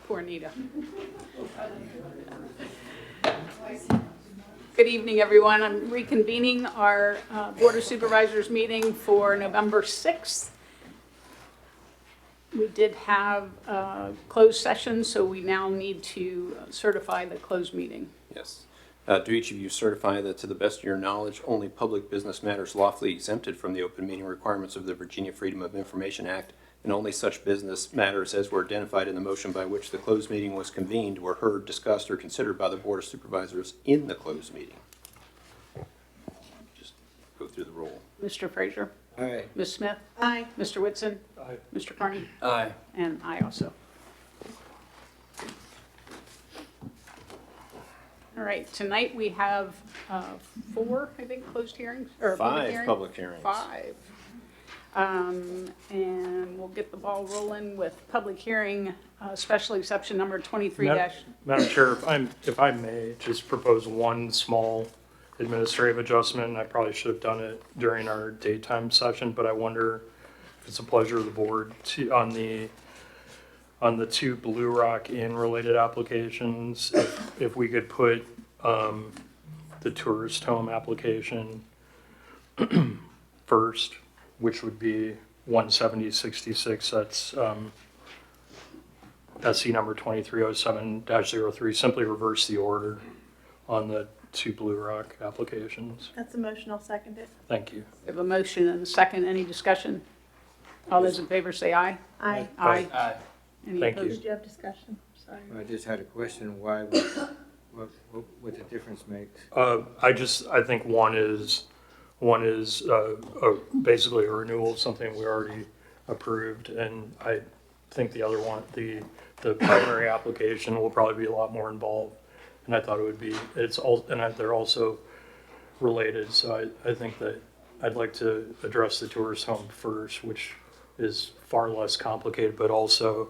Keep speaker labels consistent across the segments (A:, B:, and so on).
A: Poor Nita. Good evening, everyone. I'm reconvening our Board of Supervisors meeting for November 6th. We did have a closed session, so we now need to certify the closed meeting.
B: Yes. Do each of you certify that to the best of your knowledge, only public business matters lawfully exempted from the open meeting requirements of the Virginia Freedom of Information Act, and only such business matters as were identified in the motion by which the closed meeting was convened were heard, discussed, or considered by the Board of Supervisors in the closed meeting? Just go through the roll.
A: Mr. Frazier?
C: Aye.
A: Ms. Smith?
D: Aye.
A: Mr. Whitson?
C: Aye.
A: Mr. Carney?
C: Aye.
A: And I also. All right, tonight we have 4, I think, closed hearings, or
B: Five public hearings.
A: 5. And we'll get the ball rolling with public hearing, special exception number 23
E: Madam Chair, if I may, just propose one small administrative adjustment. I probably should have done it during our daytime session, but I wonder if it's a pleasure of the board to, on the 2 Blue Rock Inn related applications, if we could put the tourist home application first, which would be 17066. That's SC number 2307-03. Simply reverse the order on the 2 Blue Rock applications.
D: That's a motion. I'll second it.
E: Thank you.
A: We have a motion and a second. Any discussion? All those in favor say aye.
D: Aye.
A: Aye.
C: Aye.
A: Any
E: Thank you.
A: opposed?
D: Did you have discussion? Sorry.
C: I just had a question, why, what the difference makes?
E: I think one is basically a renewal of something we already approved, and I think the other one, the primary application will probably be a lot more involved, and I thought it would be, they're also related, so I think that I'd like to address the tourist home first, which is far less complicated, but also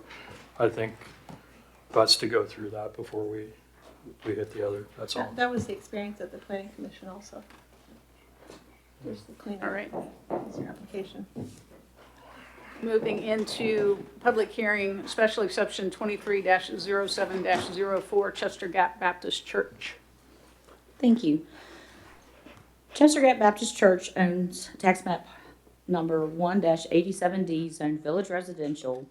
E: I think best to go through that before we hit the other. That's all.
D: That was the experience at the planning commission also. Here's the cleanup.
A: All right.
D: Here's your application.
A: Moving into public hearing, special exception 23-07-04, Chester Gap Baptist Church.
F: Thank you. Chester Gap Baptist Church owns tax map number 1-87D zoned village residential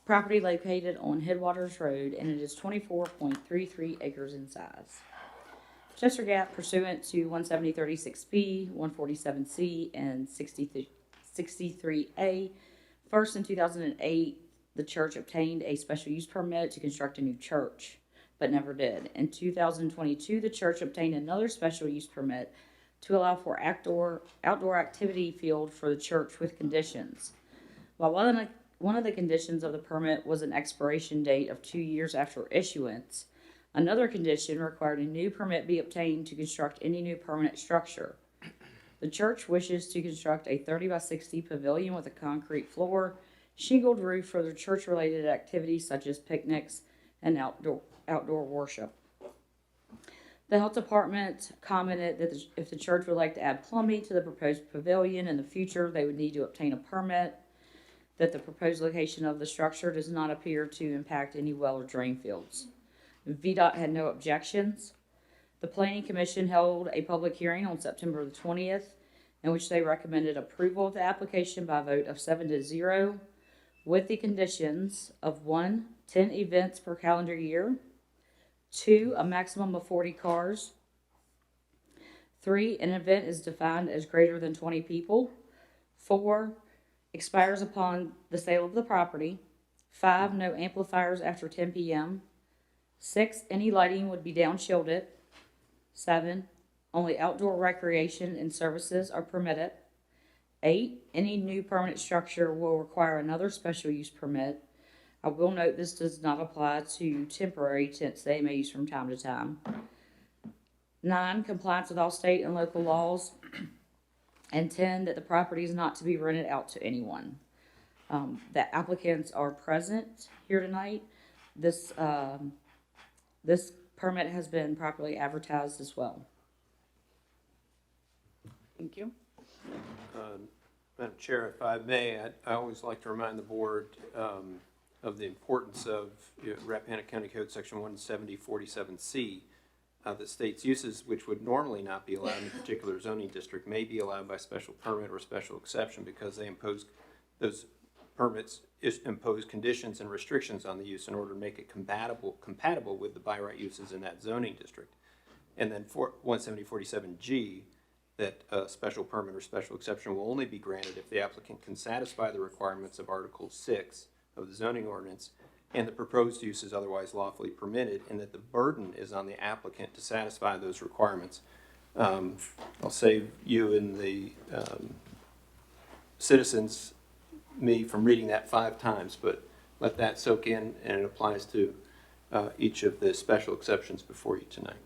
F: property located on Headwaters Road, and it is 24.33 acres in size. Chester Gap, pursuant to 17036B, 147C, and 63A, first in 2008, the church obtained a special use permit to construct a new church, but never did. In 2022, the church obtained another special use permit to allow for outdoor activity field for the church with conditions. While one of the conditions of the permit was an expiration date of 2 years after issuance, another condition required a new permit be obtained to construct any new permanent structure. The church wishes to construct a 30-by-60 pavilion with a concrete floor, shingled roof for their church-related activities such as picnics and outdoor worship. The health department commented that if the church would like to add plumbing to the proposed pavilion in the future, they would need to obtain a permit, that the proposed location of the structure does not appear to impact any well or drain fields. VDOT had no objections. The Planning Commission held a public hearing on September the 20th, in which they recommended approval of the application by a vote of 7-0, with the conditions of 1, 10 events per calendar year, 2, a maximum of 40 cars, 3, an event is defined as greater than 20 people, 4, expires upon the sale of the property, 5, no amplifiers after 10 p.m., 6, any lighting would be downshielded, 7, only outdoor recreation and services are permitted, 8, any new permanent structure will require another special use permit. I will note this does not apply to temporary tents they may use from time to time. 9, compliance with all state and local laws. And 10, that the property is not to be rented out to anyone. The applicants are present here tonight. This permit has been properly advertised as well.
A: Thank you.
B: Madam Chair, if I may, I always like to remind the board of the importance of Rappahannock County Code Section 17047C that states uses which would normally not be allowed in a particular zoning district may be allowed by special permit or special exception because they impose, those permits impose conditions and restrictions on the use in order to make it compatible with the by right uses in that zoning district. And then for 17047G, that a special permit or special exception will only be granted if the applicant can satisfy the requirements of Article 6 of the zoning ordinance and the proposed use is otherwise lawfully permitted, and that the burden is on the applicant to satisfy those requirements. I'll save you and the citizens, me, from reading that 5 times, but let that soak in, and it applies to each of the special exceptions before you tonight.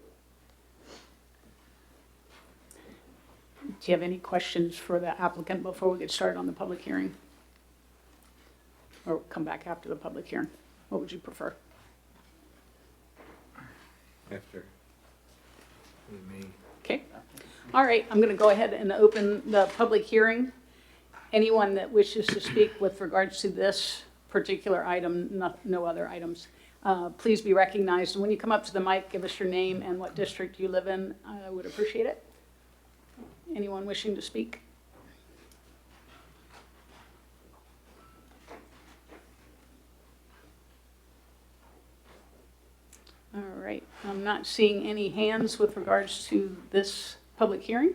A: Do you have any questions for the applicant before we get started on the public hearing? Or come back after the public hearing? What would you prefer?
C: After. Me.
A: Okay. All right, I'm going to go ahead and open the public hearing. Anyone that wishes to speak with regards to this particular item, no other items, please be recognized. And when you come up to the mic, give us your name and what district you live in. I would appreciate it. Anyone wishing to speak? All right, I'm not seeing any hands with regards to this public hearing.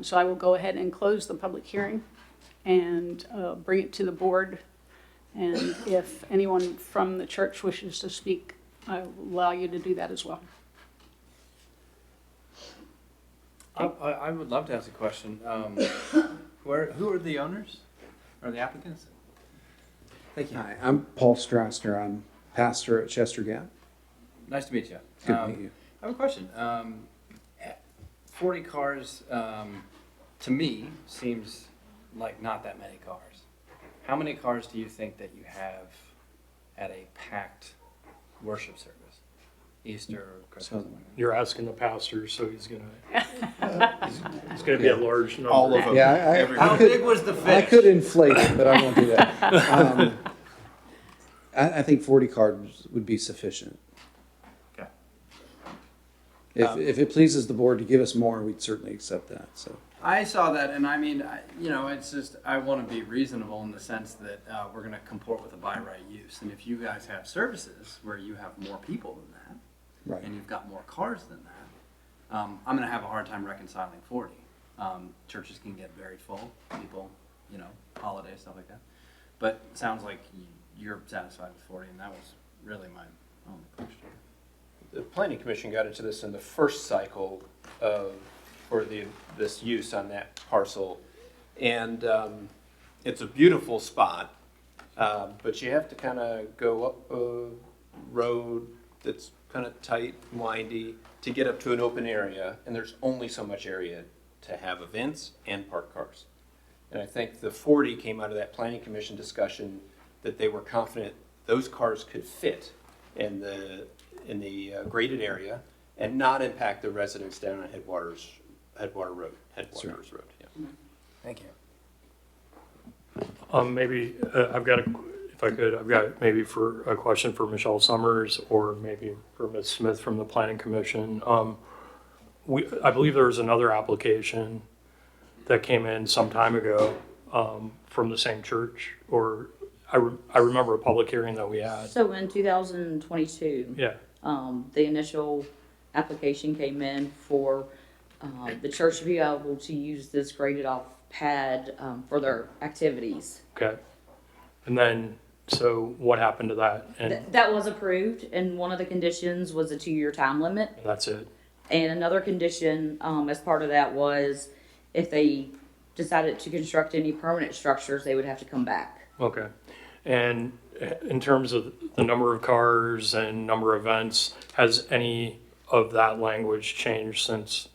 A: So I will go ahead and close the public hearing and bring it to the board. And if anyone from the church wishes to speak, I will allow you to do that as well.
G: I would love to ask a question. Who are the owners or the applicants? Thank you.
H: Hi, I'm Paul Strassner. I'm pastor at Chester Gap.
G: Nice to meet you.
H: Good to meet you.
G: I have a question. 40 cars, to me, seems like not that many cars. How many cars do you think that you have at a packed worship service? Easter or Christmas?
H: So,
E: You're asking the pastor, so he's gonna be a large number.
B: All of them.
H: yeah,
G: How big was the fish?
H: I could inflate it, but I won't do that. I think 40 cards would be sufficient.
G: Okay.
H: If it pleases the board to give us more, we'd certainly accept that. So
G: I saw that, and I mean, it's just, I want to be reasonable in the sense that we're going to comport with the by right use. And if you guys have services where you have more people than that,
H: right.
G: and you've got more cars than that, I'm going to have a hard time reconciling 40. Churches can get very full, people, holidays, stuff like that. But it sounds like you're satisfied with 40, and that was really my only question.
B: The Planning Commission got into this in the first cycle for this use on that parcel, and it's a beautiful spot, but you have to kind of go up a road that's kind of tight and windy to get up to an open area, and there's only so much area to have events and park cars. And I think the 40 came out of that Planning Commission discussion that they were confident those cars could fit in the graded area and not impact the residents down on Headwaters Road. Yeah.
G: Thank you.
E: Maybe I've got maybe for a question for Michelle Summers or maybe for Ms. Smith from the Planning Commission. I believe there was another application that came in some time ago from the same church, or I remember a public hearing that we had.
F: So in 2022,
E: Yeah.
F: the initial application came in for the church to be able to use this graded off pad for their activities.
E: Okay. And then, so what happened to that? And
F: That was approved, and one of the conditions was a 2-year time limit.
E: that's it.
F: And another condition as part of that was if they decided to construct any permanent structures, they would have to come back.
E: Okay. And in terms of the number of cars and number of events, has any of that language changed since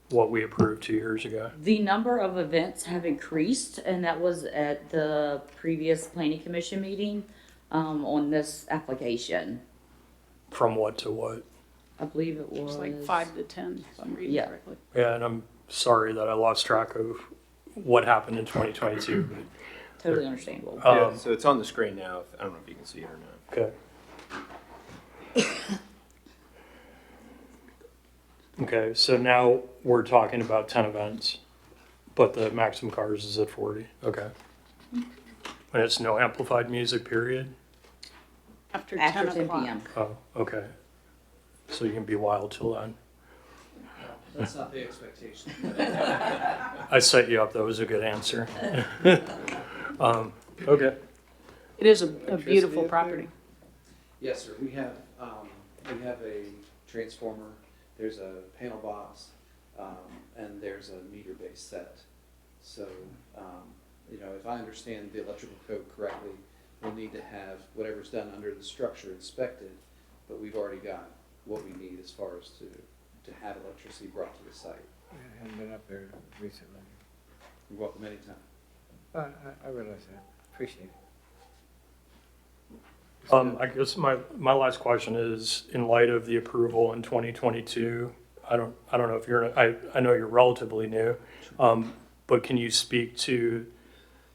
E: what we approved 2 years ago?
F: The number of events have increased, and that was at the previous planning commission meeting on this application.
E: From what to what?
F: I believe it was
A: It's like 5 to 10, if I'm reading
F: Yeah.
A: correctly.
E: Yeah, and I'm sorry that I lost track of what happened in 2022.
F: Totally understandable.
B: Yeah, so it's on the screen now. I don't know if you can see it or not.
E: Okay. Okay, so now we're talking about 10 events, but the maximum cars is at 40. Okay. And it's no amplified music, period?
A: After
F: After
A: 10
F: 10
A: o'clock.
F: p.m.
E: Oh, okay. So you can be wild till then.
H: That's not the expectation.
E: I set you up. That was a good answer. Okay.
A: It is a beautiful property.
H: Yes, sir. We have a transformer, there's a panel box, and there's a meter-based set. So, if I understand the electrical code correctly, we'll need to have whatever's done under the structure inspected, but we've already got what we need as far as to have electricity brought to the site.
C: I haven't been up there recently.
H: You're welcome anytime.
C: I realize that. Appreciate it.
E: I guess my last question is, in light of the approval in 2022, I don't know if I know you're relatively new, but can you speak to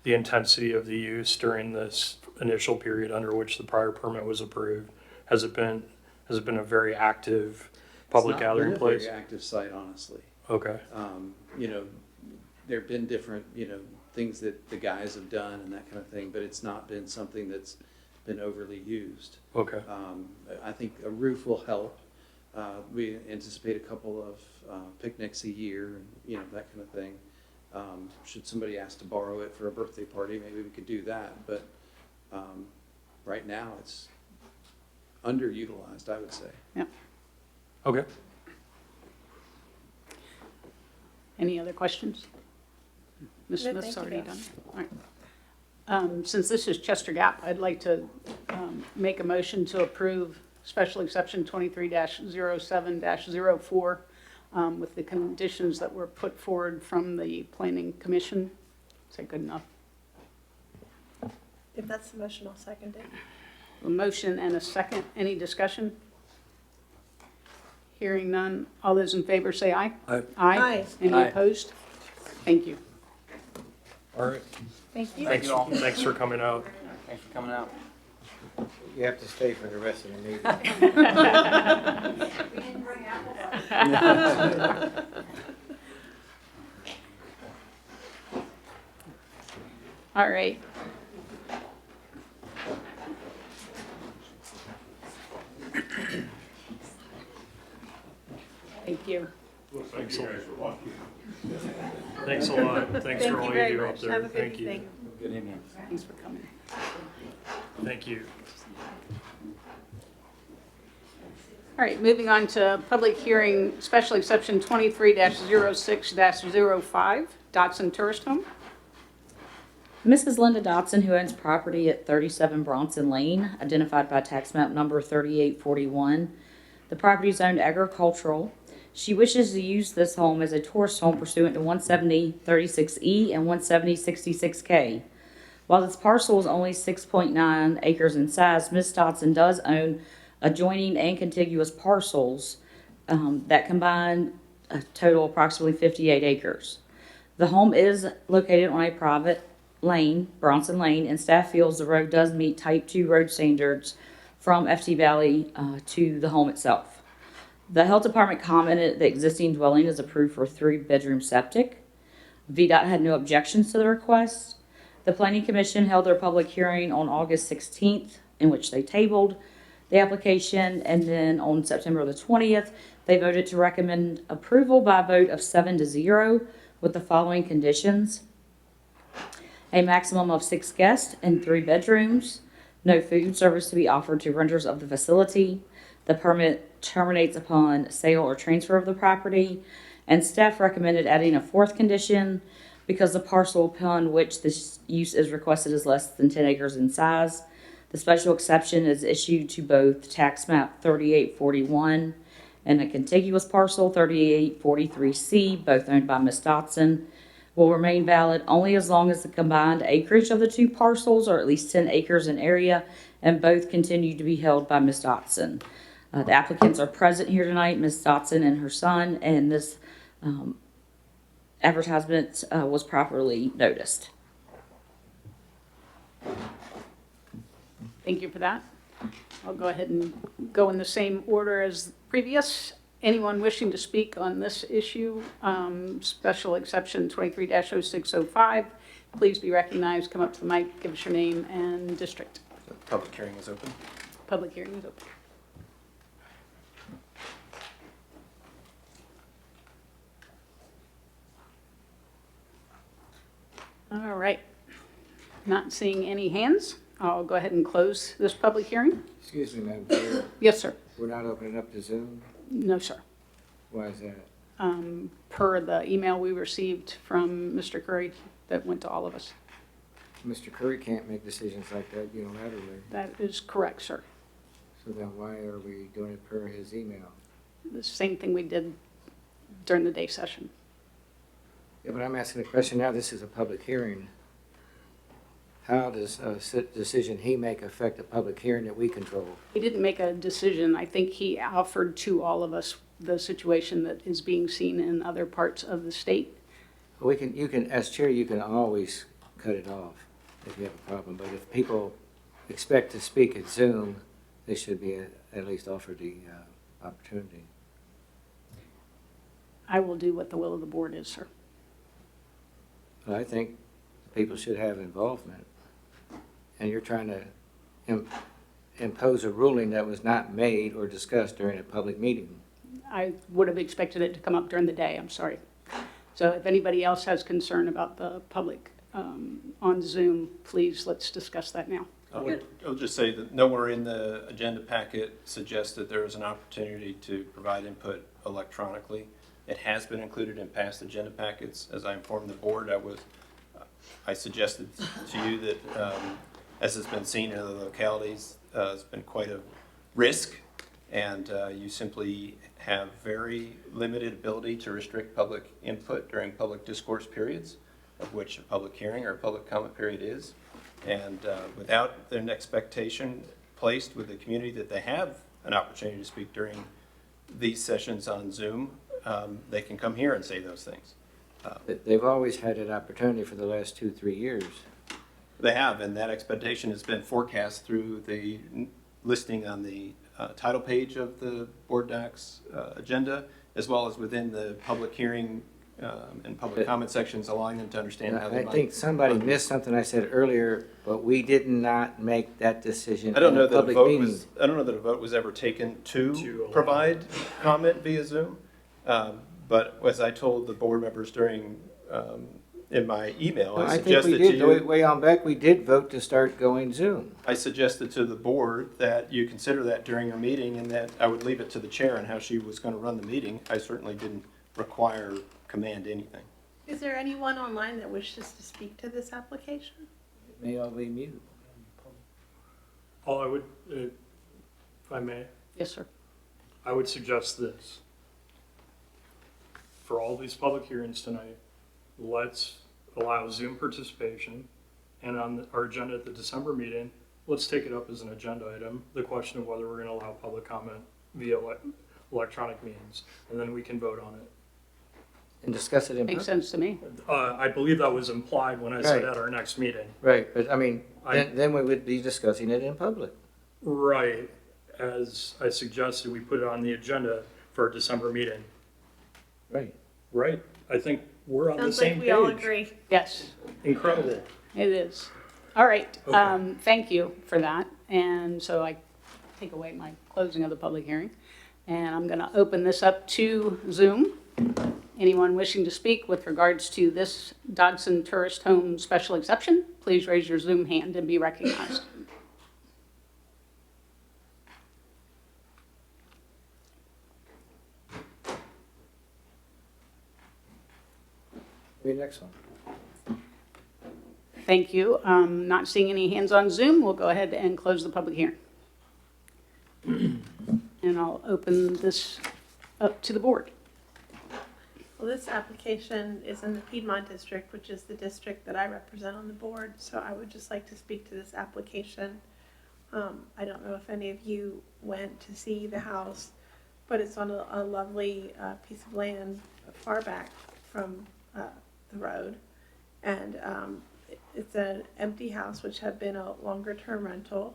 E: the intensity of the use during this initial period under which the prior permit was approved? Has it been a very active public gathering place?
H: It's not been a very active site, honestly.
E: Okay.
H: There have been different, things that the guys have done and that kind of thing, but it's not been something that's been overly used.
E: Okay.
H: I think a roof will help. We anticipate a couple of picnics a year, and that kind of thing. Should somebody ask to borrow it for a birthday party, maybe we could do that. But right now, it's underutilized, I would say.
A: Yeah.
E: Okay.
A: Any other questions? Ms.
D: No,
A: Smith's
D: thank you,
A: already
D: Beth.
A: done. All right. Since this is Chester Gap, I'd like to make a motion to approve special exception 23-07-04 with the conditions that were put forward from the Planning Commission. Is that good enough?
D: If that's the motion, I'll second it.
A: A motion and a second. Any discussion? Hearing none. All those in favor say aye.
E: Aye.
D: Aye.
A: Any
G: Aye.
A: opposed? Thank you.
E: All right.
D: Thank you.
G: Thank you all.
E: Thanks for coming out.
G: Thanks for coming out.
C: You have to stay for the rest of the meeting.
A: All right. Thank you.
E: Thanks a lot. Thanks
D: Thank
E: for all
D: you
E: you
D: very
E: do up
D: much.
E: there.
D: Have a good
E: Thank you.
D: evening.
G: Good evening.
A: Thanks for coming.
E: Thank you.
A: All right, moving on to public hearing, special exception 23-06-05, Dotson Tourist Home.
F: Mrs. Linda Dotson, who owns property at 37 Bronson Lane, identified by tax map number 3841. The property is owned agricultural. She wishes to use this home as a tourist home pursuant to 170-36E and 170-66K. While this parcel is only 6.9 acres in size, Ms. Dotson does own adjoining and contiguous parcels that combine a total approximately 58 acres. The home is located on a private lane, Bronson Lane, and staff feels the road does meet type 2 road standards from FT Valley to the home itself. The health department commented the existing dwelling is approved for 3-bedroom septic. VDOT had no objections to the request. The Planning Commission held their public hearing on August 16th, in which they tabled the application, and then on September the 20th, they voted to recommend approval by a vote of 7-0 with the following conditions: a maximum of 6 guests and 3 bedrooms, no food service to be offered to renters of the facility. The permit terminates upon sale or transfer of the property, and staff recommended adding a 4th condition because the parcel upon which this use is requested is less than 10 acres in size. The special exception is issued to both tax map 3841 and a contiguous parcel 3843C, both owned by Ms. Dotson, will remain valid only as long as the combined acreage of the 2 parcels are at least 10 acres in area, and both continue to be held by Ms. Dotson. The applicants are present here tonight, Ms. Dotson and her son, and this advertisement was properly noticed.
A: Thank you for that. I'll go ahead and go in the same order as previous. Anyone wishing to speak on this issue, special exception 23-0605, please be recognized, come up to the mic, give us your name and district.
B: The public hearing is open.
A: Public hearing is open. All right. Not seeing any hands. I'll go ahead and close this public hearing.
C: Excuse me, Madam Chair,
A: Yes, sir.
C: we're not opening up to Zoom?
A: No, sir.
C: Why is that?
A: Per the email we received from Mr. Curry that went to all of us.
C: Mr. Curry can't make decisions like that unilaterally,
A: That is correct, sir.
C: so then why are we doing it per his email?
A: The same thing we did during the day session.
C: Yeah, but I'm asking a question now, this is a public hearing. How does a decision he make affect a public hearing that we control?
A: He didn't make a decision. I think he offered to all of us the situation that is being seen in other parts of the state.
C: We can, you can, as chair, you can always cut it off if you have a problem, but if people expect to speak at Zoom, they should be at least offered the opportunity.
A: I will do what the will of the board is, sir.
C: But I think people should have involvement. And you're trying to impose a ruling that was not made or discussed during a public meeting.
A: I would have expected it to come up during the day, I'm sorry. So if anybody else has concern about the public on Zoom, please, let's discuss that now.
B: I'll just say that nowhere in the agenda packet suggests that there is an opportunity to provide input electronically. It has been included in past agenda packets. As I informed the board, I suggested to you that, as has been seen in other localities, it's been quite a risk, and you simply have very limited ability to restrict public input during public discourse periods, of which a public hearing or a public comment period is. And without an expectation placed with the community that they have an opportunity to speak during these sessions on Zoom, they can come here and say those things.
C: They've always had that opportunity for the last 2-3 years.
B: They have, and that expectation has been forecast through the listing on the title page of the board docs agenda, as well as within the public hearing and public comment sections, allowing them to understand how they
C: I
B: might.
C: think somebody missed something I said earlier, but we did not make that decision
B: I don't
C: in
B: know
C: a
B: that a
C: public
B: vote
C: meeting.
B: was. I don't know that a vote was ever taken to
E: To
B: provide comment via Zoom. But as I told the board members during in my email,
C: No,
B: I
C: I think
B: suggested
C: we
B: to
C: did,
B: you.
C: way on back, we did vote to start going Zoom.
B: I suggested to the board that you consider that during a meeting, and that I would leave it to the chair and how she was going to run the meeting. I certainly didn't require, command anything.
D: Is there anyone online that wishes to speak to this application?
C: It may all be mute.
E: All I would, if I may,
A: Yes, sir.
E: I would suggest this. For all these public hearings tonight, let's allow Zoom participation, and on our agenda at the December meeting, let's take it up as an agenda item, the question of whether we're going to allow public comment via electronic means, and then we can vote on it.
C: And discuss it in
A: Makes
C: public.
A: sense to me.
E: I believe that was implied when I said
C: Right.
E: at our next meeting.
C: Right, but I mean,
E: I-
C: then we would be discussing it in public.
E: Right, as I suggested, we put it on the agenda for our December meeting.
C: Right.
E: Right, I think we're on the
D: Sounds
E: same
D: like
E: page.
D: we all agree.
A: Yes,
E: Incredible.
A: it is. All right,
E: Okay.
A: thank you for that. And so I take away my closing of the public hearing. And I'm going to open this up to Zoom. Anyone wishing to speak with regards to this Dodson Tourist Home special exception, please raise your Zoom hand and be recognized.
C: The next one.
A: Thank you. Not seeing any hands on Zoom, we'll go ahead and close the public hearing. And I'll open this up to the board.
D: Well, this application is in the Piedmont District, which is the district that I represent on the board, so I would just like to speak to this application. I don't know if any of you went to see the house, but it's on a lovely piece of land far back from the road. And it's an empty house which had been a longer-term rental,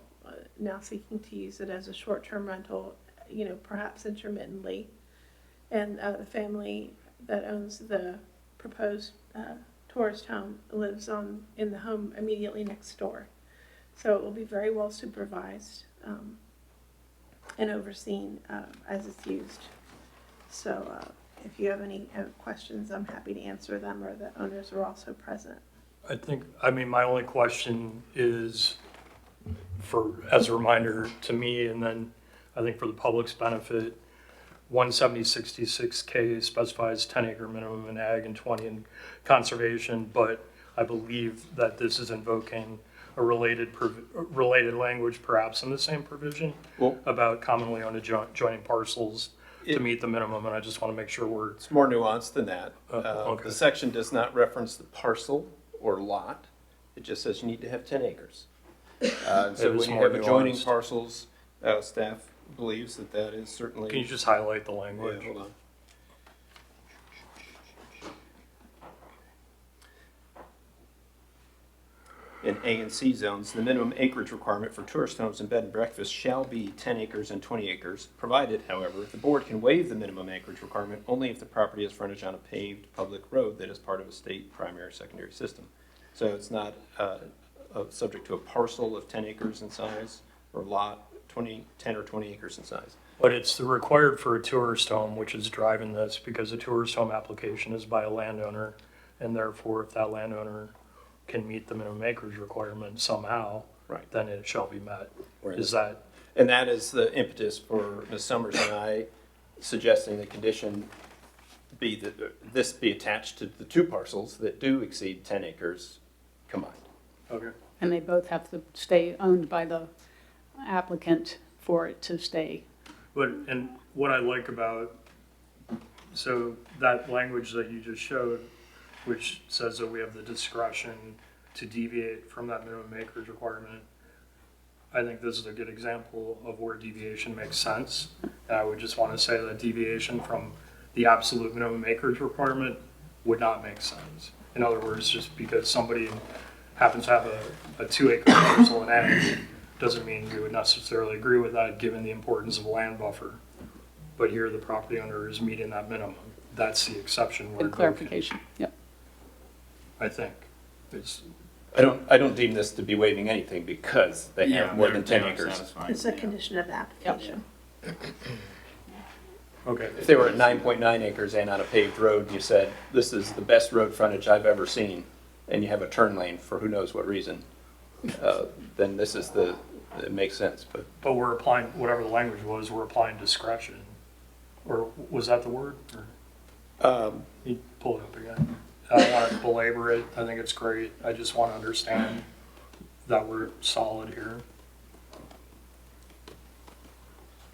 D: now seeking to use it as a short-term rental, you know, perhaps intermittently. And the family that owns the proposed tourist home lives in the home immediately next door. So it will be very well supervised and overseen as it's used. So if you have any questions, I'm happy to answer them, or the owners are also present.
E: I mean, my only question is as a reminder to me, and then I think for the public's benefit, 17066K specifies 10-acre minimum in ag and 20 in conservation, but I believe that this is invoking a related language, perhaps in the same provision,
B: Well,
E: about commonly owned adjoining parcels to meet the minimum, and I just want to make sure
B: it's more nuanced than that.
E: Okay.
B: The section does not reference the parcel or lot. It just says you need to have 10 acres. And so
E: It is
B: when you
E: more
B: have adjoining
E: nuanced.
B: parcels, staff believes that that is certainly.
E: Can you just highlight the
B: Yeah,
E: language?
B: hold on. In A and C zones, the minimum acreage requirement for tourist homes and bed and breakfast shall be 10 acres and 20 acres, provided, however, the board can waive the minimum acreage requirement only if the property has frontage on a paved public road that is part of a state primary or secondary system. So it's not subject to a parcel of 10 acres in size or lot 10 or 20 acres in size.
E: But it's the required for a tourist home, which is driving this, because a tourist home application is by a landowner, and therefore, if that landowner can meet the minimum acreage requirement somehow,
B: Right.
E: then it shall be met.
B: Right.
E: Is that,
B: And that is the impetus for Ms. Summers and I suggesting the condition be that this be attached to the two parcels that do exceed 10 acres combined.
E: okay,
A: And they both have to stay owned by the applicant for it to stay.
E: but, and what I like about, so that language that you just showed, which says that we have the discretion to deviate from that minimum acreage requirement, I think this is a good example of where deviation makes sense. And I would just want to say that deviation from the absolute minimum acreage requirement would not make sense. In other words, just because somebody happens to have a 2-acre parcel in ag doesn't mean we would necessarily agree with that, given the importance of a land buffer. But here, the property owner is meeting that minimum. That's the exception we're
A: Good
E: invoking,
A: clarification, yep.
E: I think. It's,
B: I don't deem this to be waiving anything because they have more than 10 acres.
D: It's a condition of the application.
E: okay.
B: If they were at 9.9 acres and on a paved road, and you said, this is the best road frontage I've ever seen, and you have a turn lane for who knows what reason, then this is it makes sense, but.
E: But we're applying, whatever the language was, we're applying discretion. Or was that the word? Or, you pull it up again. I don't want to belabor it. I think it's great. I just want to understand that we're solid here.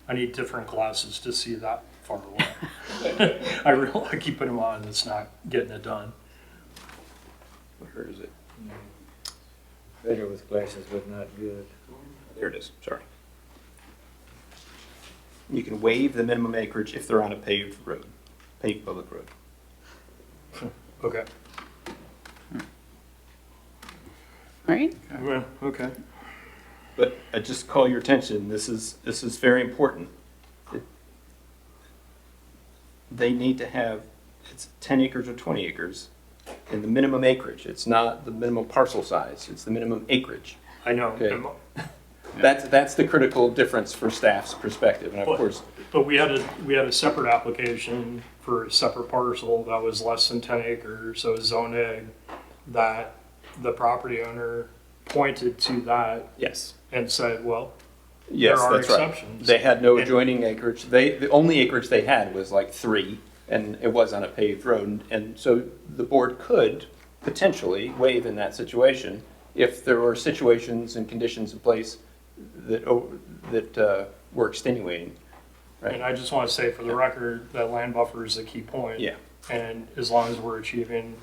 E: I need different glasses to see that far away. I keep putting them on, it's not getting it done.
B: Where is it?
C: Better with glasses, but not good.
B: There it is, sorry. You can waive the minimum acreage if they're on a paved road, paved public road.
E: Okay.
A: All right,
E: Well, okay.
B: But I just call your attention, this is very important. They need to have, it's 10 acres or 20 acres in the minimum acreage. It's not the minimum parcel size, it's the minimum acreage.
E: I know.
B: Okay. That's the critical difference for staff's perspective, and of course.
E: But we had a separate application for a separate parcel that was less than 10 acres, so zone ag, that the property owner pointed to that
B: Yes.
E: and said, well,
B: Yes,
E: there are
B: that's right.
E: exceptions.
B: They had no adjoining acreage. The only acreage they had was like 3, and it was on a paved road. And so the board could potentially waive in that situation if there were situations and conditions in place that were extenuating. Right.
E: And I just want to say for the record that land buffer is a key point.
B: Yeah.
E: And as long as we're achieving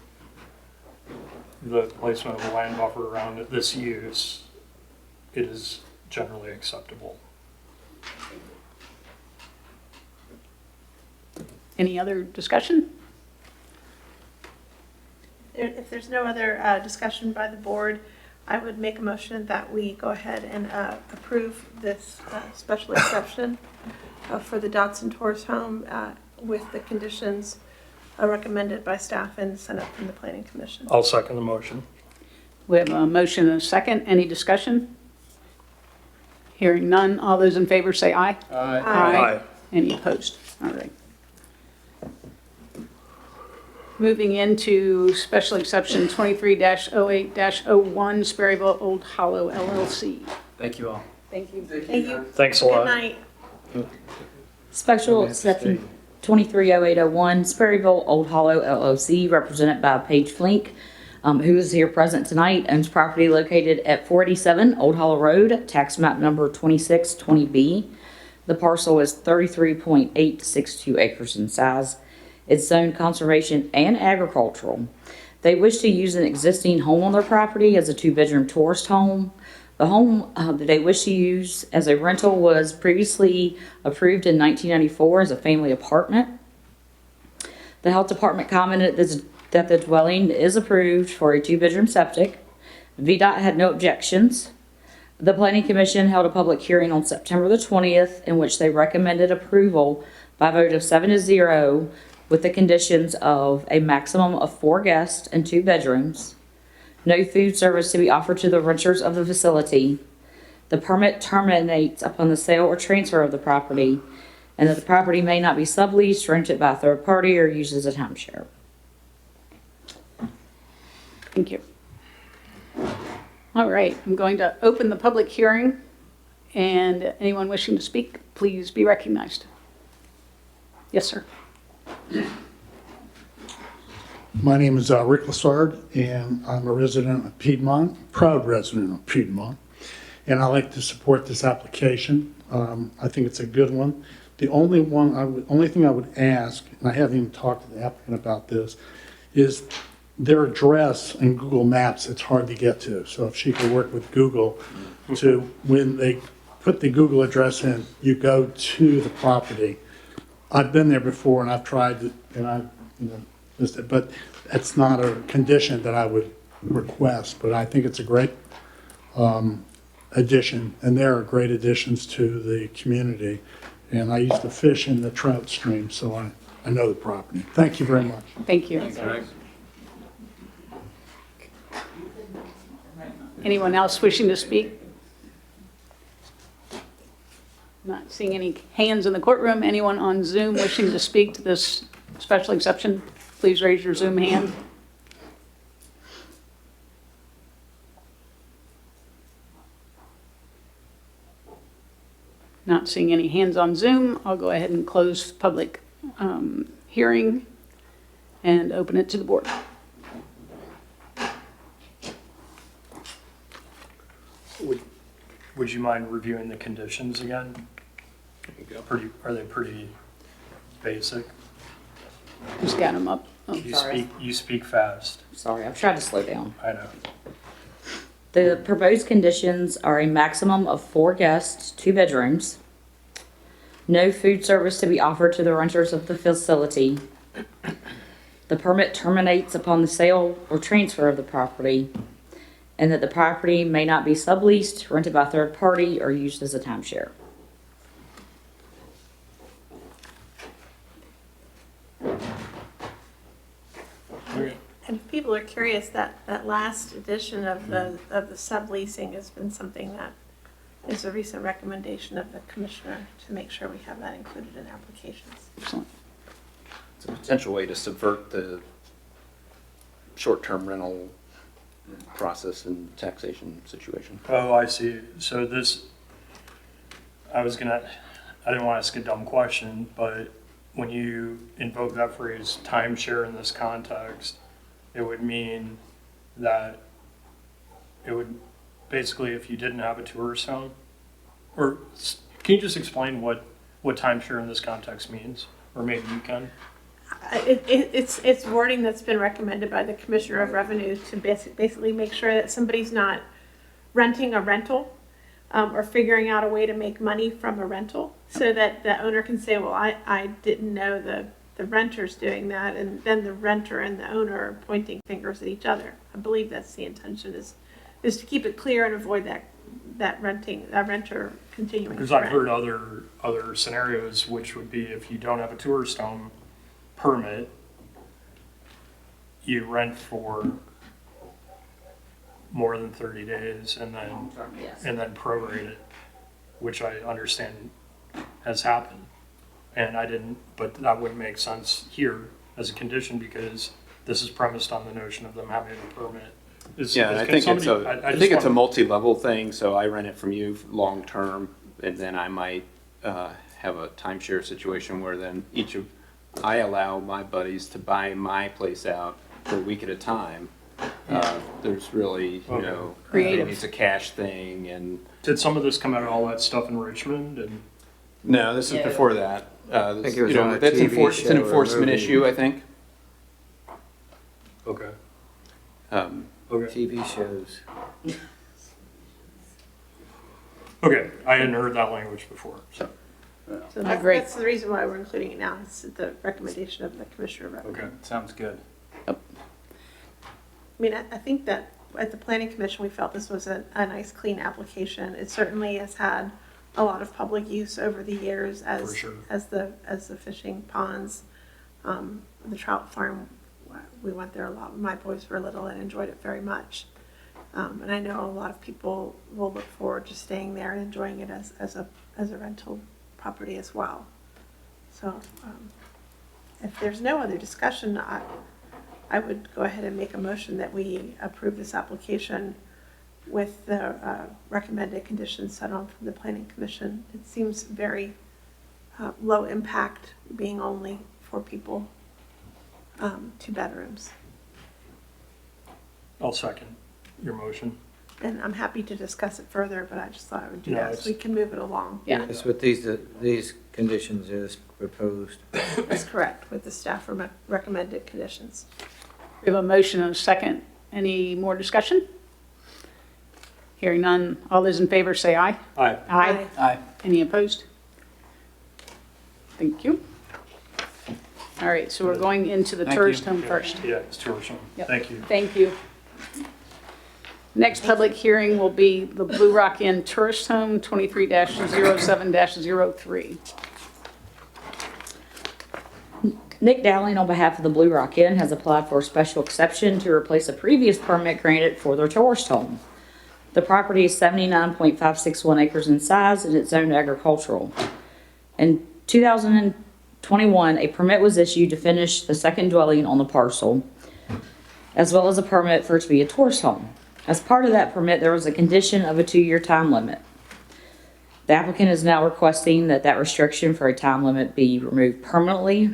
E: the placement of a land buffer around this use, it is generally acceptable.
A: any other discussion?
D: If there's no other discussion by the board, I would make a motion that we go ahead and approve this special exception for the Dodson Tourist Home with the conditions recommended by staff and sent up from the Planning Commission.
E: I'll second the motion.
A: We have a motion and a second. Any discussion? Hearing none. All those in favor say aye.
E: Aye.
A: Any opposed? All right. Moving into special exception 23-08-01, Sperryville Old Hollow LLC.
G: Thank you all.
A: Thank you.
D: Thank you.
E: Thanks a
D: Good
E: lot.
D: night.
F: Special exception 230801, Sperryville Old Hollow LLC, represented by Paige Flink, who is here present tonight, owns property located at 487 Old Hollow Road, tax map number 2620B. The parcel is 33.862 acres in size. It's zoned conservation and agricultural. They wish to use an existing home on their property as a 2-bedroom tourist home. The home that they wish to use as a rental was previously approved in 1994 as a family apartment. The health department commented that the dwelling is approved for a 2-bedroom septic. VDOT had no objections. The Planning Commission held a public hearing on September the 20th in which they recommended approval by a vote of 7-0 with the conditions of a maximum of 4 guests and 2 bedrooms, no food service to be offered to the renters of the facility. The permit terminates upon the sale or transfer of the property, and that the property may not be subleased, rented by a third party, or used as a timeshare.
A: Thank you. All right, I'm going to open the public hearing, and anyone wishing to speak, please be recognized. Yes, sir.
I: My name is Rick Lassard, and I'm a resident of Piedmont, proud resident of Piedmont, and I'd like to support this application. I think it's a good one. The only thing I would ask, and I haven't even talked to the applicant about this, is their address in Google Maps, it's hard to get to. So if she could work with Google to, when they put the Google address in, you go to the property. I've been there before and I've tried it, and I, missed it, but it's not a condition that I would request, but I think it's a great addition, and there are great additions to the community. And I used to fish in the trout stream, so I know the property. Thank you very much.
A: Thank you. Anyone else wishing to speak? Not seeing any hands in the courtroom. Anyone on Zoom wishing to speak to this special exception, please raise your Zoom hand. Not seeing any hands on Zoom. I'll go ahead and close public hearing and open it to the board.
E: Would you mind reviewing the conditions again? Are they pretty basic?
A: Just got them up. Oh,
E: You speak fast.
F: Sorry, I've tried to slow down.
E: I know.
F: The proposed conditions are a maximum of 4 guests, 2 bedrooms, no food service to be offered to the renters of the facility. The permit terminates upon the sale or transfer of the property, and that the property may not be subleased, rented by a third party, or used as a timeshare.
D: And if people are curious, that last edition of the subleasing has been something that is a recent recommendation of the commissioner to make sure we have that included in applications.
A: excellent.
B: It's a potential way to subvert the short-term rental process and taxation situation.
E: Oh, I see. So I didn't want to ask a dumb question, but when you invoke that phrase timeshare in this context, it would mean that it would basically, if you didn't have a tourist home, or can you just explain what timeshare in this context means? Or maybe you can.
D: It's wording that's been recommended by the Commissioner of Revenue to basically make sure that somebody's not renting a rental or figuring out a way to make money from a rental, so that the owner can say, well, I didn't know the renters doing that, and then the renter and the owner are pointing fingers at each other. I believe that's the intention, is to keep it clear and avoid that renter continuing
E: Because
D: to
E: I've
D: rent.
E: heard other scenarios, which would be if you don't have a tourist home permit, you rent for more than 30 days and then prorate it, which I understand has happened. And I didn't, but that wouldn't make sense here as a condition because this is premised on the notion of them having a permit.
B: Yeah, and I think it's a multi-level thing, so I rent it from you long-term, and then I might have a timeshare situation where then I allow my buddies to buy my place out for a week at a time. There's really,
A: Creative.
B: it's a cash thing, and
E: Did some of this come out of all that stuff in Richmond? And
B: no, this is before that.
C: think it was on a
B: That's
C: TV
B: it's
C: show
B: an
C: or
B: enforcement
C: movie.
B: issue, I think.
E: okay,
B: Um,
E: okay,
C: TV shows.
E: okay. I hadn't heard that language before. So
D: So
A: Great.
D: that's the reason why we're including it now. It's the recommendation of the Commissioner of Revenue.
E: okay.
G: Sounds good.
D: I mean, I think that at the Planning Commission, we felt this was a nice, clean application. It certainly has had a lot of public use over the years
E: For sure.
D: as the fishing ponds. The trout farm, we went there a lot when my boys were little and enjoyed it very much. And I know a lot of people will look forward to staying there and enjoying it as a rental property as well. So if there's no other discussion, I would go ahead and make a motion that we approve this application with the recommended conditions set on from the Planning Commission. It seems very low impact, being only 4 people, 2 bedrooms.
E: I'll second your motion.
D: And I'm happy to discuss it further, but I just thought I would do
E: No,
D: that so we can move it along.
A: Yeah.
C: That's what these conditions is proposed.
D: That's correct, with the staff recommended conditions.
A: We have a motion and a second. Any more discussion? Hearing none. All those in favor say aye.
E: Aye.
A: Aye.
G: Aye.
A: Any opposed? Thank you. All right, so we're going into the
G: Thank
A: tourist
G: you.
A: home first.
E: Yeah, it's tourism.
A: Yep.
E: Thank you.
A: Thank you. Next public hearing will be the Blue Rock Inn Tourist Home, 23-07-03.
F: Nick Dowling, on behalf of the Blue Rock Inn, has applied for a special exception to replace a previous permit granted for their tourist home. The property is 79.561 acres in size and it's zoned agricultural. In 2021, a permit was issued to finish the second dwelling on the parcel, as well as a permit for it to be a tourist home. As part of that permit, there was a condition of a 2-year time limit. The applicant is now requesting that that restriction for a time limit be removed permanently.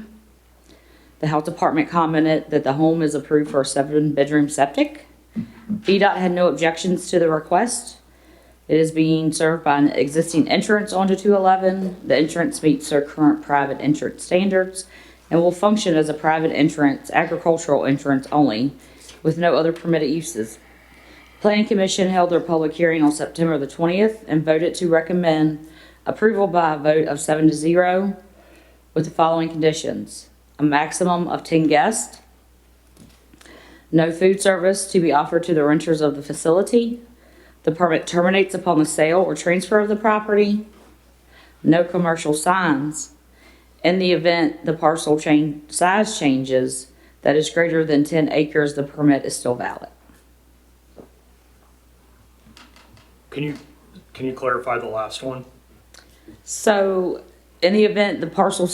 F: The health department commented that the home is approved for a 7-bedroom septic. VDOT had no objections to the request. It is being served by an existing entrance onto 211. The entrance meets their current private entrance standards and will function as a private entrance, agricultural entrance only, with no other permitted uses. Planning Commission held their public hearing on September the 20th and voted to recommend approval by a vote of 7-0 with the following conditions: a maximum of 10 guests, no food service to be offered to the renters of the facility, the permit terminates upon the sale or transfer of the property, no commercial signs. In the event the parcel size changes that is greater than 10 acres, the permit is still valid.
E: Can you clarify the last one?
F: So in the event the parcel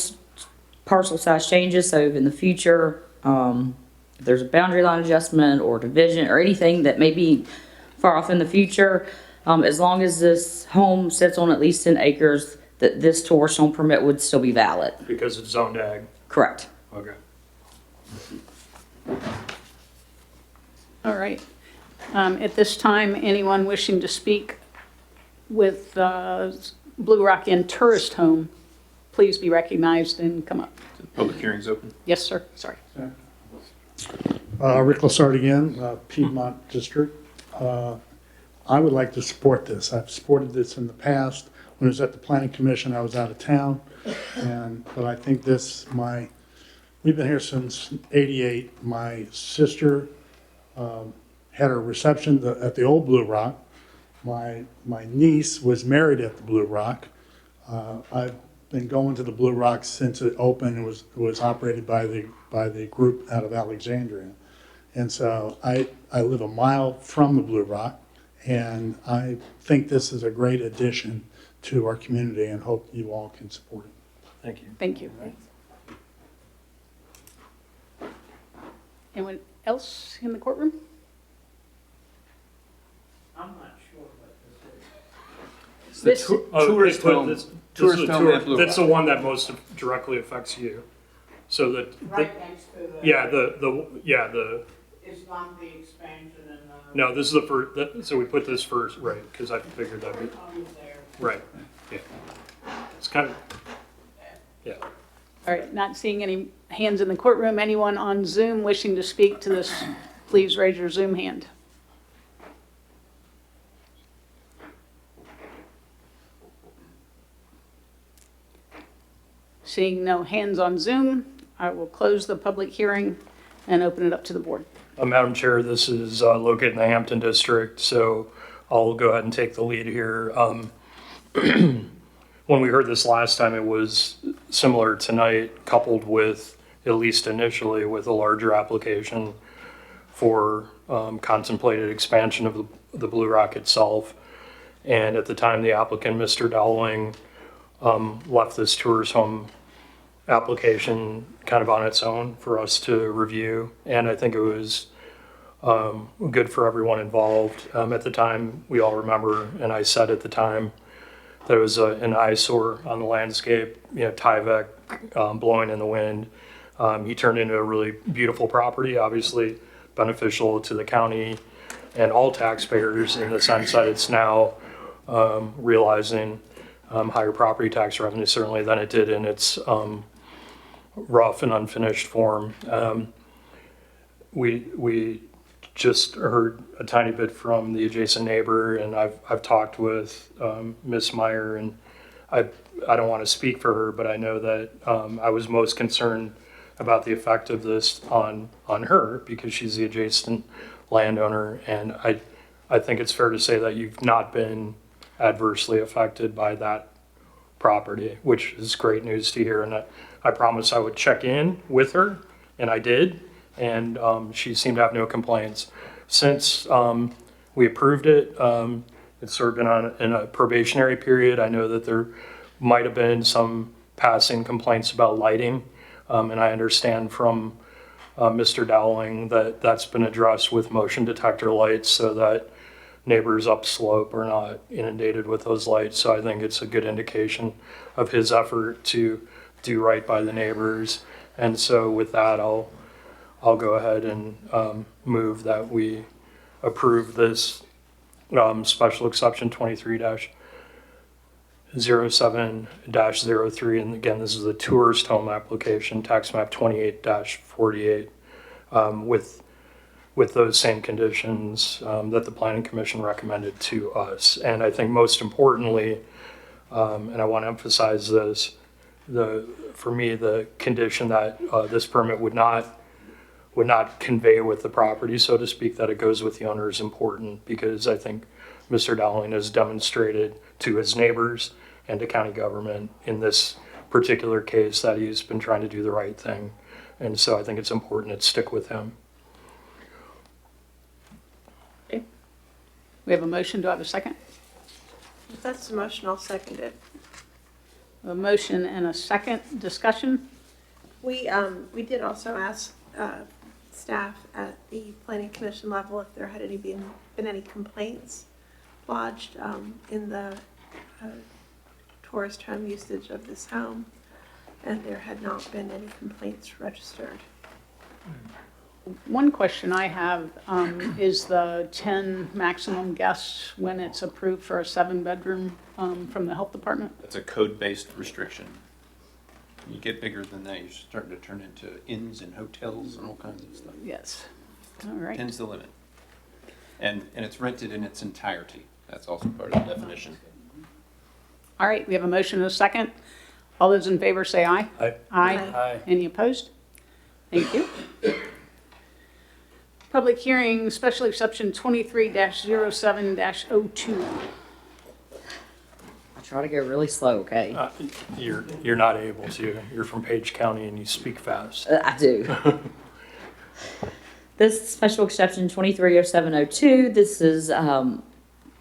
F: size changes, so in the future, if there's a boundary line adjustment or division or anything that may be far off in the future, as long as this home sits on at least 10 acres, that this tourist home permit would still be valid.
E: Because it's zoned ag.
F: Correct.
E: Okay.
A: All right. At this time, anyone wishing to speak with Blue Rock Inn Tourist Home, please be recognized and come up.
B: Public hearing's open.
A: Yes, sir. Sorry.
I: Rick Lassard again, Piedmont District. I would like to support this. I've supported this in the past. When I was at the Planning Commission, I was out of town, but I think my we've been here since '88. My sister had her reception at the old Blue Rock. My niece was married at the Blue Rock. I've been going to the Blue Rock since it opened and was operated by the group out of Alexandria. And so I live a mile from the Blue Rock, and I think this is a great addition to our community and hope you all can support it.
E: Thank you.
A: Thank you. Anyone else in the courtroom?
C: I'm not sure what
B: It's the
A: This-
B: tourist home.
E: This is
B: Tourist
E: the
B: home at Blue
E: That's the
B: Rock.
E: one that most directly affects you. So that,
J: Next to the.
E: yeah, the,
J: It's not the expansion and the.
E: no, this is the first, so we put this first, right, because I figured that'd be,
J: Comes there.
E: right, yeah. It's kind of, yeah.
A: All right, not seeing any hands in the courtroom. Anyone on Zoom wishing to speak to this, please raise your Zoom hand. Seeing no hands on Zoom, I will close the public hearing and open it up to the board.
E: Madam Chair, this is located in the Hampton District, so I'll go ahead and take the lead here. When we heard this last time, it was similar tonight, coupled with, at least initially, with a larger application for contemplated expansion of the Blue Rock itself. And at the time, the applicant, Mr. Dowling, left this tourist home application kind of on its own for us to review. And I think it was good for everyone involved. At the time, we all remember, and I said at the time, that it was an eyesore on the landscape, Tyvek blowing in the wind. He turned into a really beautiful property, obviously beneficial to the county and all taxpayers in the sense that it's now realizing higher property tax revenue certainly than it did in its rough and unfinished form. We just heard a tiny bit from the adjacent neighbor, and I've talked with Ms. Meyer, and I don't want to speak for her, but I know that I was most concerned about the effect of this on her because she's the adjacent landowner, and I think it's fair to say that you've not been adversely affected by that property, which is great news to hear. And I promised I would check in with her, and I did, and she seemed to have no complaints. Since we approved it, it's sort of been in a probationary period. I know that there might have been some passing complaints about lighting, and I understand from Mr. Dowling that that's been addressed with motion detector lights so that neighbors upslope are not inundated with those lights. So I think it's a good indication of his effort to do right by the neighbors. And so with that, I'll go ahead and move that we approve this special exception 23-07-03. And again, this is the tourist home application, tax map 28-48, with those same conditions that the Planning Commission recommended to us. And I think most importantly, and I want to emphasize this, for me, the condition that this permit would not convey with the property, so to speak, that it goes with the owner is important, because I think Mr. Dowling has demonstrated to his neighbors and to county government in this particular case that he's been trying to do the right thing. And so I think it's important to stick with him.
A: Okay. We have a motion. Do I have a second?
D: If that's the motion, I'll second it.
A: A motion and a second. Discussion?
D: We did also ask staff at the planning commission level if there had been any complaints lodged in the tourist home usage of this home, and there had not been any complaints registered.
A: One question I have is the 10 maximum guests when it's approved for a 7-bedroom from the health department?
B: That's a code-based restriction. You get bigger than that, you're starting to turn into inns and hotels and all kinds of stuff.
A: Yes. All right.
B: 10's the limit. And it's rented in its entirety. That's also part of the definition.
A: All right, we have a motion and a second. All those in favor say aye.
E: Aye.
A: Aye.
D: Aye.
A: Any opposed? Thank you. Public hearing, special exception 23-07-02.
F: I try to go really slow, okay?
E: You're not able to. You're from Page County and you speak fast.
F: I do. This special exception 230702, this is, the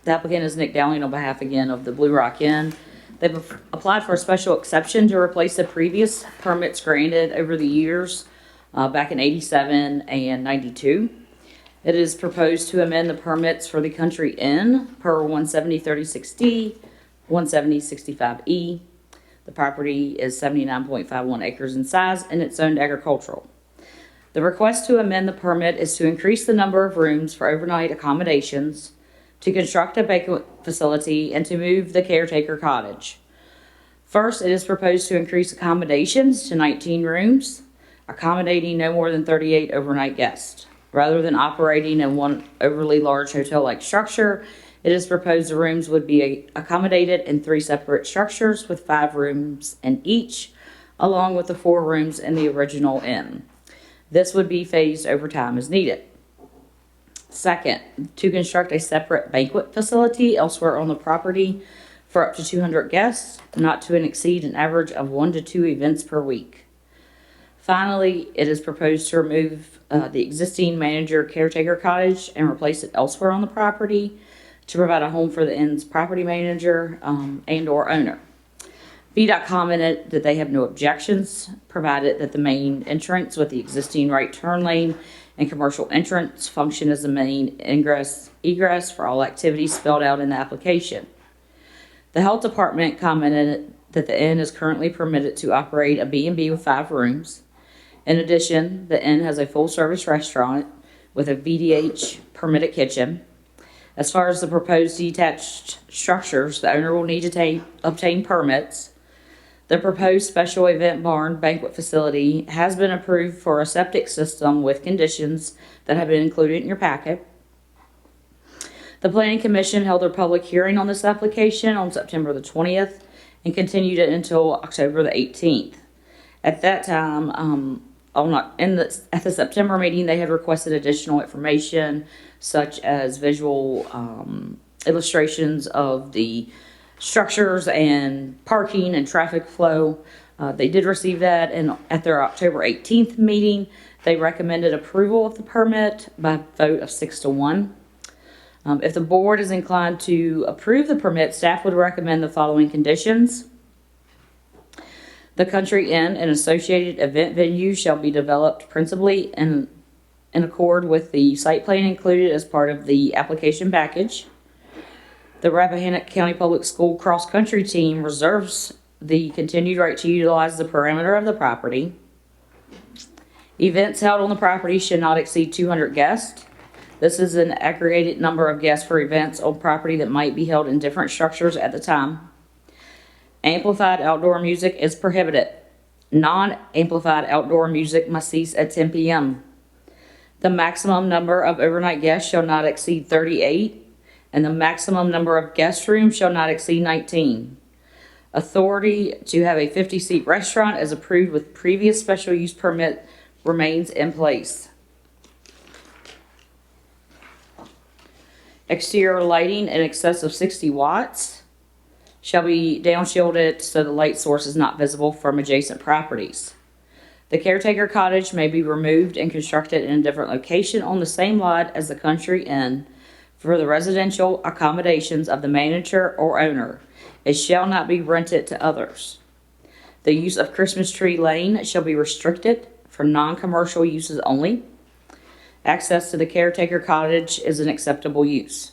F: applicant is Nick Dowling on behalf again of the Blue Rock Inn. They've applied for a special exception to replace the previous permits granted over the years, back in 87 and 92. It is proposed to amend the permits for the Country Inn per 17036D, 17065E. The property is 79.51 acres in size and it's zoned agricultural. The request to amend the permit is to increase the number of rooms for overnight accommodations, to construct a banquet facility, and to move the caretaker cottage. First, it is proposed to increase accommodations to 19 rooms, accommodating no more than 38 overnight guests. Rather than operating in one overly large hotel-like structure, it is proposed the rooms would be accommodated in 3 separate structures with 5 rooms in each, along with the 4 rooms in the original inn. This would be phased over time as needed. Second, to construct a separate banquet facility elsewhere on the property for up to 200 guests, not to exceed an average of 1 to 2 events per week. Finally, it is proposed to remove the existing manager caretaker cottage and replace it elsewhere on the property to provide a home for the inn's property manager and or owner. VDOT commented that they have no objections, provided that the main entrance with the existing right turn lane and commercial entrance function as the main egress for all activities spelled out in the application. The health department commented that the inn is currently permitted to operate a B&B with 5 rooms. In addition, the inn has a full-service restaurant with a VDH permitted kitchen. As far as the proposed detached structures, the owner will need to obtain permits. The proposed special event barn banquet facility has been approved for a septic system with conditions that have been included in your packet. The Planning Commission held their public hearing on this application on September the 20th and continued it until October the 18th. At that time, at the September meeting, they had requested additional information such as visual illustrations of the structures and parking and traffic flow. They did receive that, and at their October 18th meeting, they recommended approval of the permit by a vote of 6 to 1. If the board is inclined to approve the permit, staff would recommend the following conditions. The Country Inn and associated event venues shall be developed principally in accord with the site plan included as part of the application package. The Rappahannock County Public School cross-country team reserves the continued right to utilize the perimeter of the property. Events held on the property should not exceed 200 guests. This is an aggregated number of guests for events on property that might be held in different structures at the time. Amplified outdoor music is prohibited. Non-amplified outdoor music must cease at 10 p.m. The maximum number of overnight guests shall not exceed 38. And the maximum number of guest rooms shall not exceed 19. Authority to have a 50-seat restaurant as approved with previous special use permit remains in place. Exterior lighting in excess of 60 watts shall be downshielded so the light source is not visible from adjacent properties. The caretaker cottage may be removed and constructed in a different location on the same lot as the Country Inn for the residential accommodations of the manager or owner. It shall not be rented to others. The use of Christmas Tree Lane shall be restricted for non-commercial uses only. Access to the caretaker cottage is an acceptable use.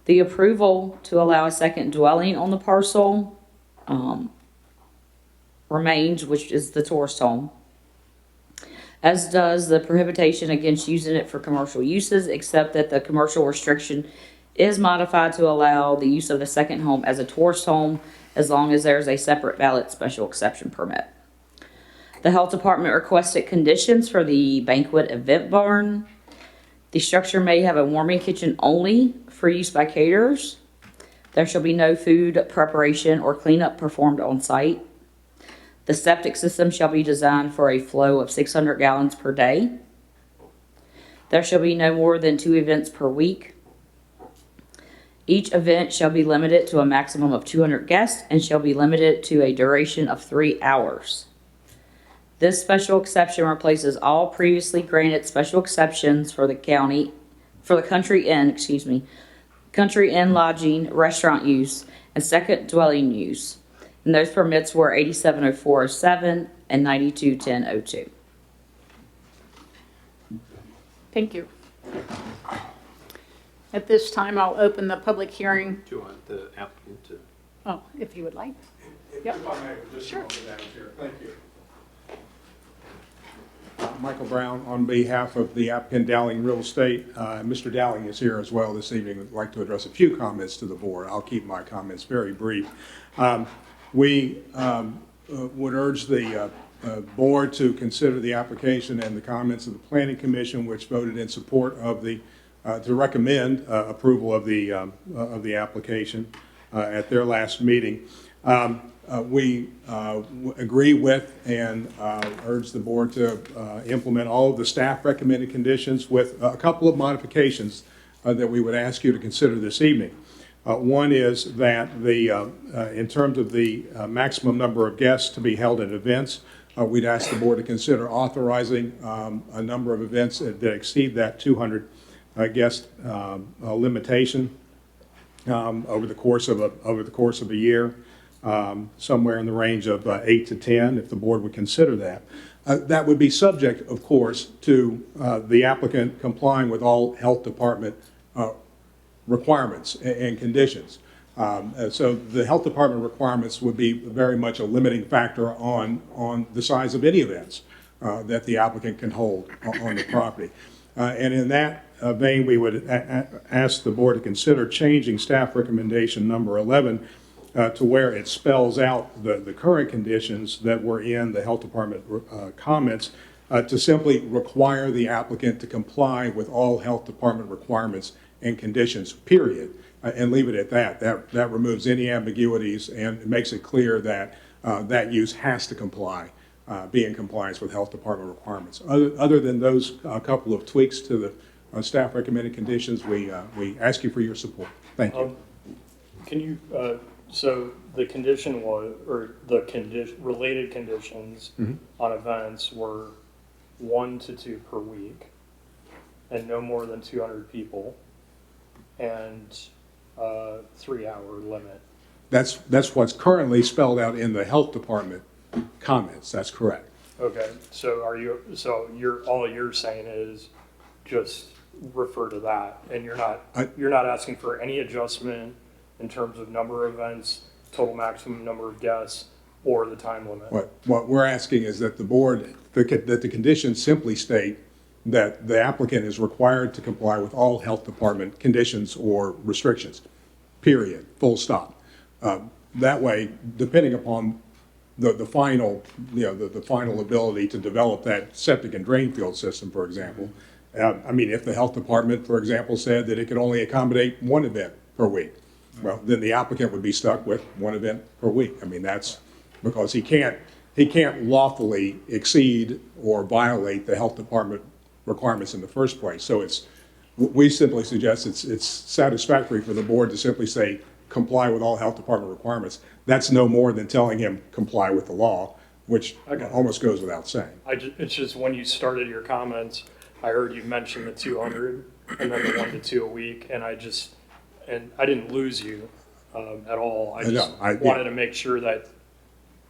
F: The approval to allow a second dwelling on the parcel remains, which is the tourist home, as does the prohibition against using it for commercial uses, except that the commercial restriction is modified to allow the use of the second home as a tourist home as long as there's a separate valid special exception permit. The health department requested conditions for the banquet event barn. The structure may have a warming kitchen only for use by caterers. There shall be no food preparation or cleanup performed on site. The septic system shall be designed for a flow of 600 gallons per day. There shall be no more than 2 events per week. Each event shall be limited to a maximum of 200 guests and shall be limited to a duration of 3 hours. This special exception replaces all previously granted special exceptions for the country inn lodging, restaurant use, and second dwelling use. And those permits were 870407 and 921002.
A: Thank you. At this time, I'll open the public hearing.
B: Do you want the applicant to?
A: Oh, if you would like. Yep.
K: If I may, just a
A: Sure.
K: moment, Madam Chair. Thank you. Michael Brown, on behalf of the applicant Dowling Real Estate. Mr. Dowling is here as well this evening. I'd like to address a few comments to the board. I'll keep my comments very brief. We would urge the board to consider the application and the comments of the Planning Commission, which voted in support of the, to recommend approval of the application at their last meeting. We agree with and urge the board to implement all of the staff recommended conditions with a couple of modifications that we would ask you to consider this evening. One is that in terms of the maximum number of guests to be held at events, we'd ask the board to consider authorizing a number of events that exceed that 200 guest limitation over the course of a year. Somewhere in the range of 8 to 10, if the board would consider that. That would be subject, of course, to the applicant complying with all health department requirements and conditions. So the health department requirements would be very much a limiting factor on the size of any events that the applicant can hold on the property. And in that vein, we would ask the board to consider changing staff recommendation number 11 to where it spells out the current conditions that were in the health department comments to simply require the applicant to comply with all health department requirements and conditions, period, and leave it at that. That removes any ambiguities and makes it clear that that use has to comply, be in compliance with health department requirements. Other than those couple of tweaks to the staff recommended conditions, we ask you for your support. Thank you.
E: Can you, so the condition was, or the related conditions on events were 1 to 2 per week and no more than 200 people and 3-hour limit.
K: That's what's currently spelled out in the health department comments. That's correct.
E: Okay, so all you're saying is just refer to that, and you're not asking for any adjustment in terms of number of events, total maximum number of guests, or the time limit.
K: What we're asking is that that the conditions simply state that the applicant is required to comply with all health department conditions or restrictions, period, full stop. That way, depending upon the final, the final ability to develop that septic and drain field system, for example. I mean, if the health department, for example, said that it could only accommodate 1 event per week, well, then the applicant would be stuck with 1 event per week. I mean, that's because he can't lawfully exceed or violate the health department requirements in the first place. So we simply suggest it's satisfactory for the board to simply say comply with all health department requirements. That's no more than telling him comply with the law, which almost goes without saying.
E: It's just when you started your comments, I heard you mention the 200 and then the 1 to 2 a week, and I didn't lose you at all. I just wanted to make sure that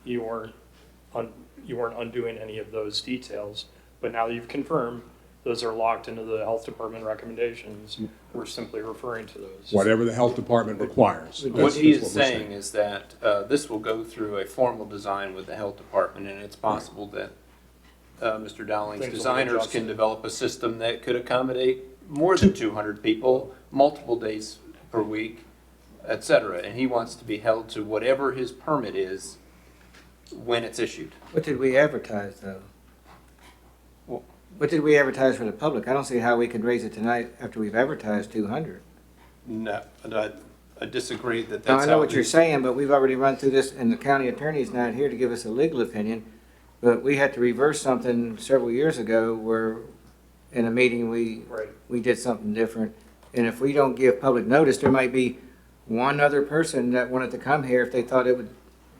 E: you weren't undoing any of those details. But now that you've confirmed those are locked into the health department recommendations, we're simply referring to those.
K: Whatever the health department requires.
B: What he is saying is that this will go through a formal design with the health department, and it's possible that Mr. Dowling's designers can develop a system that could accommodate more than 200 people, multiple days per week, et cetera. And he wants to be held to whatever his permit is when it's issued.
C: What did we advertise, though? What did we advertise for the public? I don't see how we could raise it tonight after we've advertised 200.
B: No, disagree that
C: Now,
B: that's
C: I
B: how.
C: know what you're saying, but we've already run through this, and the county attorney's not here to give us a legal opinion. But we had to reverse something several years ago where in a meeting,
E: Right.
C: we did something different. And if we don't give public notice, there might be one other person that wanted to come here if they thought it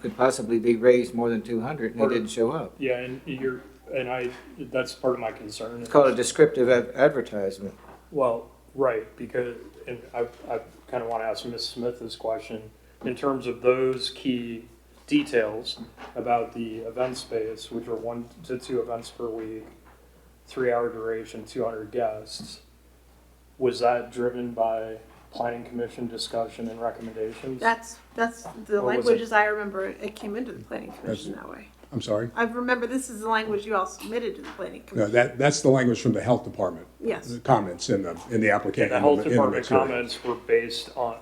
C: could possibly be raised more than 200 and they didn't show up.
E: Yeah, that's part of my concern.
C: It's called a descriptive advertisement.
E: Well, right, because, and I kind of want to ask Ms. Smith this question, in terms of those key details about the event space, which are 1 to 2 events per week, 3-hour duration, 200 guests, was that driven by planning commission discussion and recommendations?
D: That's the
E: Or was
D: language
E: it-
D: as I remember it came into the planning commission that way.
K: I'm sorry?
D: I remember this is the language you all submitted to the planning
K: No,
D: commission.
K: that's the language from the health department.
D: Yes.
K: The comments in the application.
E: The health
K: in the
E: department
K: material.
E: comments were based on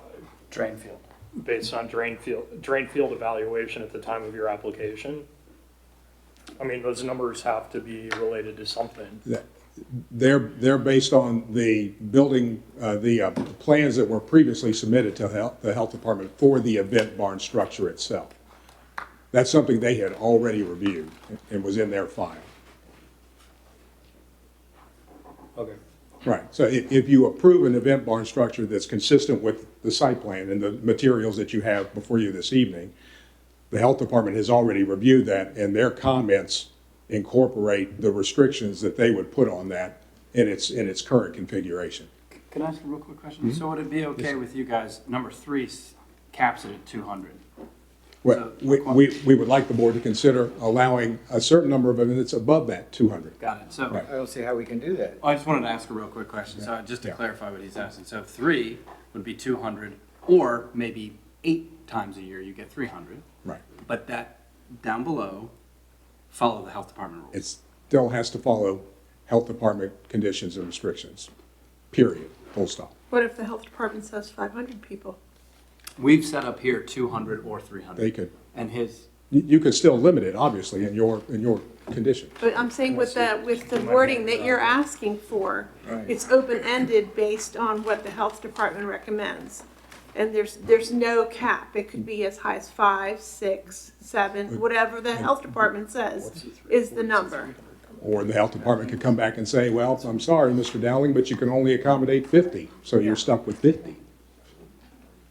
G: Drain field.
E: drain field evaluation at the time of your application. I mean, those numbers have to be related to something.
K: They're based on the building, the plans that were previously submitted to the health department for the event barn structure itself. That's something they had already reviewed and was in their file.
E: Okay.
K: Right, so if you approve an event barn structure that's consistent with the site plan and the materials that you have before you this evening, the health department has already reviewed that, and their comments incorporate the restrictions that they would put on that in its current configuration.
G: Can I ask a real quick question? So would it be okay with you guys, number 3 caps it at 200?
K: Well,
G: So-
K: we would like the board to consider allowing a certain number of events above that 200.
G: Got it. So
K: Right.
C: I don't see how we can do that.
G: I just wanted to ask a real quick question, so just to
K: Yeah.
G: clarify what he's asking. So 3 would be 200, or maybe 8 times a year you get 300,
K: Right.
G: but that down below, follow the health department rules.
K: It still has to follow health department conditions and restrictions, period, full stop.
D: What if the health department says 500 people?
G: We've set up here 200 or 300.
K: They could,
G: And his,
K: you could still limit it, obviously, in your condition.
D: But I'm saying with the wording that you're asking for,
C: Right.
D: it's open-ended based on what the health department recommends. And there's no cap. It could be as high as 5, 6, 7, whatever the health department says is the number.
K: Or the health department could come back and say, well, I'm sorry, Mr. Dowling, but you can only accommodate 50, so you're stuck with 50.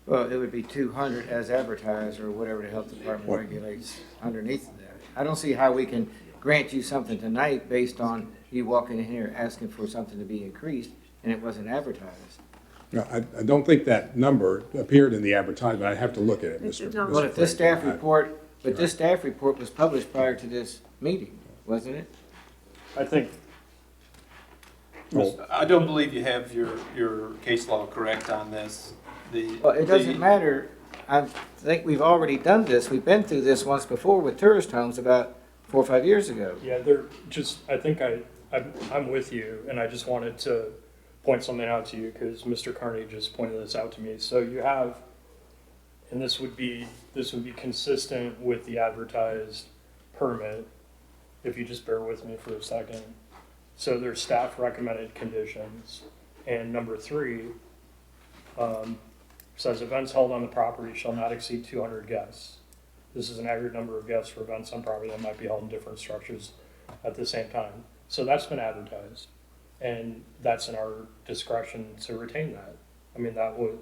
C: Well, it would be 200 as advertised or whatever the health department
K: What?
C: regulates underneath of that. I don't see how we can grant you something tonight based on you walking in here asking for something to be increased and it wasn't advertised.
K: No, I don't think that number appeared in the advertisement. I'd have to look at it,
D: It
K: Mr.
D: did not.
C: Well, if this
K: Frazier.
C: staff report, but this staff report was published prior to this meeting, wasn't it?
E: I think,
K: Well,
B: I don't believe you have your case law correct on this.
C: Well, it doesn't matter. I think we've already done this. We've been through this once before with tourist homes about 4 or 5 years ago.
E: yeah, I think I'm with you, and I just wanted to point something out to you, because Mr. Carney just pointed this out to me. So you have, and this would be consistent with the advertised permit, if you just bear with me for a second. So there's staff recommended conditions, and number 3 says events held on the property shall not exceed 200 guests. This is an aggregate number of guests for events on property that might be held in different structures at the same time. So that's been advertised, and that's in our discretion to retain that. I mean, that would,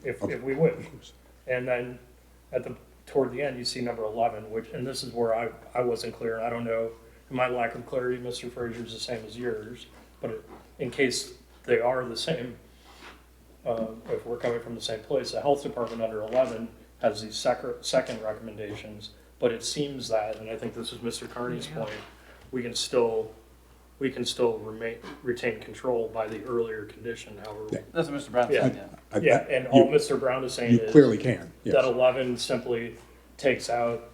E: if we wish. And then toward the end, you see number 11, which, and this is where I wasn't clear, and I don't know, my lack of clarity, Mr. Frazier, is the same as yours, but in case they are the same, if we're coming from the same place, the health department under 11 has these second recommendations, but it seems that, and I think this is Mr. Carney's point, we can still retain control by the earlier condition, however.
K: Yeah.
G: that's what Mr. Brown
E: Yeah.
G: said, yeah.
E: Yeah, and all Mr. Brown is saying
K: You
E: is
K: clearly can, yes.
E: that 11 simply takes out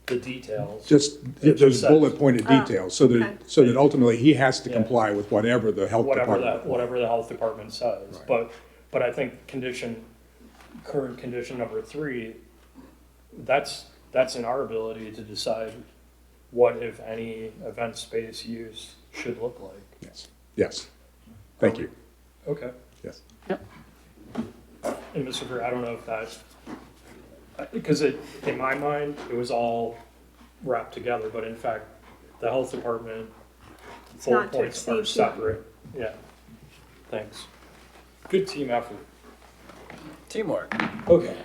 E: the details.
K: Just
E: It
K: those
E: says-
K: bullet pointed details, so
D: okay.
K: that ultimately he has to
E: Yeah.
K: comply with whatever the health department.
E: Whatever the health department says,
K: Right.
E: but I think current condition number 3, that's in our ability to decide what, if any, event space use should look like.
K: Yes, yes. Thank you.
E: Okay.
K: Yes.
E: and Mr. Fair, I don't know if that, because in my mind, it was all wrapped together, but in fact, the health department
D: It's
E: bullet
D: not to
E: points are
D: exceed.
E: separate. Yeah, thanks. Good team effort.
G: Teamwork.
L: Okay.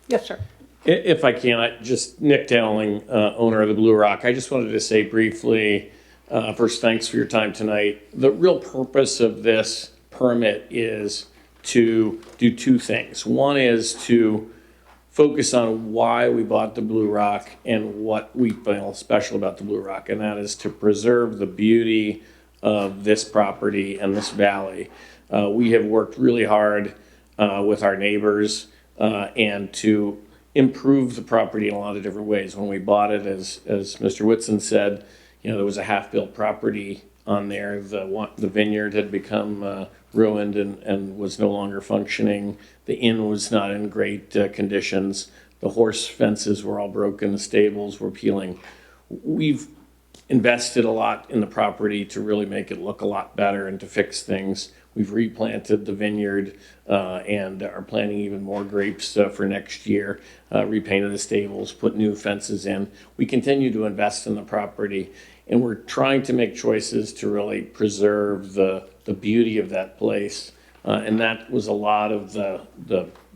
A: Yes, sir.
L: If I can, Nick Dowling, owner of the Blue Rock. I just wanted to say briefly, first, thanks for your time tonight. The real purpose of this permit is to do two things. One is to focus on why we bought the Blue Rock and what we feel special about the Blue Rock, and that is to preserve the beauty of this property and this valley. We have worked really hard with our neighbors and to improve the property in a lot of different ways. When we bought it, as Mr. Whitson said, there was a half-built property on there. The vineyard had become ruined and was no longer functioning. The inn was not in great conditions. The horse fences were all broken. The stables were peeling. We've invested a lot in the property to really make it look a lot better and to fix things. We've replanted the vineyard and are planting even more grapes for next year, repainted the stables, put new fences in. We continue to invest in the property, and we're trying to make choices to really preserve the beauty of that place. And that was a lot of the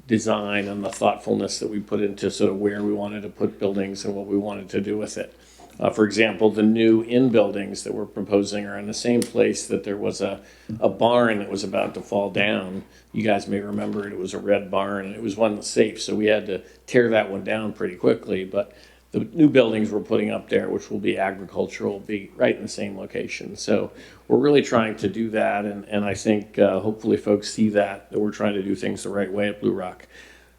L: design and the thoughtfulness that we put into sort of where we wanted to put buildings and what we wanted to do with it. For example, the new inn buildings that we're proposing are in the same place that there was a barn that was about to fall down. You guys may remember it. It was a red barn, and it was one that's safe, so we had to tear that one down pretty quickly. But the new buildings we're putting up there, which will be agricultural, will be right in the same location. So we're really trying to do that, and I think hopefully folks see that we're trying to do things the right way at Blue Rock.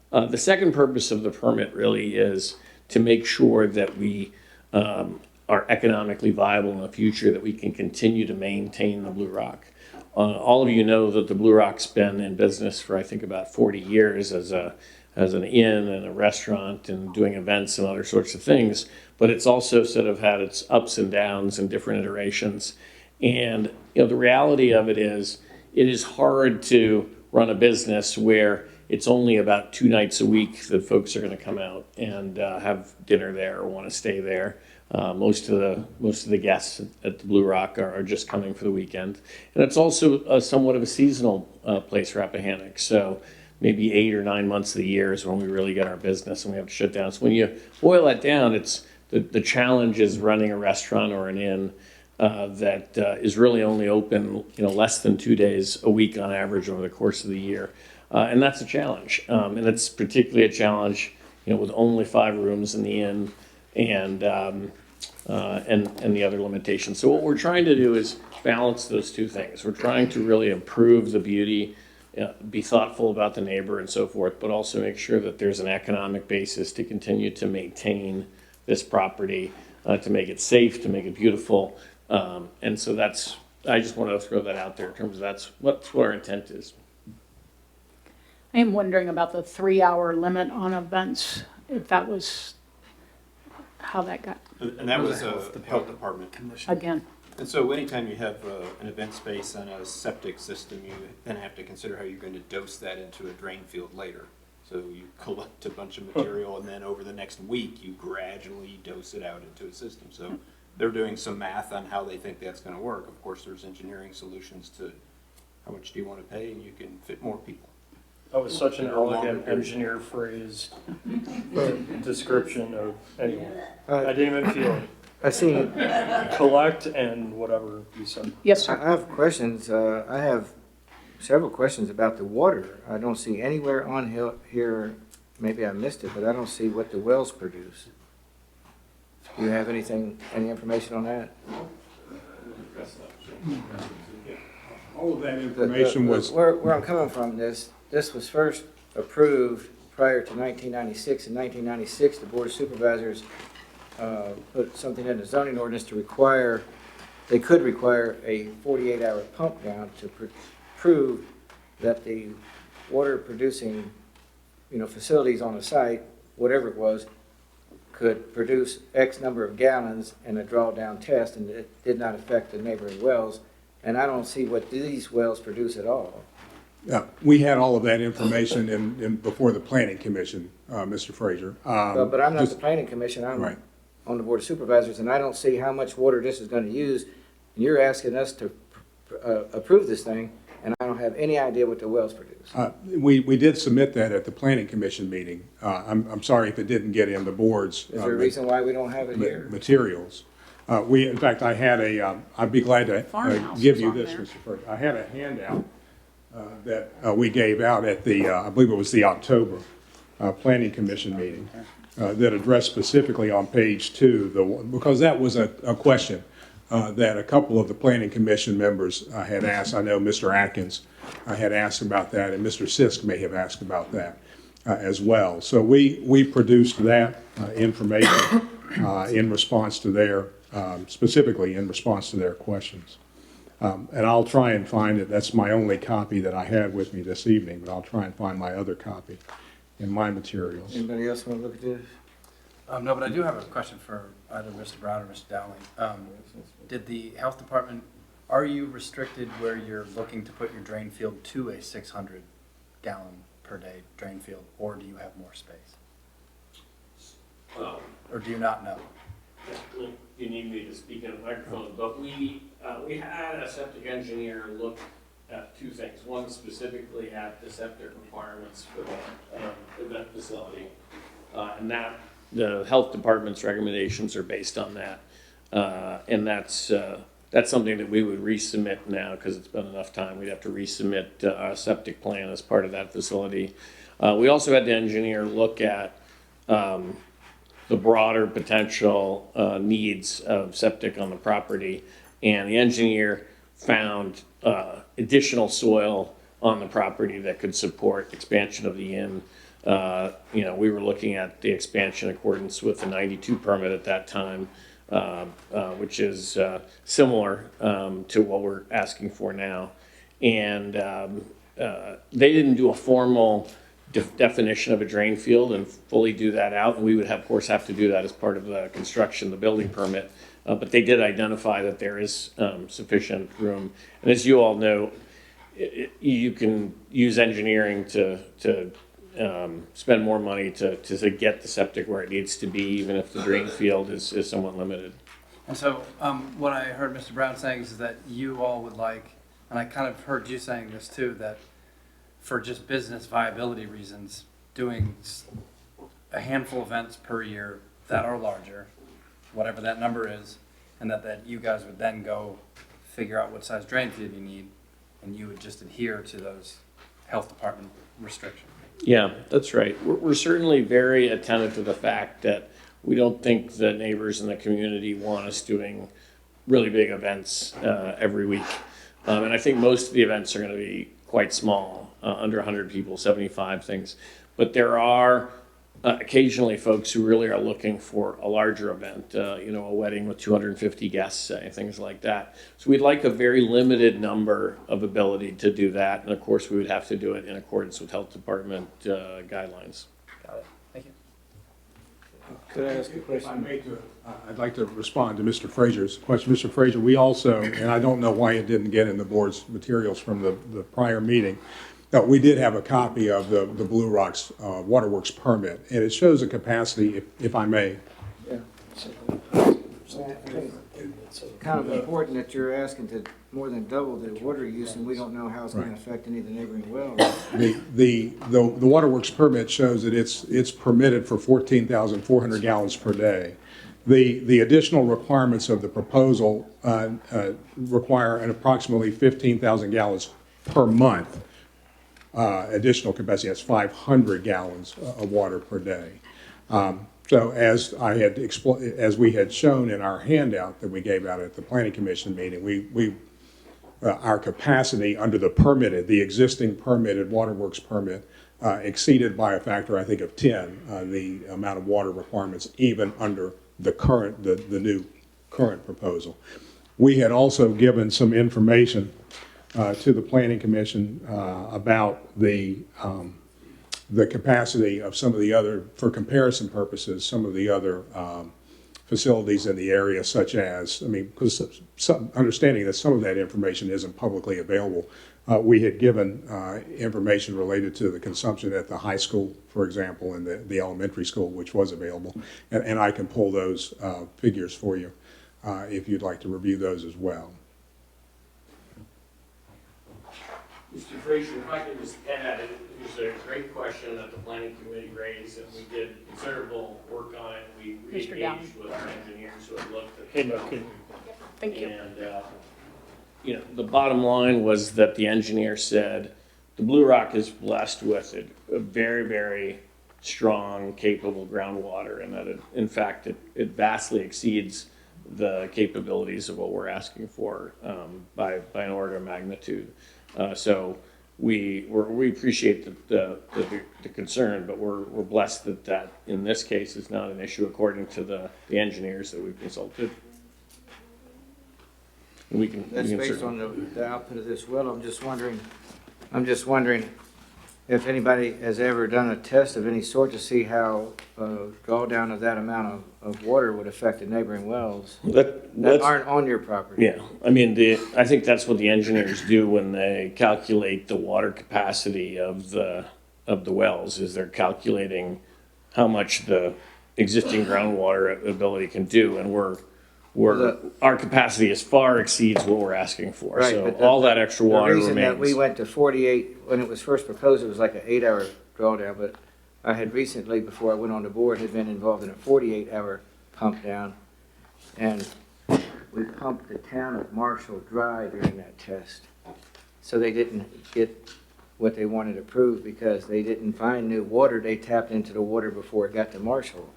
L: The second purpose of the permit really is to make sure that we are economically viable in the future, that we can continue to maintain the Blue Rock. All of you know that the Blue Rock's been in business for, I think, about 40 years as an inn and a restaurant and doing events and other sorts of things, but it's also sort of had its ups and downs and different iterations. And the reality of it is hard to run a business where it's only about 2 nights a week that folks are going to come out and have dinner there or want to stay there. Most of the guests at the Blue Rock are just coming for the weekend, and it's also somewhat of a seasonal place, Rappahannock. So maybe 8 or 9 months of the year is when we really get our business and we have to shut down. So when you boil that down, it's the challenge is running a restaurant or an inn that is really only open less than 2 days a week on average over the course of the year. And that's a challenge. And it's particularly a challenge, with only 5 rooms in the inn and the other limitations. So what we're trying to do is balance those two things. We're trying to really improve the beauty, be thoughtful about the neighbor and so forth, but also make sure that there's an economic basis to continue to maintain this property, to make it safe, to make it beautiful. And so I just wanted to throw that out there in terms of that's what our intent is.
A: I am wondering about the 3-hour limit on events, if that was how that got,
B: And that was the health department.
A: again.
B: And so anytime you have an event space and a septic system, you then have to consider how you're going to dose that into a drain field later. So you collect a bunch of material and then over the next week you gradually dose it out into a system. So they're doing some math on how they think that's going to work. Of course, there's engineering solutions to how much do you want to pay, and you can fit more people.
E: That was such an elegant engineer phrase description of anyone. I didn't even feel it.
C: I see.
E: Collect and whatever you said.
A: Yes,
C: I
A: sir.
C: have questions. I have several questions about the water. I don't see anywhere on here, maybe I missed it, but I don't see what the wells produce. Do you have any information on that?
K: All of that information was,
C: Where I'm coming from, this was first approved prior to 1996. In 1996, the Board of Supervisors put something in the zoning ordinance to require, they could require a 48-hour pump down to prove that the water producing, facilities on the site, whatever it was, could produce X number of gallons in a drawdown test, and it did not affect the neighboring wells. And I don't see what these wells produce at all.
K: We had all of that information before the planning commission, Mr. Frazier.
C: But I'm not the planning commission, I'm
K: Right.
C: on the board of supervisors, and I don't see how much water this is gonna use. And you're asking us to approve this thing, and I don't have any idea what the wells produce.
K: We did submit that at the planning commission meeting. I'm sorry if it didn't get in the board's.
C: Is there a reason why we don't have it here?
K: Materials. In fact, I had I'd be glad to
A: Farmhouse
K: give
A: is
K: you
A: on
K: this,
A: there.
K: Mr. Frazier. I had a handout that we gave out at the, I believe it was the October Planning Commission meeting that addressed specifically on page 2, because that was a question that a couple of the Planning Commission members had asked. I know Mr. Atkins had asked about that, and Mr. Sisk may have asked about that as well. So we produced that information in response to their, specifically in response to their questions. And I'll try and find it. That's my only copy that I had with me this evening, but I'll try and find my other copy in my materials.
C: Anybody else wanna look at this?
G: No, but I do have a question for either Mr. Brown or Mr. Dowling. Did the health department, are you restricted where you're looking to put your drain field to a 600 gallon per day drain field, or do you have more space? Or do you not know?
L: You need me to speak in a microphone, but we had a septic engineer look at two things. One specifically at the septic requirements for the event facility. And that, the health department's recommendations are based on that. And that's something that we would resubmit now, because it's been enough time. We'd have to resubmit a septic plan as part of that facility. We also had the engineer look at the broader potential needs of septic on the property. And the engineer found additional soil on the property that could support expansion of the inn. We were looking at the expansion in accordance with the 92 permit at that time, which is similar to what we're asking for now. And they didn't do a formal definition of a drain field and fully do that out. And we would, of course, have to do that as part of the construction, the building permit. But they did identify that there is sufficient room. And as you all know, you can use engineering to spend more money to get the septic where it needs to be, even if the drain field is somewhat limited.
G: And so what I heard Mr. Brown saying is that you all would like, and I kind of heard you saying this too, that for just business viability reasons, doing a handful of events per year that are larger, whatever that number is, and that you guys would then go figure out what size drain field you need, and you would just adhere to those health department restrictions.
L: Yeah, that's right. We're certainly very attentive to the fact that we don't think the neighbors in the community want us doing really big events every week. And I think most of the events are going to be quite small, under 100 people, 75 things. But there are occasionally folks who really are looking for a larger event, a wedding with 250 guests, say, things like that. So we'd like a very limited number of ability to do that. And of course, we would have to do it in accordance with health department guidelines.
G: Got it. Thank you.
C: Could I ask a
K: If I
C: question?
K: may, I'd like to respond to Mr. Frazier's question. Mr. Frazier, we also, and I don't know why it didn't get in the board's materials from the prior meeting, we did have a copy of the Blue Rocks Waterworks permit, and it shows a capacity, if I may.
C: Yeah. So I think it's kind of important that you're asking to more than double the water use, and we don't know how it's gonna affect any of the neighboring wells.
K: The Waterworks permit shows that it's permitted for 14,400 gallons per day. The additional requirements of the proposal require an approximately 15,000 gallons per month additional capacity. That's 500 gallons of water per day. So as we had shown in our handout that we gave out at the Planning Commission meeting, our capacity under the existing permitted Waterworks permit exceeded by a factor, I think, of 10 the amount of water requirements even under the new current proposal. We had also given some information to the Planning Commission about the capacity of some of the other, for comparison purposes, some of the other facilities in the area such as, I mean, because understanding that some of that information isn't publicly available, we had given information related to the consumption at the high school, for example, and the elementary school, which was available. And I can pull those figures for you if you'd like to review those as well.
L: Mr. Frazier, if I could just add, it was a great question that the planning committee raised, and we did considerable work on it. We
A: Mr. Dowling.
L: engaged with our engineers who had looked at
E: Hey,
L: the
E: no, can-
A: Thank you.
L: And, you know, the bottom line was that the engineer said, the Blue Rock is blessed with a very, very strong, capable groundwater, and that in fact, it vastly exceeds the capabilities of what we're asking for by an order of magnitude. So we appreciate the concern, but we're blessed that in this case is not an issue according to the engineers that we've consulted. We can.
C: That's
L: we can
C: based
L: certainly-
C: on the output of this well. I'm just wondering if anybody has ever done a test of any sort to see how drawdown of that amount of water would affect the neighboring wells that
L: That's-
C: aren't on your property.
L: Yeah, I mean, I think that's what the engineers do when they calculate the water capacity of the wells, is they're calculating how much the existing groundwater ability can do, and our capacity is far exceeds what we're asking for.
C: Right,
L: So
C: but
L: all that extra water
C: The reason that we
L: remains.
C: went to 48, when it was first proposed, it was like an 8-hour drawdown, but I had recently, before I went on the board, had been involved in a 48-hour pump down, and we pumped the town of Marshall dry during that test. So they didn't get what they wanted approved because they didn't find new water. They tapped into the water before it got to Marshall.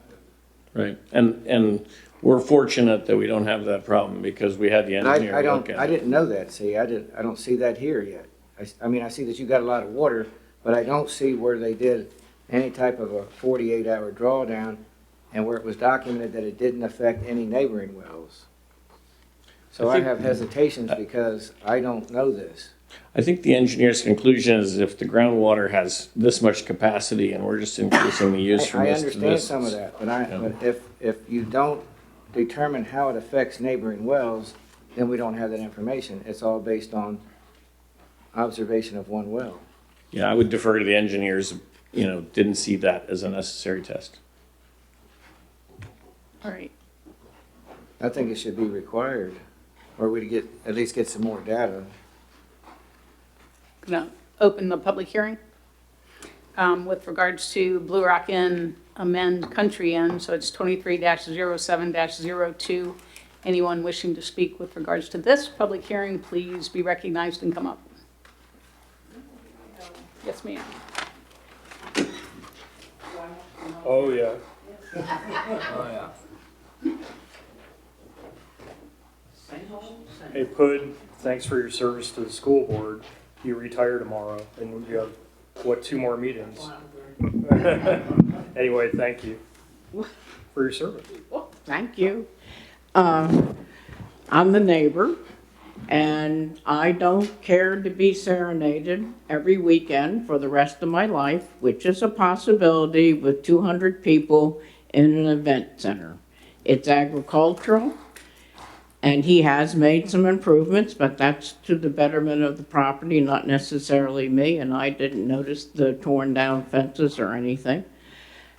L: Right, and we're fortunate that we don't have that problem because we had the
C: And
L: engineer
C: I
L: look
C: don't,
L: at
C: I
L: it.
C: didn't know that, see, I don't see that here yet. I mean, I see that you got a lot of water, but I don't see where they did any type of a 48-hour drawdown and where it was documented that it didn't affect any neighboring wells. So I have hesitations because I don't know this.
L: I think the engineer's conclusion is if the groundwater has this much capacity and we're just increasing the use from
C: I
L: this to
C: understand
L: this.
C: some of that, but if you don't determine how it affects neighboring wells, then we don't have that information. It's all based on observation of one well.
L: Yeah, I would defer to the engineers, didn't see that as a necessary test.
A: All right.
C: I think it should be required, or we at least get some more data.
A: Gonna open the public hearing with regards to Blue Rock Inn amend Country Inn, so it's 23-07-02. Anyone wishing to speak with regards to this public hearing, please be recognized and come up. Yes, ma'am.
E: Oh, yeah. Hey, Pud, thanks for your service to the school board. You retire tomorrow, and you have, 2 more meetings? Anyway, thank you for your service.
J: Thank you. I'm the neighbor, and I don't care to be serenaded every weekend for the rest of my life, which is a possibility with 200 people in an event center. It's agricultural, and he has made some improvements, but that's to the betterment of the property, not necessarily me, and I didn't notice the torn down fences or anything.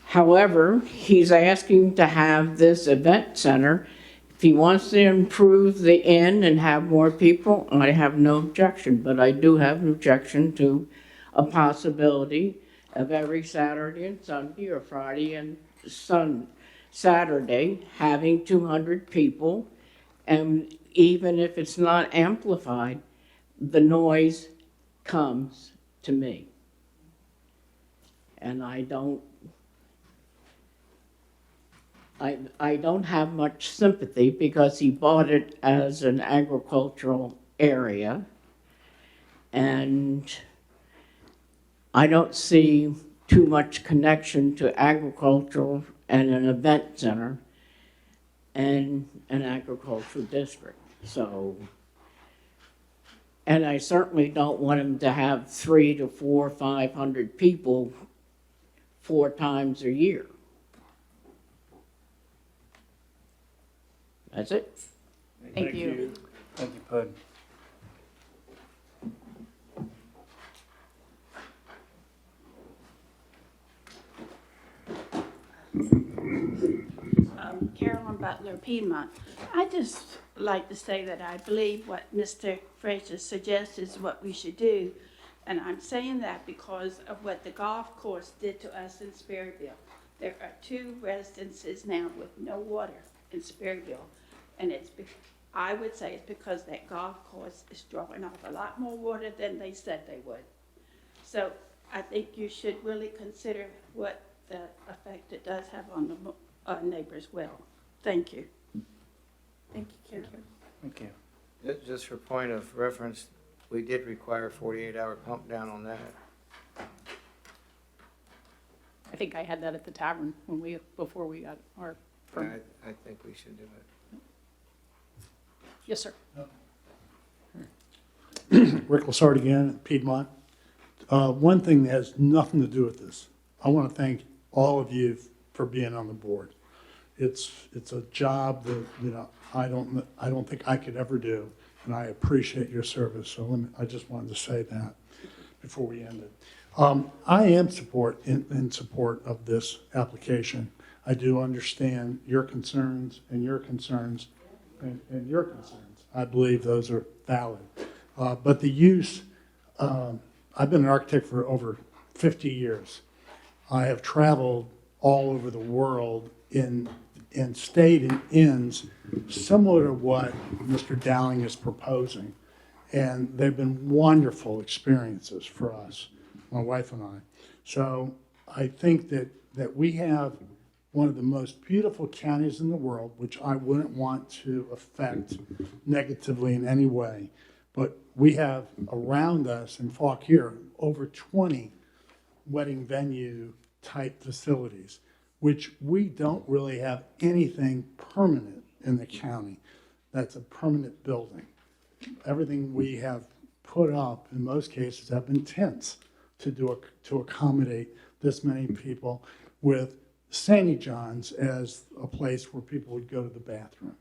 J: However, he's asking to have this event center. If he wants to improve the inn and have more people, I have no objection, but I do have an objection to a possibility of every Saturday and Sunday or Friday and Saturday having 200 people. And even if it's not amplified, the noise comes to me. And I don't have much sympathy because he bought it as an agricultural area. And I don't see too much connection to agricultural and an event center and an agricultural district. So, and I certainly don't want him to have 300 to 400 or 500 people 4 times a year. That's it.
A: Thank you.
E: Thank you, Pud.
M: Carolyn Butler, Piedmont. I just like to say that I believe what Mr. Fraser suggests is what we should do. And I'm saying that because of what the golf course did to us in Sperryville. There are 2 residences now with no water in Sperryville. And I would say it's because that golf course is drawing off a lot more water than they said they would. So I think you should really consider what the effect it does have on the neighbors' well. Thank you.
D: Thank you, Carolyn.
E: Thank you.
C: Just for point of reference, we did require a 48-hour pump down on that.
A: I think I had that at the tavern before we got our permit.
C: I think we should do it.
A: Yes, sir.
I: Rick Lassard again, Piedmont. One thing that has nothing to do with this. I want to thank all of you for being on the board. It's a job that I don't think I could ever do, and I appreciate your service. So I just wanted to say that before we ended. I am in support of this application. I do understand your concerns and your concerns and your concerns. I believe those are valid. But the use, I've been an architect for over 50 years. I have traveled all over the world and stayed in inns similar to what Mr. Dowling is proposing. And they've been wonderful experiences for us, my wife and I. So I think that we have one of the most beautiful counties in the world, which I wouldn't want to affect negatively in any way. But we have around us in Fauquier over 20 wedding venue type facilities, which we don't really have anything permanent in the county. That's a permanent building. Everything we have put up in most cases have been tents to accommodate this many people, with St. John's as a place where people would go to the bathroom.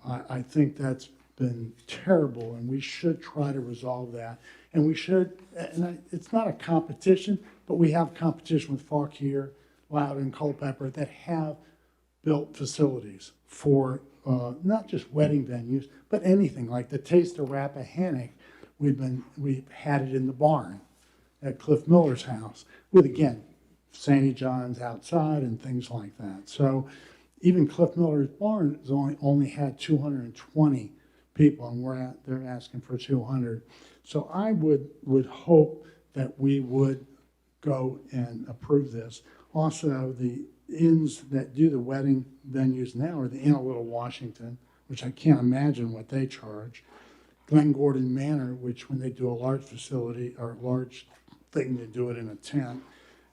I: I think that's been terrible, and we should try to resolve that. And we should, it's not a competition, but we have competition with Fauquier, Loudoun, Culpeper that have built facilities for not just wedding venues, but anything like the Taste of Rappahannock. We've had it in the barn at Cliff Miller's house with, again, St. John's outside and things like that. So even Cliff Miller's barn has only had 220 people, and they're asking for 200. So I would hope that we would go and approve this. Also, the inns that do the wedding venues now are the Inn of Little Washington, which I can't imagine what they charge. Glen Gordon Manor, which when they do a large facility or large thing, they do it in a tent.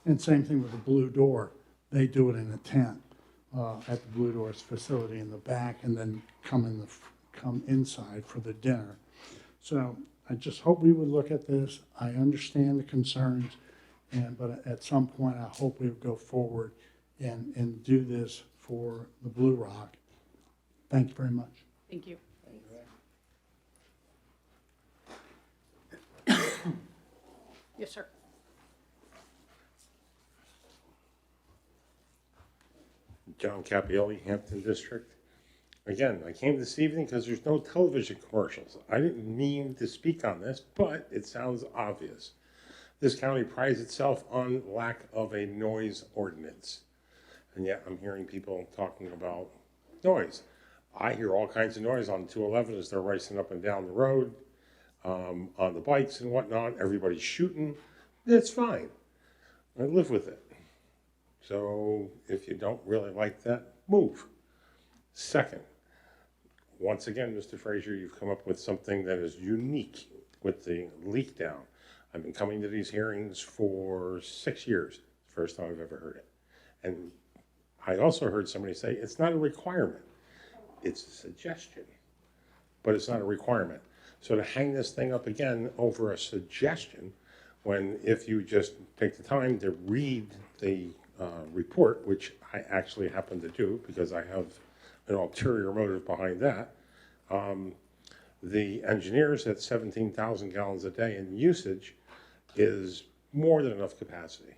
I: And same thing with the Blue Door. They do it in a tent at the Blue Door's facility in the back, and then come inside for the dinner. So I just hope we would look at this. I understand the concerns, but at some point I hope we would go forward and do this for the Blue Rock. Thank you very much.
A: Thank you. Yes, sir.
N: John Capielli, Hampton District. Again, I came this evening because there's no television commercials. I didn't mean to speak on this, but it sounds obvious. This county prides itself on lack of a noise ordinance. And yet I'm hearing people talking about noise. I hear all kinds of noise on 211 as they're racing up and down the road, on the bikes and whatnot. Everybody's shooting. That's fine. I live with it. So if you don't really like that, move. Second, once again, Mr. Fraser, you've come up with something that is unique with the leak down. I've been coming to these hearings for 6 years. First time I've ever heard it. And I also heard somebody say it's not a requirement. It's a suggestion, but it's not a requirement. So to hang this thing up again over a suggestion, when if you just take the time to read the report, which I actually happen to do because I have an ulterior motive behind that. The engineers at 17,000 gallons a day in usage is more than enough capacity.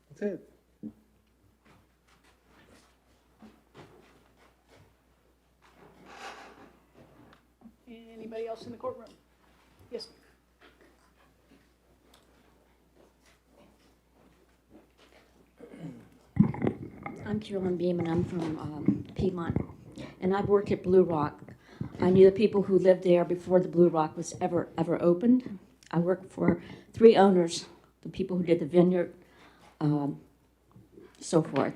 N: That's it.
A: Anybody else in the courtroom? Yes.
O: I'm Carolyn Beam, and I'm from Piedmont, and I've worked at Blue Rock. I knew the people who lived there before the Blue Rock was ever opened. I worked for 3 owners, the people who did the vineyard, so forth.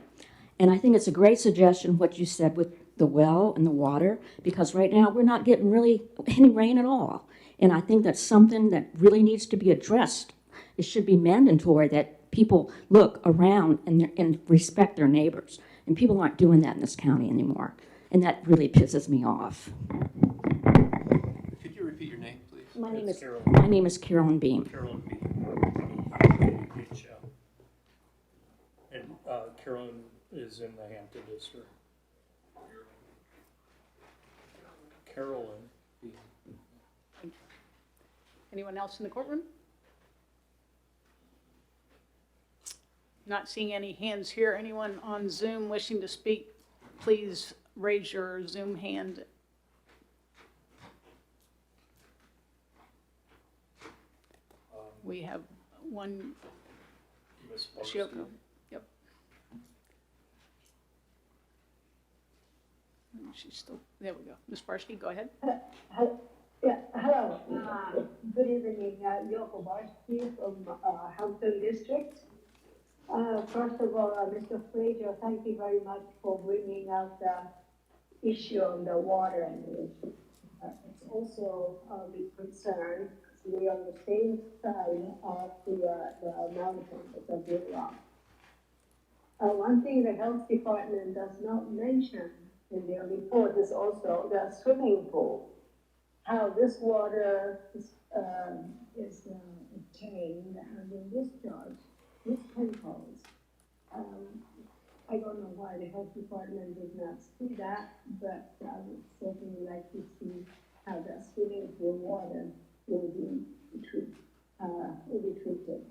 O: And I think it's a great suggestion what you said with the well and the water, because right now we're not getting really any rain at all. And I think that's something that really needs to be addressed. It should be mandatory that people look around and respect their neighbors. And people aren't doing that in this county anymore. And that really pisses me off.
B: Could you repeat your name, please?
O: My name is Carolyn Beam.
E: Carolyn B. HL. And Carolyn is in the Hampton district. Carolyn B.
A: Anyone else in the courtroom? Not seeing any hands here. Anyone on Zoom wishing to speak, please raise your Zoom hand. We have one.
E: Ms.
A: Shioko. Yep. She's still, there we go. Ms. Barsky, go ahead.
P: Yeah, hello. Good evening, Yoko Barsky from Hampton District. First of all, Mr. Frazier, thank you very much for bringing out the issue on the water. It's also a big concern. We're on the same side of the mountain as a Blue Rock. One thing the health department does not mention in their report is also the swimming pool. How this water is obtained and then discharged with chemicals. I don't know why the health department did not see that, but I would certainly like to see how the swimming pool water will be treated.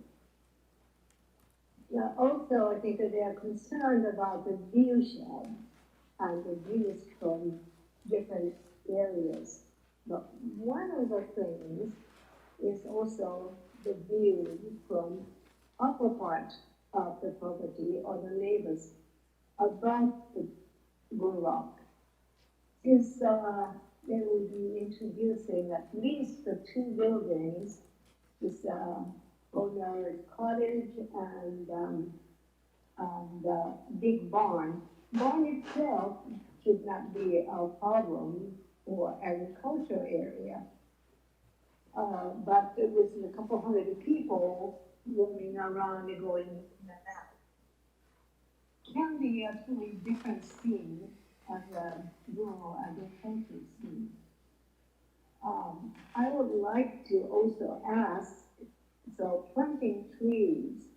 P: Now, also, I think that they are concerned about the view shed and the views from different areas. But one of the things is also the view from upper part of the property or the neighbors above the Blue Rock. Since they will be introducing at least the 2 buildings, this owner's cottage and big barn. Barn itself should not be a problem for agricultural area. But it was a couple hundred people roaming around and going in and out. Can be a totally different scene as a rural agricultural scene. I would like to also ask, so planting trees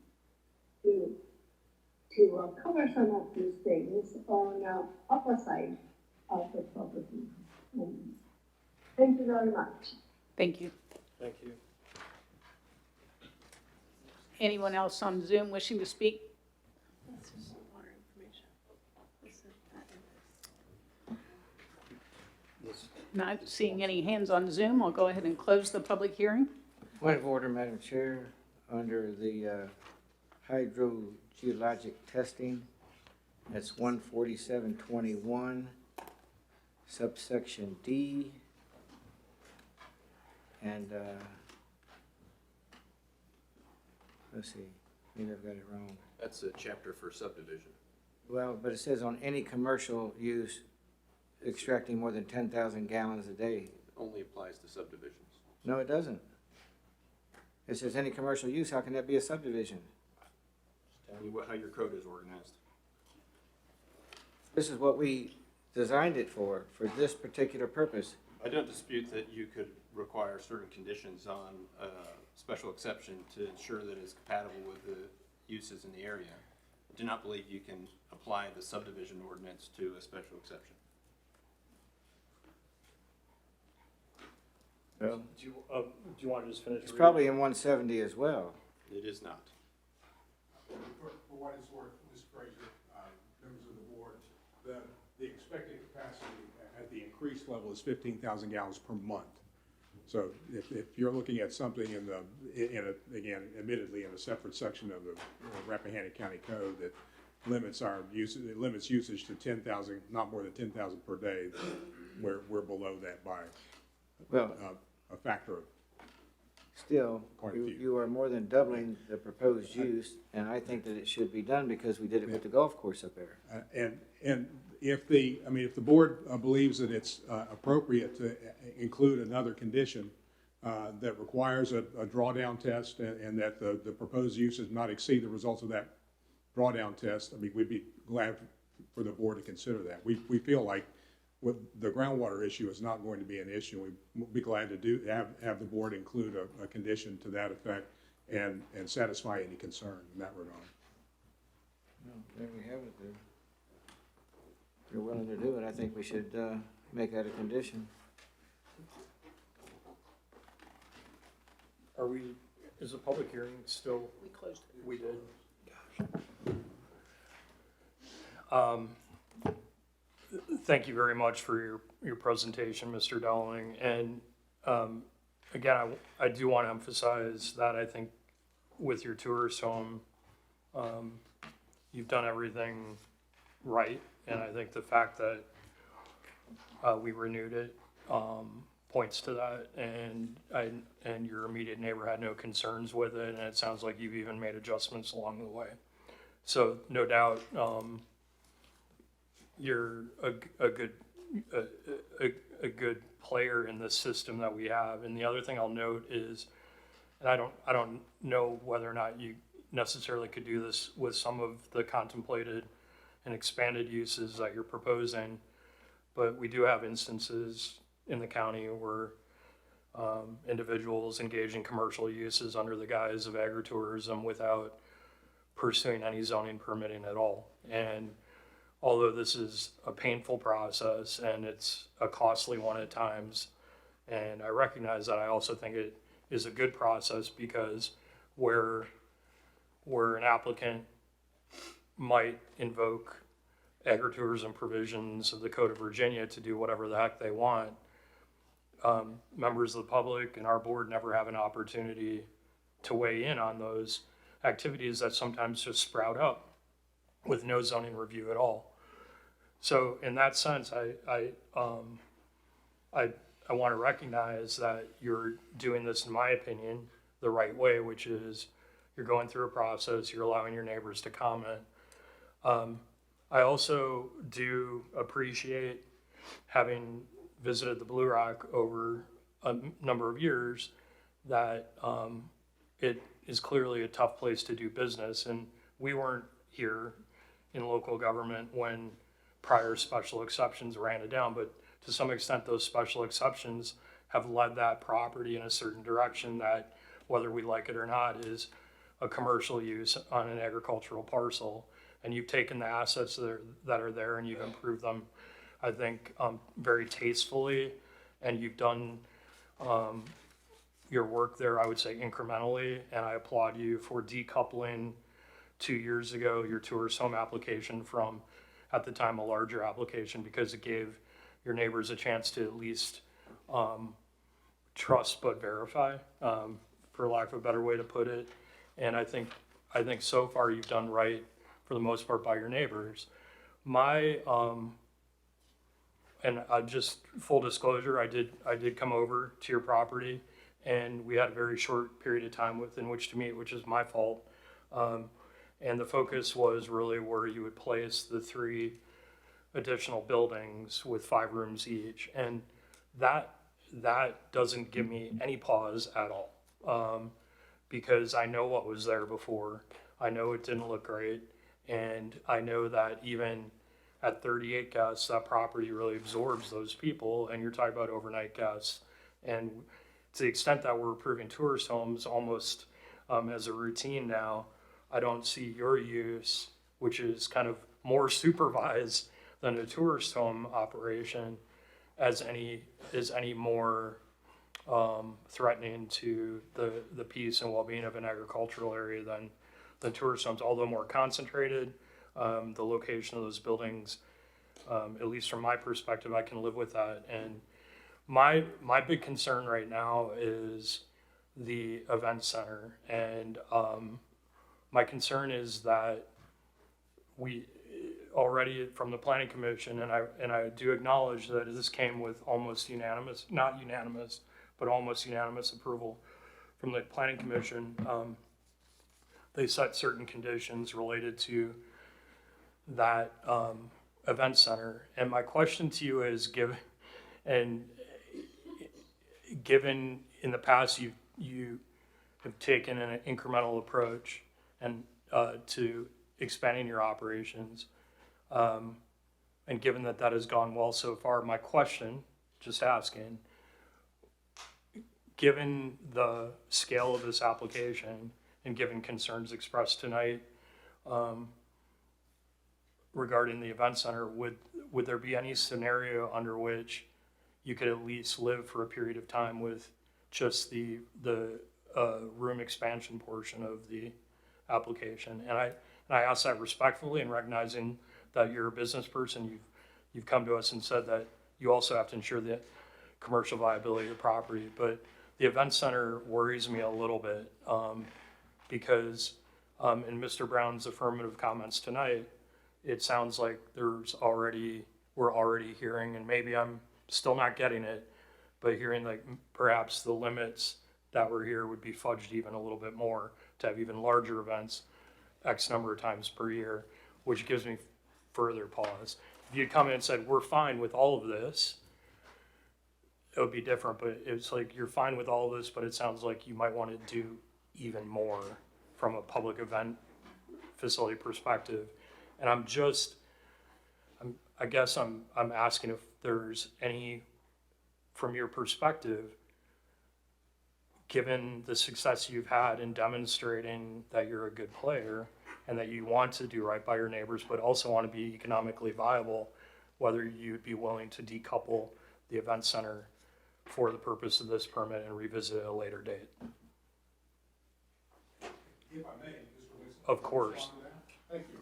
P: to cover some of these things on the upper side of the property. Thank you very much.
A: Thank you.
E: Thank you.
A: Anyone else on Zoom wishing to speak?
D: That's just some water information.
A: Not seeing any hands on Zoom, I'll go ahead and close the public hearing.
C: Point of order, Madam Chair, under the hydrogeologic testing, that's 14721, subsection D, and let's see, maybe I've got it wrong.
B: That's a chapter for subdivision.
C: Well, but it says on any commercial use extracting more than 10,000 gallons a day.
B: Only applies to subdivisions.
C: No, it doesn't. It says any commercial use, how can that be a subdivision?
B: Just telling you how your code is organized.
C: This is what we designed it for this particular purpose.
B: I don't dispute that you could require certain conditions on special exception to ensure that it's compatible with the uses in the area. do not believe you can apply the subdivision ordinance to a special exception.
C: Well,
E: Do you want to just finish?
C: it's probably in 170 as well.
B: It is not.
K: For what it's worth, Mr. Frazier, members of the board, the expected capacity at the increased level is 15,000 gallons per month. So if you're looking at something again, admittedly in a separate section of the Rappahannock County Code that limits usage to 10,000, not more than 10,000 per day, we're below that by
C: Well,
K: a factor of
C: still,
K: quite a few.
C: you are more than doubling the proposed use, and I think that it should be done because we did it with the golf course up there.
K: And if the board believes that it's appropriate to include another condition that requires a drawdown test and that the proposed use does not exceed the results of that drawdown test, I mean, we'd be glad for the board to consider that. We feel like the groundwater issue is not going to be an issue. We'd be glad to have the board include a condition to that effect and satisfy any concern in that regard.
C: Well, there we have it. If you're willing to do it, I think we should make that a condition.
E: Is the public hearing still?
A: We closed it.
E: We did. Thank you very much for your presentation, Mr. Dowling. And again, I do want to emphasize that I think with your tourist home, you've done everything right. And I think the fact that we renewed it points to that. And your immediate neighbor had no concerns with it. And it sounds like you've even made adjustments along the way. So no doubt, you're a good player in the system that we have. And the other thing I'll note is, and I don't know whether or not you necessarily could do this with some of the contemplated and expanded uses that you're proposing, but we do have instances in the county where individuals engage in commercial uses under the guise of agritourism without pursuing any zoning permitting at all. And although this is a painful process and it's a costly one at times, and I recognize that, I also think it is a good process because where an applicant might invoke agritourism provisions of the Code of Virginia to do whatever the heck they want, members of the public and our board never have an opportunity to weigh in on those activities that sometimes just sprout up with no zoning review at all. So in that sense, I want to recognize that you're doing this, in my opinion, the right way, which is you're going through a process, you're allowing your neighbors to comment. I also do appreciate, having visited the Blue Rock over a number of years, that it is clearly a tough place to do business. And we weren't here in local government when prior special exceptions were handed down, but to some extent those special exceptions have led that property in a certain direction that, whether we like it or not, is a commercial use on an agricultural parcel. And you've taken the assets that are there and you've improved them, I think, very tastefully, and you've done your work there, I would say, incrementally, and I applaud you for decoupling 2 years ago your tourist home application from, at the time, a larger application, because it gave your neighbors a chance to at least trust but verify, for lack of a better way to put it. And I think so far you've done right for the most part by your neighbors. And just full disclosure, I did come over to your property, and we had a very short period of time within which to meet, which is my fault. And the focus was really where you would place the 3 additional buildings with 5 rooms each. And that doesn't give me any pause at all, because I know what was there before. I know it didn't look great. And I know that even at 38 guests, that property really absorbs those people. And you're talking about overnight guests. And to the extent that we're approving tourist homes almost as a routine now, I don't see your use which is kind of more supervised than a tourist home operation, is any more threatening to the peace and well-being of an agricultural area than tourist homes, although more concentrated. The location of those buildings, at least from my perspective, I can live with that. And my big concern right now is the event center. And my concern is that we already from the planning commission, and I do acknowledge that this came with almost unanimous, not unanimous, but almost unanimous approval from the planning commission. They set certain conditions related to that event center. And my question to you is, given in the past you have taken an incremental approach and to expanding your operations, and given that has gone well so far, my question, just asking, given the scale of this application and given concerns expressed tonight regarding the event center, would there be any scenario under which you could at least live for a period of time with just the room expansion portion of the application? And I ask that respectfully, and recognizing that you're a business person, you've come to us and said that you also have to ensure the commercial viability of the property. But the event center worries me a little bit because in Mr. Brown's affirmative comments tonight, it sounds like we're already hearing, and maybe I'm still not getting it, but hearing like perhaps the limits that were here would be fudged even a little bit more to have even larger events X number of times per year, which gives me further pause. If you'd come in and said, we're fine with all of this, it would be different, but it's like, you're fine with all of this, but it sounds like you might want to do even more from a public event facility perspective. And I guess I'm asking if there's any, from your perspective, given the success you've had in demonstrating that you're a good player and that you want to do right by your neighbors, but also want to be economically viable, whether you'd be willing to decouple the event center for the purpose of this permit and revisit it at a later date.
K: If I may, Mr. Winston.
E: Of course.
K: Thank you.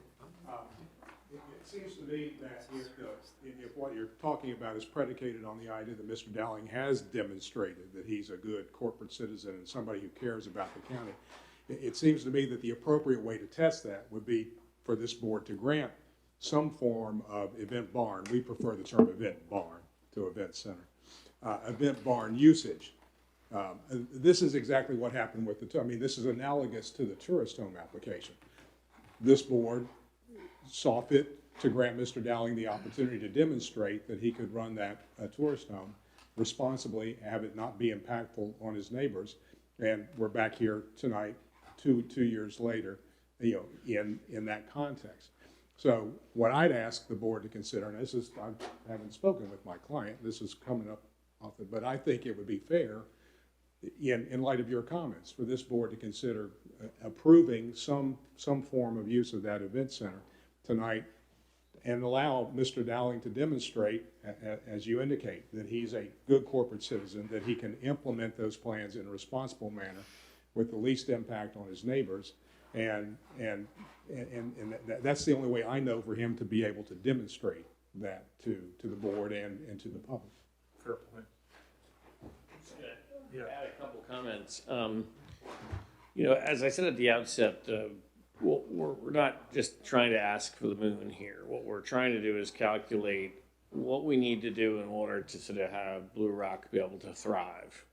K: It seems to me that if what you're talking about is predicated on the idea that Mr. Dowling has demonstrated that he's a good corporate citizen and somebody who cares about the county, it seems to me that the appropriate way to test that would be for this board to grant some form of event barn. We prefer the term event barn to event center. Event barn usage. This is exactly what happened with this is analogous to the tourist home application. This board saw fit to grant Mr. Dowling the opportunity to demonstrate that he could run that tourist home responsibly, have it not be impactful on his neighbors. And we're back here tonight, two years later, in that context. So what I'd ask the board to consider, and I haven't spoken with my client, this is coming up often, but I think it would be fair, in light of your comments, for this board to consider approving some form of use of that event center tonight and allow Mr. Dowling to demonstrate, as you indicate, that he's a good corporate citizen, that he can implement those plans in a responsible manner with the least impact on his neighbors. And that's the only way I know for him to be able to demonstrate that to the board and to the public.
E: Fair point.
L: Yeah. Add a couple comments. As I said at the outset, we're not just trying to ask for the moon here. What we're trying to do is calculate what we need to do in order to sort of have Blue Rock be able to thrive.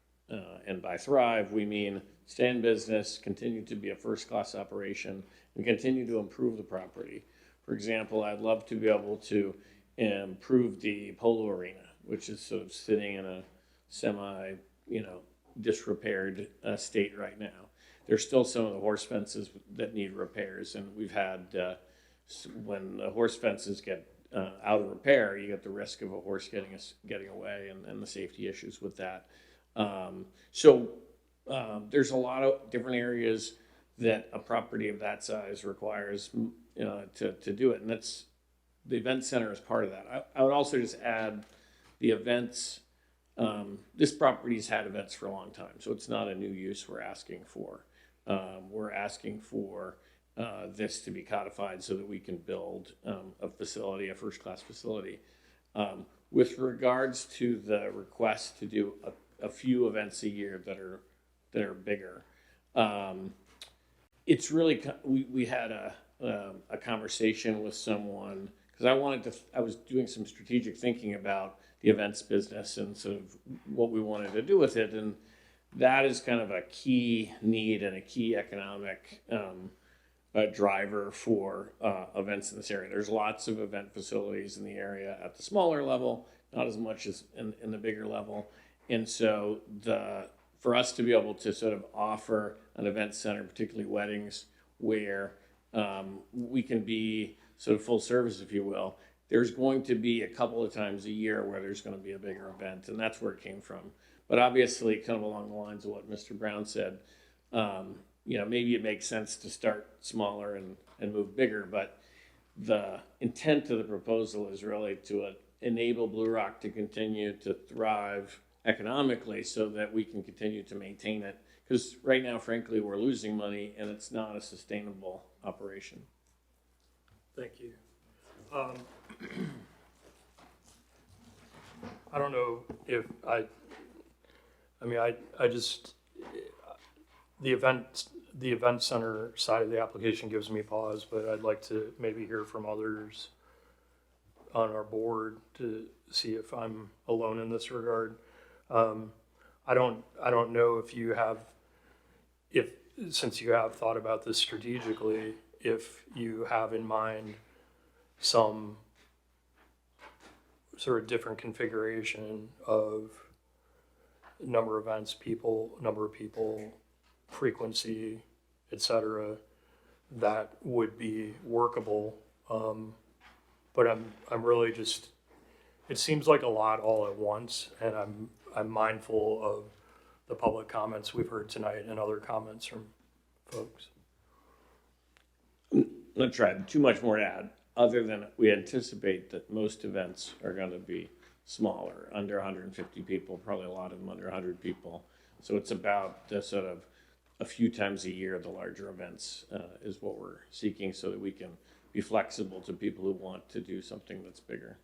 L: And by thrive, we mean stay in business, continue to be a first-class operation, and continue to improve the property. For example, I'd love to be able to improve the polo arena, which is sort of sitting in a semi, disrepaired state right now. There's still some of the horse fences that need repairs, and we've had, when the horse fences get out of repair, you get the risk of a horse getting away and the safety issues with that. So there's a lot of different areas that a property of that size requires to do it. And that's, the event center is part of that. I would also just add the events. This property's had events for a long time, so it's not a new use we're asking for. We're asking for this to be codified so that we can build a facility, a first-class facility. With regards to the request to do a few events a year that are bigger, it's really, we had a conversation with someone, because I was doing some strategic thinking about the events business and sort of what we wanted to do with it, and that is kind of a key need and a key economic driver for events in this area. There's lots of event facilities in the area at the smaller level, not as much as in the bigger level, and so for us to be able to sort of offer an event center, particularly weddings, where we can be sort of full service, if you will, there's going to be a couple of times a year where there's going to be a bigger event, and that's where it came from. But obviously, kind of along the lines of what Mr. Brown said, maybe it makes sense to start smaller and move bigger, but the intent of the proposal is really to enable Blue Rock to continue to thrive economically so that we can continue to maintain it. Because right now, frankly, we're losing money, and it's not a sustainable operation.
E: Thank you. I don't know if I just, the event center side of the application gives me pause, but I'd like to maybe hear from others on our board to see if I'm alone in this regard. I don't know if since you have thought about this strategically, if you have in mind some sort of different configuration of number of events, number of people, frequency, etc., that would be workable. But I'm really just, it seems like a lot all at once, and I'm mindful of the public comments we've heard tonight and other comments from folks.
L: I'm not trying too much more to add, other than we anticipate that most events are going to be smaller, under 150 people, probably a lot of them under 100 people. So it's about the sort of a few times a year, the larger events is what we're seeking so that we can be flexible to people who want to do something that's bigger.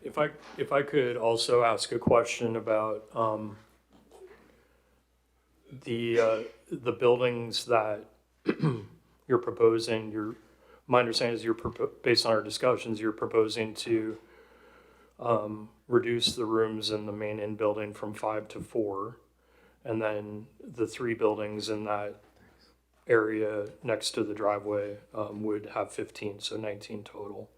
E: If I could also ask a question about the buildings that you're proposing. My understanding is based on our discussions, you're proposing to reduce the rooms in the main inn building from 5 to 4, and then the 3 buildings in that area next to the driveway would have 15, so 19 total.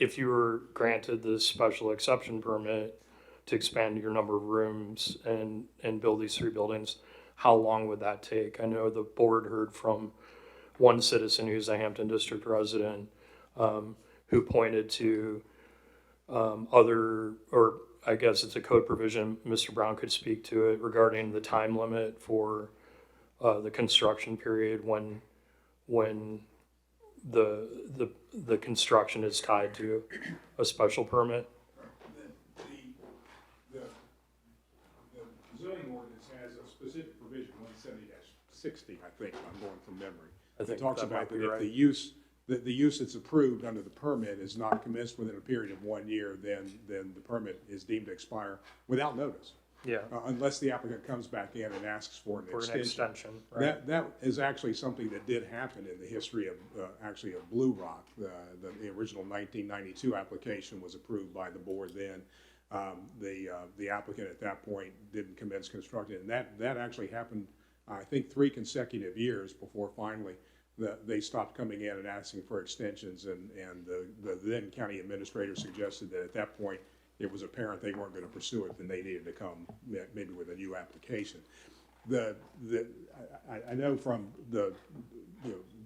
E: If you were granted this special exception permit to expand your number of rooms and build these 3 buildings, how long would that take? I know the board heard from one citizen who's a Hampton District resident who pointed to or I guess it's a code provision, Mr. Brown could speak to it, regarding the time limit for the construction period when the construction is tied to a special permit.
K: The zoning ordinance has a specific provision, 170-60, I think, I'm going from memory. It talks about that if the use that's approved under the permit is not commenced within a period of 1 year, then the permit is deemed to expire without notice.
E: Yeah.
K: Unless the applicant comes back in and asks for an extension.
E: Right.
K: That is actually something that did happen in the history of Blue Rock. The original 1992 application was approved by the board then. The applicant at that point didn't commence constructing, and that actually happened, I think, 3 consecutive years before finally they stopped coming in and asking for extensions, and the then county administrator suggested that at that point it was apparent they weren't going to pursue it, and they needed to come maybe with a new application. I know from the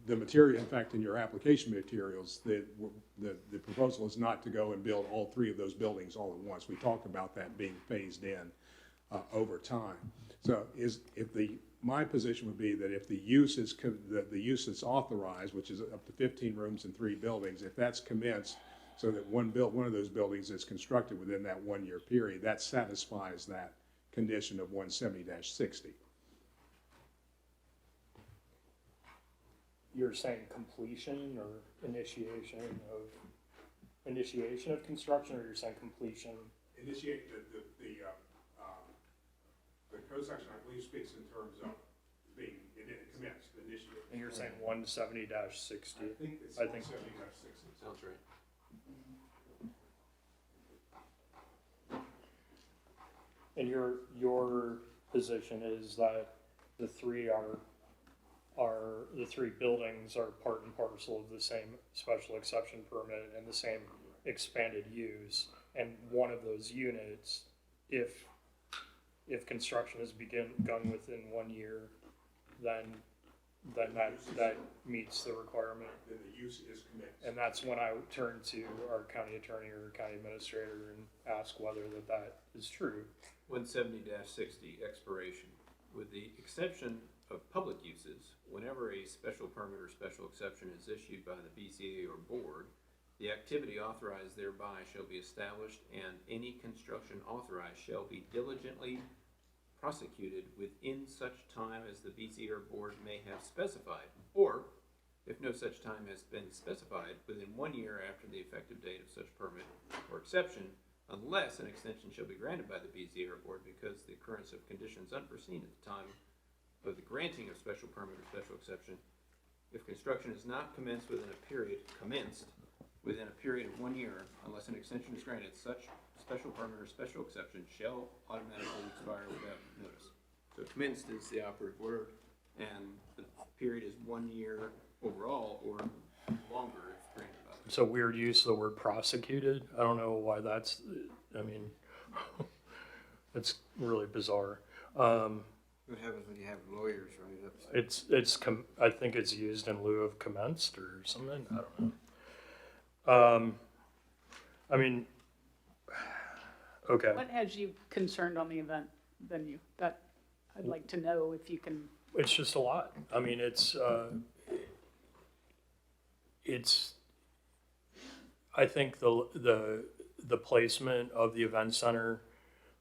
K: the material, in fact, in your application materials, the proposal is not to go and build all three of those buildings all at once. We talked about that being phased in over time. So my position would be that if the use is, the use that's authorized, which is up to 15 rooms and 3 buildings, if that's commenced so that one of those buildings is constructed within that 1 year period, that satisfies that condition of 170-60.
E: You're saying completion or initiation of construction, or you're saying completion?
K: Initiate the code section, I believe, speaks in terms of being commenced, initiated.
E: And you're saying 170-60?
K: I think it's 170-60.
B: Sounds right.
E: And your position is that the three buildings are part and parcel of the same special exception permit and the same expanded use, and one of those units, if construction is begun within 1 year, then that meets the requirement.
K: Then the use is commenced.
E: And that's when I turn to our county attorney or county administrator and ask whether that is true.
B: 170-60, expiration. With the exception of public uses, whenever a special permit or special exception is issued by the BCA or board, the activity authorized thereby shall be established, and any construction authorized shall be diligently prosecuted within such time as the BCA or board may have specified, or, if no such time has been specified, within 1 year after the effective date of such permit or exception, unless an extension shall be granted by the BCA or board because the occurrence of conditions unforeseen at the time of the granting of special permit or special exception. If construction is not commenced within a period of 1 year, unless an extension is granted, such special permit or special exception shall automatically expire without notice. So commenced is the operative word, and the period is 1 year overall or longer if granted by the.
E: It's a weird use of the word prosecuted. I don't know why that's, it's really bizarre.
C: What happens when you have lawyers write up?
E: I think it's used in lieu of commenced or something. I don't know. Okay.
A: What has you concerned on the event venue? That I'd like to know if you can.
E: It's just a lot. I think the placement of the event center,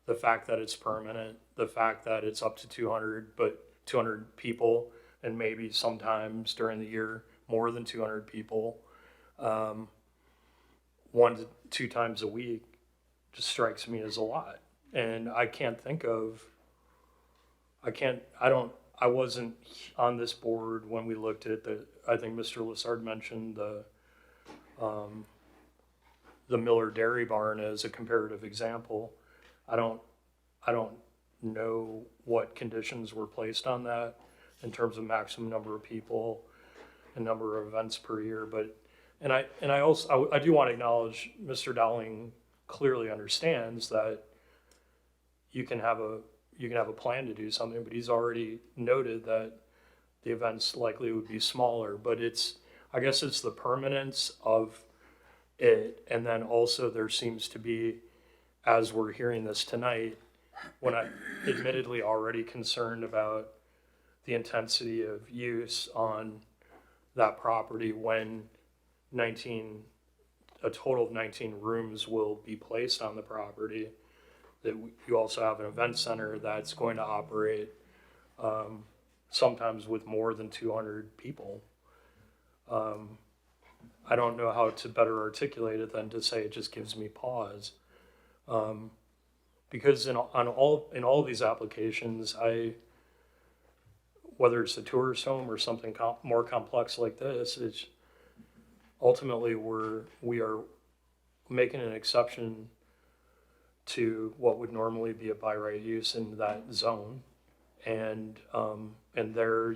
E: the fact that it's permanent, the fact that it's up to 200 people, and maybe sometimes during the year more than 200 people, 1 to 2 times a week, just strikes me as a lot. And I wasn't on this board when we looked at I think Mr. Lessard mentioned the Miller Dairy Barn as a comparative example. I don't know what conditions were placed on that in terms of maximum number of people and number of events per year, and I do want to acknowledge Mr. Dowling clearly understands that you can have a plan to do something, but he's already noted that the events likely would be smaller. But I guess it's the permanence of it, and then also there seems to be, as we're hearing this tonight, when I'm admittedly already concerned about the intensity of use on that property when a total of 19 rooms will be placed on the property, that you also have an event center that's going to operate sometimes with more than 200 people. I don't know how to better articulate it than to say it just gives me pause. Because in all these applications, whether it's a tourist home or something more complex like this, it's ultimately we are making an exception to what would normally be a by right use in that zone, and there,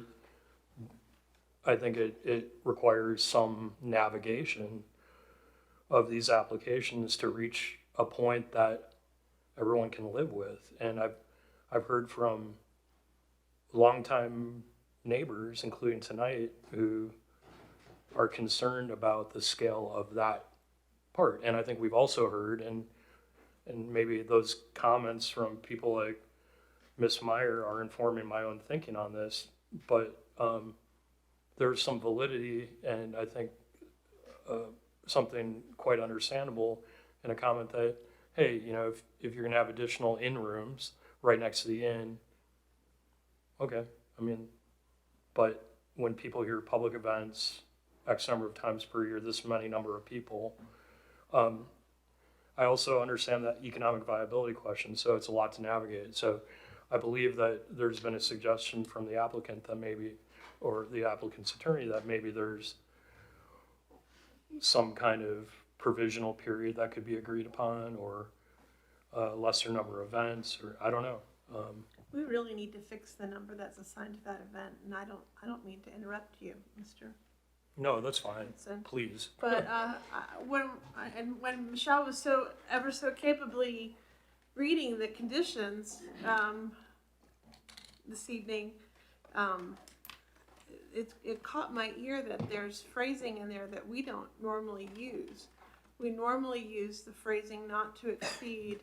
E: I think it requires some navigation of these applications to reach a point that everyone can live with. And I've heard from longtime neighbors, including tonight, who are concerned about the scale of that part. And I think we've also heard, and maybe those comments from people like Ms. Meyer are informing my own thinking on this, but there's some validity, and I think something quite understandable in a comment that, hey, you know, if you're gonna have additional inn rooms right next to the inn, okay, I mean, but when people hear public events X number of times per year, this many number of people, I also understand that economic viability question, so it's a lot to navigate. So I believe that there's been a suggestion from the applicant that maybe, or the applicant's attorney, that maybe there's some kind of provisional period that could be agreed upon, or a lesser number of events, or I don't know.
D: We really need to fix the number that's assigned to that event, and I don't mean to interrupt you, Mr.
E: No, that's fine.
D: Johnson.
E: Please.
D: But when Michelle was ever so capably reading the conditions this evening, it caught my ear that there's phrasing in there that we don't normally use. We normally use the phrasing not to exceed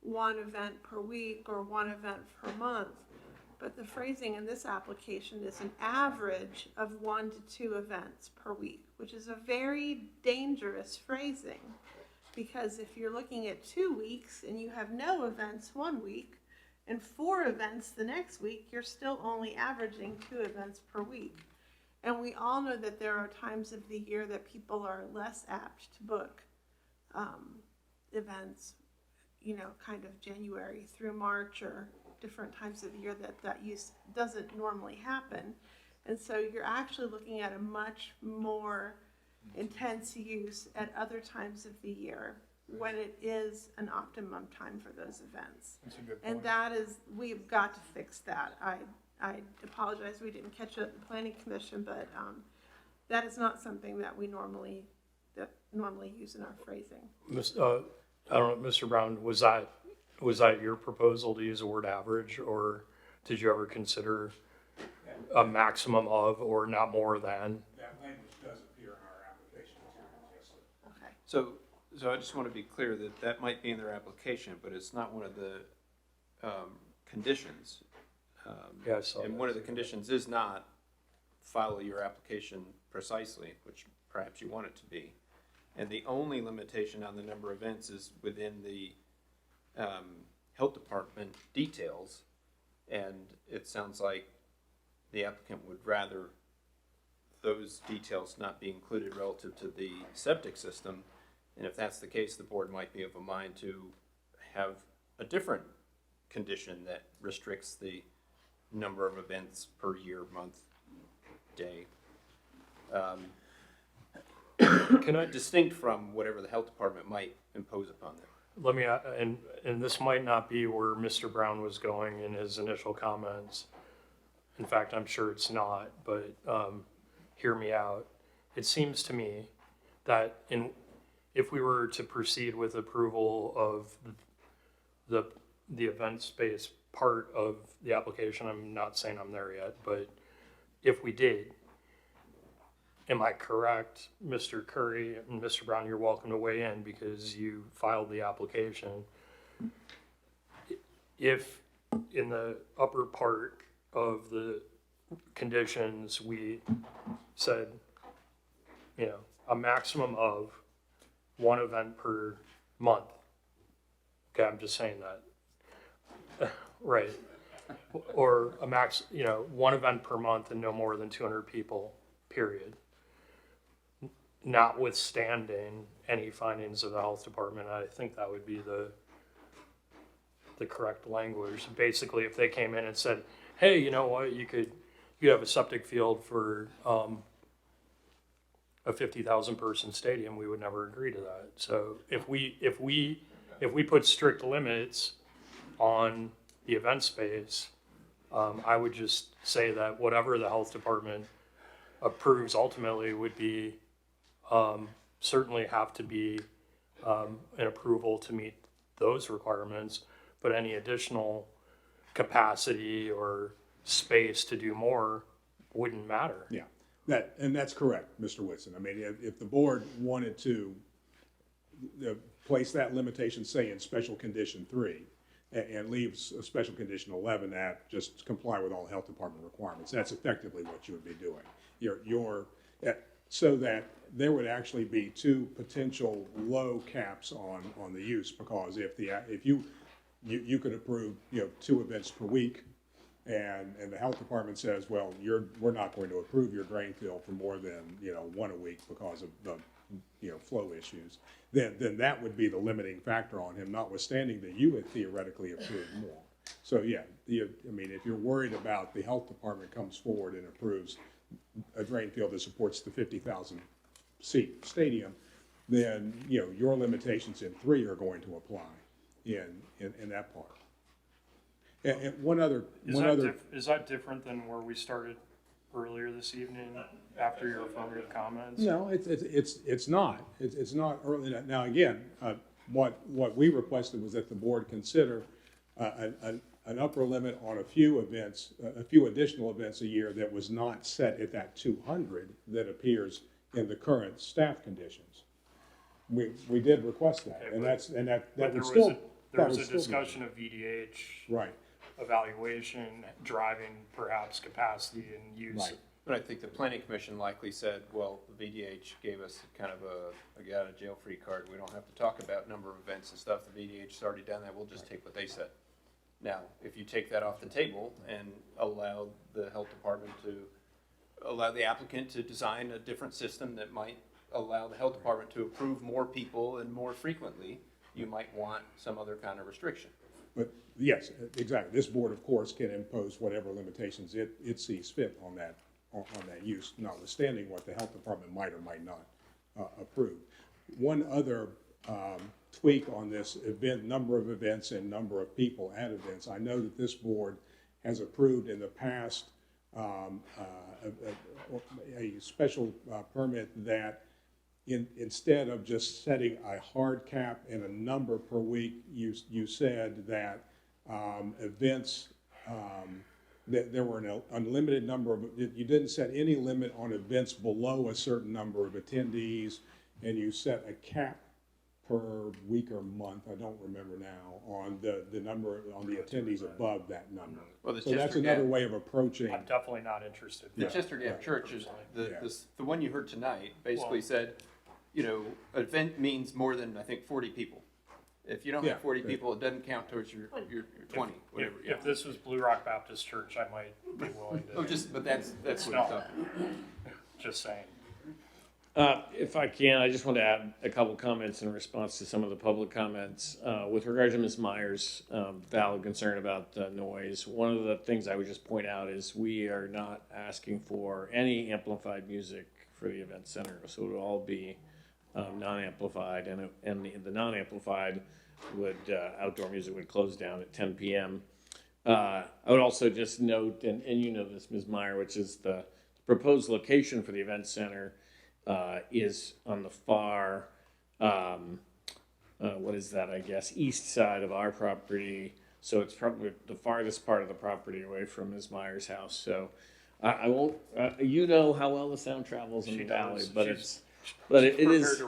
D: one event per week or one event per month. But the phrasing in this application is an average of 1 to 2 events per week, which is a very dangerous phrasing, because if you're looking at 2 weeks and you have no events one week and 4 events the next week, you're still only averaging 2 events per week. And we all know that there are times of the year that people are less apt to book events, you know, kind of January through March or different times of the year that use doesn't normally happen. And so you're actually looking at a much more intense use at other times of the year when it is an optimum time for those events.
E: That's a good point.
D: And that is, we've got to fix that. I apologize we didn't catch it at the Planning Commission, but that is not something that we normally use in our phrasing.
E: I don't know, Mr. Brown, was that your proposal to use the word average, or did you ever consider a maximum of or not more than?
K: That language does appear in our application materials, yes, sir.
D: Okay.
B: So I just want to be clear that that might be in their application, but it's not one of the conditions.
E: Yeah, I saw
B: and
E: that.
B: one of the conditions is not follow your application precisely, which perhaps you want it to be. And the only limitation on the number of events is within the health department details. And it sounds like the applicant would rather those details not be included relative to the septic system. And if that's the case, the board might be of a mind to have a different condition that restricts the number of events per year, month, day.
E: Can I
B: distinct from whatever the health department might impose upon them?
E: Let me, and this might not be where Mr. Brown was going in his initial comments. In fact, I'm sure it's not, but hear me out. It seems to me that if we were to proceed with approval of the event space part of the application, I'm not saying I'm there yet, but if we did, am I correct, Mr. Curry and Mr. Brown, you're welcome to weigh in because you filed the application. If in the upper part of the conditions we said, you know, a maximum of 1 event per month. Okay, I'm just saying that. Right. Or a max, you know, 1 event per month and no more than 200 people, period. Notwithstanding any findings of the health department, I think that would be the correct language. Basically, if they came in and said, hey, you know what, you have a septic field for a 50,000 person stadium, we would never agree to that. So if we put strict limits on the event space, I would just say that whatever the health department approves ultimately would be certainly have to be an approval to meet those requirements, but any additional capacity or space to do more wouldn't matter.
K: Yeah. And that's correct, Mr. Whitson. I mean, if the board wanted to place that limitation, say, in special condition 3, and leaves a special condition 11 at just comply with all health department requirements, that's effectively what you would be doing. So that there would actually be 2 potential low caps on the use, because if you could approve, 2 events per week, and the health department says, well, we're not going to approve your drain fill for more than, 1 a week because of the, flow issues, then that would be the limiting factor on him, notwithstanding that you would theoretically approve more. So, yeah, I mean, if you're worried about the health department comes forward and approves a drain field that supports the 50,000 seat stadium, then, your limitations in 3 are going to apply in that part. And
E: Is that different than where we started earlier this evening after your affirmative comments?
K: No, it's not. It's not early. Now, again, what we requested was that the board consider an upper limit on a few events, a few additional events a year that was not set at that 200 that appears in the current staff conditions. We did request that,
E: Okay,
K: that would
E: still.
K: still.
E: There was a discussion of VDH.
K: Right.
E: Evaluation, driving perhaps capacity and use.
K: Right.
B: But I think the planning commission likely said, well, the VDH gave us kind of a get out of jail free card. We don't have to talk about number of events and stuff. The VDH has already done that. We'll just take what they said. Now, if you take that off the table and allow the health department to, allow the applicant to design a different system that might allow the health department to approve more people and more frequently, you might want some other kind of restriction.
K: But yes, exactly. This board, of course, can impose whatever limitations it sees fit on that use, notwithstanding what the health department might or might not approve. One other tweak on this event, number of events and number of people at events. I know that this board has approved in the past a special permit that instead of just setting a hard cap and a number per week, you said that events, that there were an unlimited number of, you didn't set any limit on events below a certain number of attendees, and you set a cap per week or month, I don't remember now, on the number, on the attendees above that number.
B: Well,
K: so that's another way of approaching.
E: I'm definitely not interested.
B: The Chester Gap Church is, the one you heard tonight basically said, event means more than, I think, 40 people. If you don't have 40 people, it doesn't count towards your 20, whatever.
E: If this was Blue Rock Baptist Church, I might be willing to.
B: But that's what I'm talking.
E: Just saying.
L: If I can, I just want to add a couple comments in response to some of the public comments. With regard to Ms. Myers' valid concern about noise, one of the things I would just point out is we are not asking for any amplified music for the event center, so it will all be non-amplified, and the non-amplified outdoor music would close down at 10 p.m. I would also just note, and you know this, Ms. Meyer, which is the proposed location for the event center is on the far, east side of our property. So it's probably the farthest part of the property away from Ms. Meyer's house. So I won't, you know how well the sound travels in the valley, but it is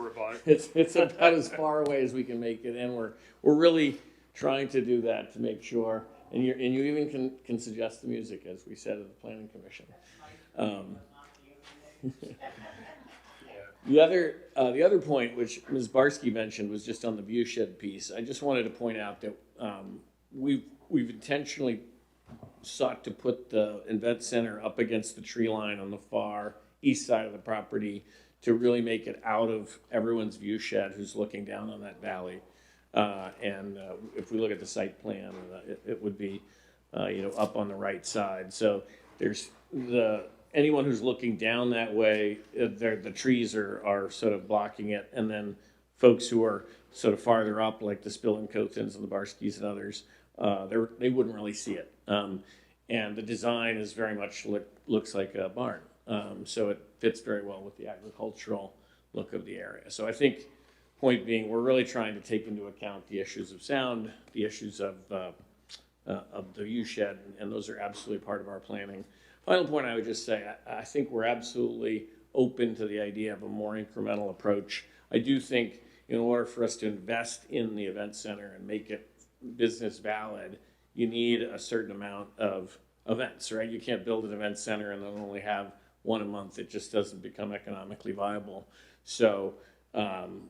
L: it's about as far away as we can make it, and we're really trying to do that to make sure. And you even can suggest the music, as we said at the planning commission. The other point, which Ms. Barsky mentioned, was just on the view shed piece. I just wanted to point out that we've intentionally sought to put the event center up against the tree line on the far east side of the property to really make it out of everyone's view shed who's looking down on that valley. And if we look at the site plan, it would be up on the right side. So there's anyone who's looking down that way, the trees are sort of blocking it, and then folks who are sort of farther up, like the Spill and Cotons and the Barskys and others, they wouldn't really see it. And the design is very much looks like a barn, so it fits very well with the agricultural look of the area. So I think, point being, we're really trying to take into account the issues of sound, the issues of the view shed, and those are absolutely part of our planning Final point I would just say, I think we're absolutely open to the idea of a more incremental approach. I do think in order for us to invest in the event center and make it business valid, you need a certain amount of events, right? You can't build an event center and then only have one a month. It just doesn't become economically viable. So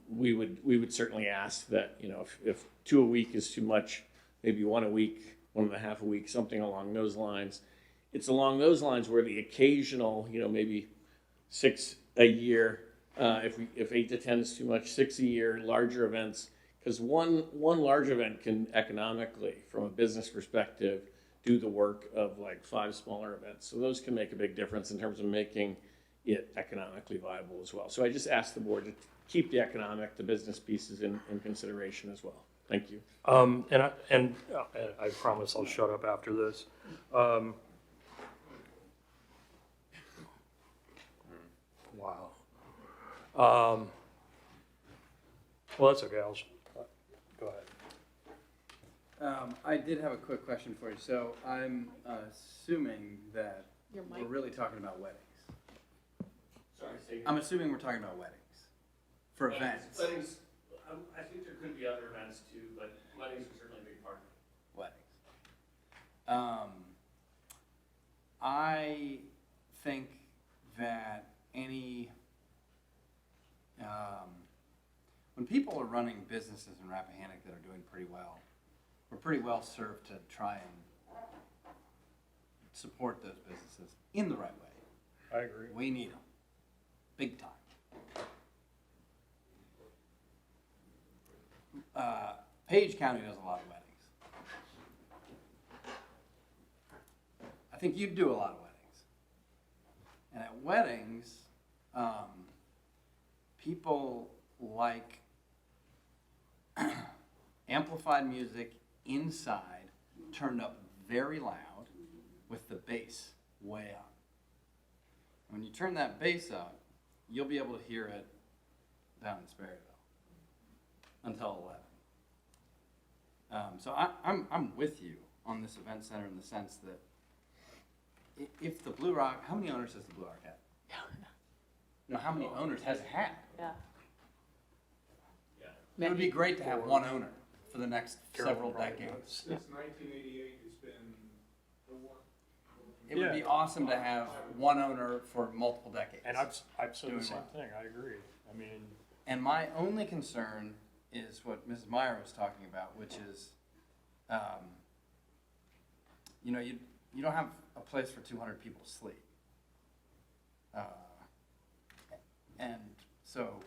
L: we would certainly ask that, you know, if 2 a week is too much, maybe 1 a week, 1.5 a week, something along those lines. It's along those lines where the occasional, you know, maybe 6 a year, if 8 to 10 is too much, 6 a year, larger events, because one large event can economically, from a business perspective, do the work of like 5 smaller events. So those can make a big difference in terms of making it economically viable as well. So I just asked the board to keep the economic, the business pieces in consideration as well. Thank you.
E: And I promise I'll shut up after this. Wow. Well, that's okay. Go ahead.
G: I did have a quick question for you. So I'm assuming that we're really talking about weddings.
L: Sorry,
G: I'm assuming we're talking about weddings for events.
L: Weddings, I think there could be other events too, but weddings are certainly a big part of it.
G: Weddings. I think that when people are running businesses in Rappahannock that are doing pretty well, we're pretty well served to try and support those businesses in the right way.
E: I agree.
G: We need them, big time. Page County does a lot of weddings. I think you do a lot of weddings. And at weddings, people like amplified music inside, turned up very loud with the bass way up. When you turn that bass up, you'll be able to hear it down in Sperryville until 11. So I'm with you on this event center in the sense that if the Blue Rock, how many owners has the Blue Rock had? No, how many owners has it had?
A: Yeah.
G: It would be great to have one owner for the next several decades.
K: Since 1988, it's been
G: It would be awesome to have one owner for multiple decades.
E: And I've said
G: Doing
E: the same
G: well.
E: thing. I agree. I mean,
G: And my only concern is what Mrs. Meyer was talking about, which is, you know, you don't have a place for 200 people to sleep. And so,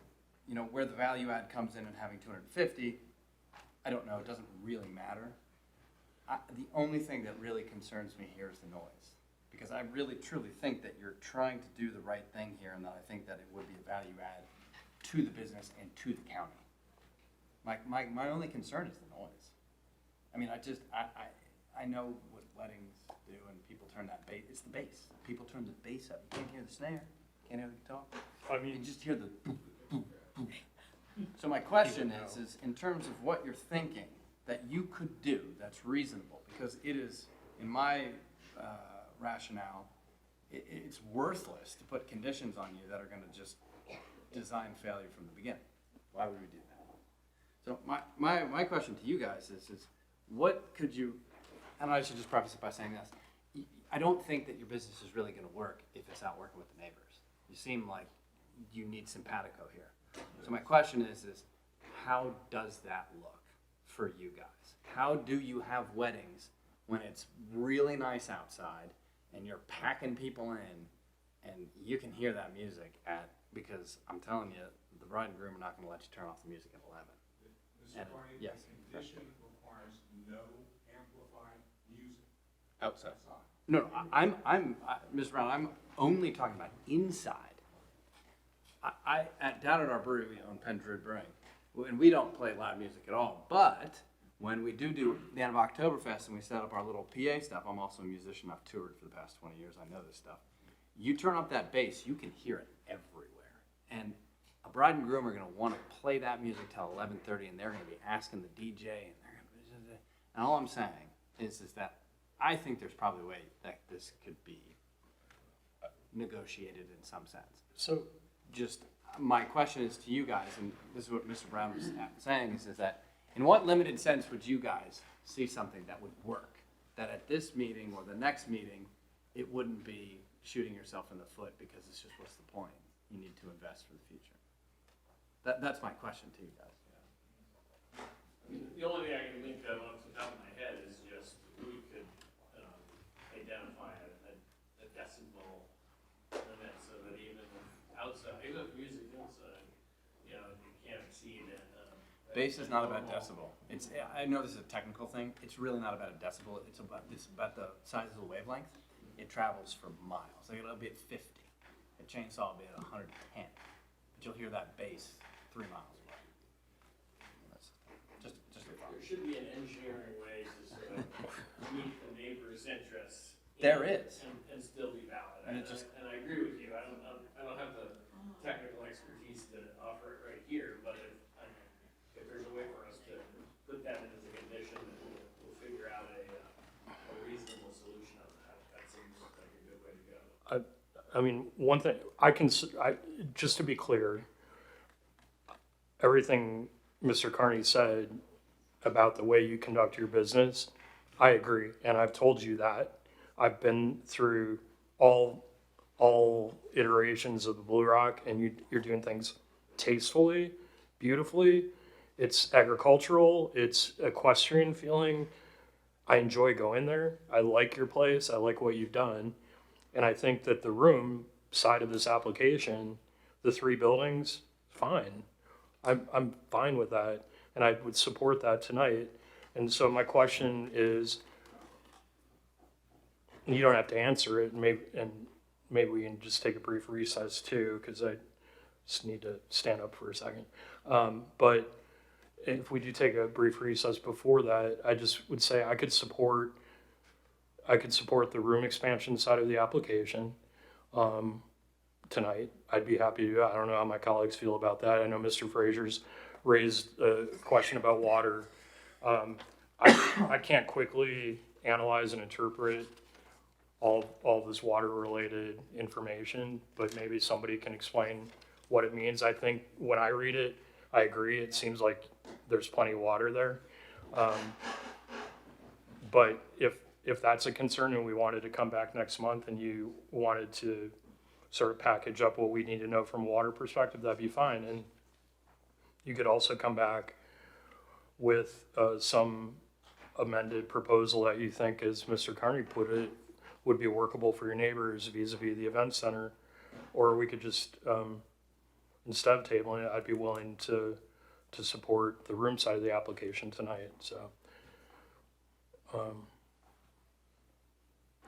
G: you know, where the value add comes in and having 250, I don't know, it doesn't really matter. The only thing that really concerns me here is the noise. Because I really truly think that you're trying to do the right thing here, and that I think that it would be a value add to the business and to the county. My only concern is the noise. I mean, I know what weddings do, and people turn that bass, it's the bass. People turn the bass up. You can't hear the snare, can't hear the guitar.
E: I mean,
G: You just hear the boom, boom, boom. So my question is in terms of what you're thinking that you could do that's reasonable, because it is, in my rationale, it's worthless to put conditions on you that are going to just design failure from the beginning. Why would we do that? So my question to you guys is what could you, and I should just preface it by saying this, I don't think that your business is really going to work if it's not working with the neighbors. You seem like you need simpatico here. So my question is how does that look for you guys? How do you have weddings when it's really nice outside and you're packing people in and you can hear that music because I'm telling you, the bride and groom are not going to let you turn off the music at 11.
K: Mr. Carney,
G: yes.
K: the condition requires no amplified music.
G: Outside. No, Mr. Brown, I'm only talking about inside. Down at our brewery on Penn Druid Brewing, and we don't play loud music at all, but when we do the end of Oktoberfest and we set up our little PA stuff, I'm also a musician, I've toured for the past 20 years, I know this stuff. You turn up that bass, you can hear it everywhere. And a bride and groom are going to want to play that music till 11:30, and they're going to be asking the DJ, and all I'm saying is that I think there's probably a way that this could be negotiated in some sense.
E: So,
G: Just, my question is to you guys, and this is what Mr. Brown was saying, is that in what limited sense would you guys see something that would work? That at this meeting or the next meeting, it wouldn't be shooting yourself in the foot because it's just, what's the point? You need to invest for the future. That's my question to you guys.
L: The only thing I can think of off the top of my head is just we could identify a decibel limit so that even outside, even if music's inside, you know, you can't exceed it.
G: Bass is not about decibel. It's, I know this is a technical thing. It's really not about a decibel. It's about the size of the wavelength. It travels for miles. Like it'll be at 50. A chainsaw will be at 110. But you'll hear that bass 3 miles away. That's just a thought.
L: There should be an engineering way to sort of meet the neighbor's interests.
G: There is.
L: And still be valid.
G: And
L: And I agree with you. I don't have the technical expertise to offer it right here, but if there's a way for us to put that in as a condition, then we'll figure out a reasonable solution on that. That seems like a good way to go.
E: I mean, one thing, just to be clear, everything Mr. Carney said about the way you conduct your business, I agree, and I've told you that. I've been through all iterations of the Blue Rock, and you're doing things tastefully, beautifully. It's agricultural, it's equestrian feeling. I enjoy going there. I like your place. I like what you've done. And I think that the room side of this application, the 3 buildings, fine. I'm fine with that, and I would support that tonight. And so my question is, you don't have to answer it, and maybe we can just take a brief recess too, because I just need to stand up for a second. But if we do take a brief recess before that, I just would say I could support the room expansion side of the application tonight. I'd be happy to do that. I don't know how my colleagues feel about that. I know Mr. Frazier's raised a question about water. I can't quickly analyze and interpret all this water-related information, but maybe somebody can explain what it means. I think when I read it, I agree. It seems like there's plenty of water there. But if that's a concern and we wanted to come back next month and you wanted to sort of package up what we need to know from a water perspective, that'd be fine. And you could also come back with some amended proposal that you think, as Mr. Carney put it, would be workable for your neighbors vis-a-vis the event center. Or we could just, instead of tabling it, I'd be willing to support the room side of the application tonight. So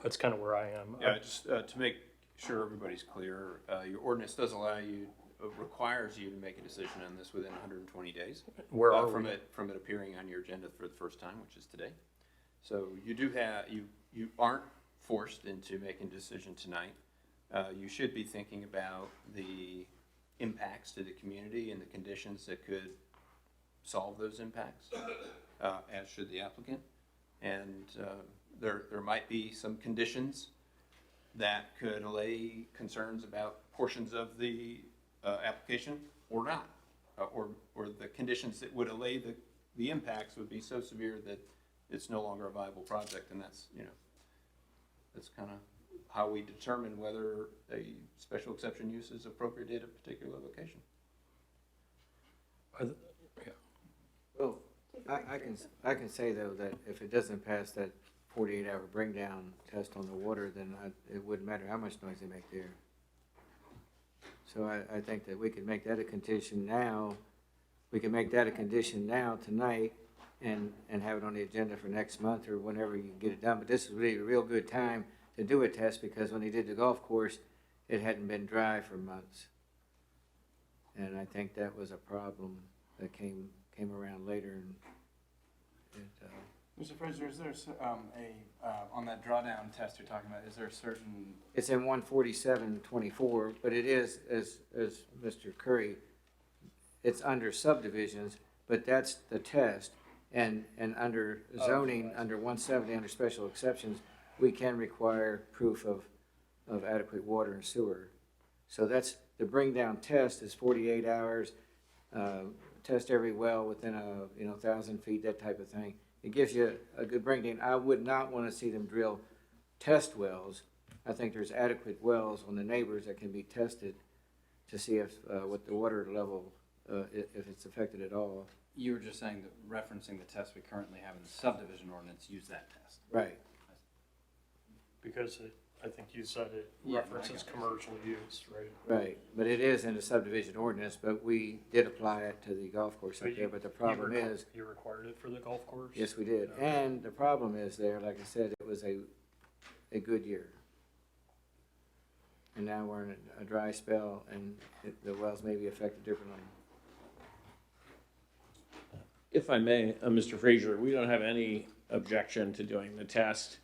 E: that's kind of where I am.
B: Yeah, just to make sure everybody's clear, your ordinance does requires you to make a decision on this within 120 days.
E: Where are
B: from
E: we?
B: from it appearing on your agenda for the first time, which is today. So you do have, you aren't forced into making a decision tonight. You should be thinking about the impacts to the community and the conditions that could solve those impacts, as should the applicant. And there might be some conditions that could allay concerns about portions of the application or not, or the conditions that would allay the impacts would be so severe that it's no longer a viable project. And that's, that's kind of how we determine whether a special exception use is appropriate at a particular location.
C: Well, I can say though that if it doesn't pass that 48-hour bring down test on the water, then it wouldn't matter how much noise they make there. So I think that we could make that a condition now. We can make that a condition now tonight and have it on the agenda for next month or whenever you get it done. But this is really a real good time to do a test, because when they did the golf course, it hadn't been dry for months. And I think that was a problem that came around later. And
G: Mr. Fraser, is there on that drawdown test you're talking about, is there a certain...
C: it's in 147.24, but it is, as Mr. Curry, it's under subdivisions, but that's the test. And under zoning, under 170, under special exceptions, we can require proof of of adequate water and sewer. So that's, the bring down test is 48 hours, test every well within 1,000 feet, that type of thing. It gives you a good bring down. I would not want to see them drill test wells. I think there's adequate wells on the neighbors that can be tested to see if, what the water level, if it's affected at all.
G: You were just saying that referencing the test we currently have in the subdivision ordinance, use that test.
C: Right.
E: Because I think you said it
G: Yeah,
E: references commercial use, right?
C: Right, but it is in the subdivision ordinance, but we did apply it to the golf course up there, but the problem is.
E: You required it for the golf course?
C: Yes, we did,
E: Okay.
C: and the problem is there, like I said, it was a good year. And now we're in a dry spell, and the wells may be affected differently.
L: If I may, Mr. Frazier, we don't have any objection to doing the test.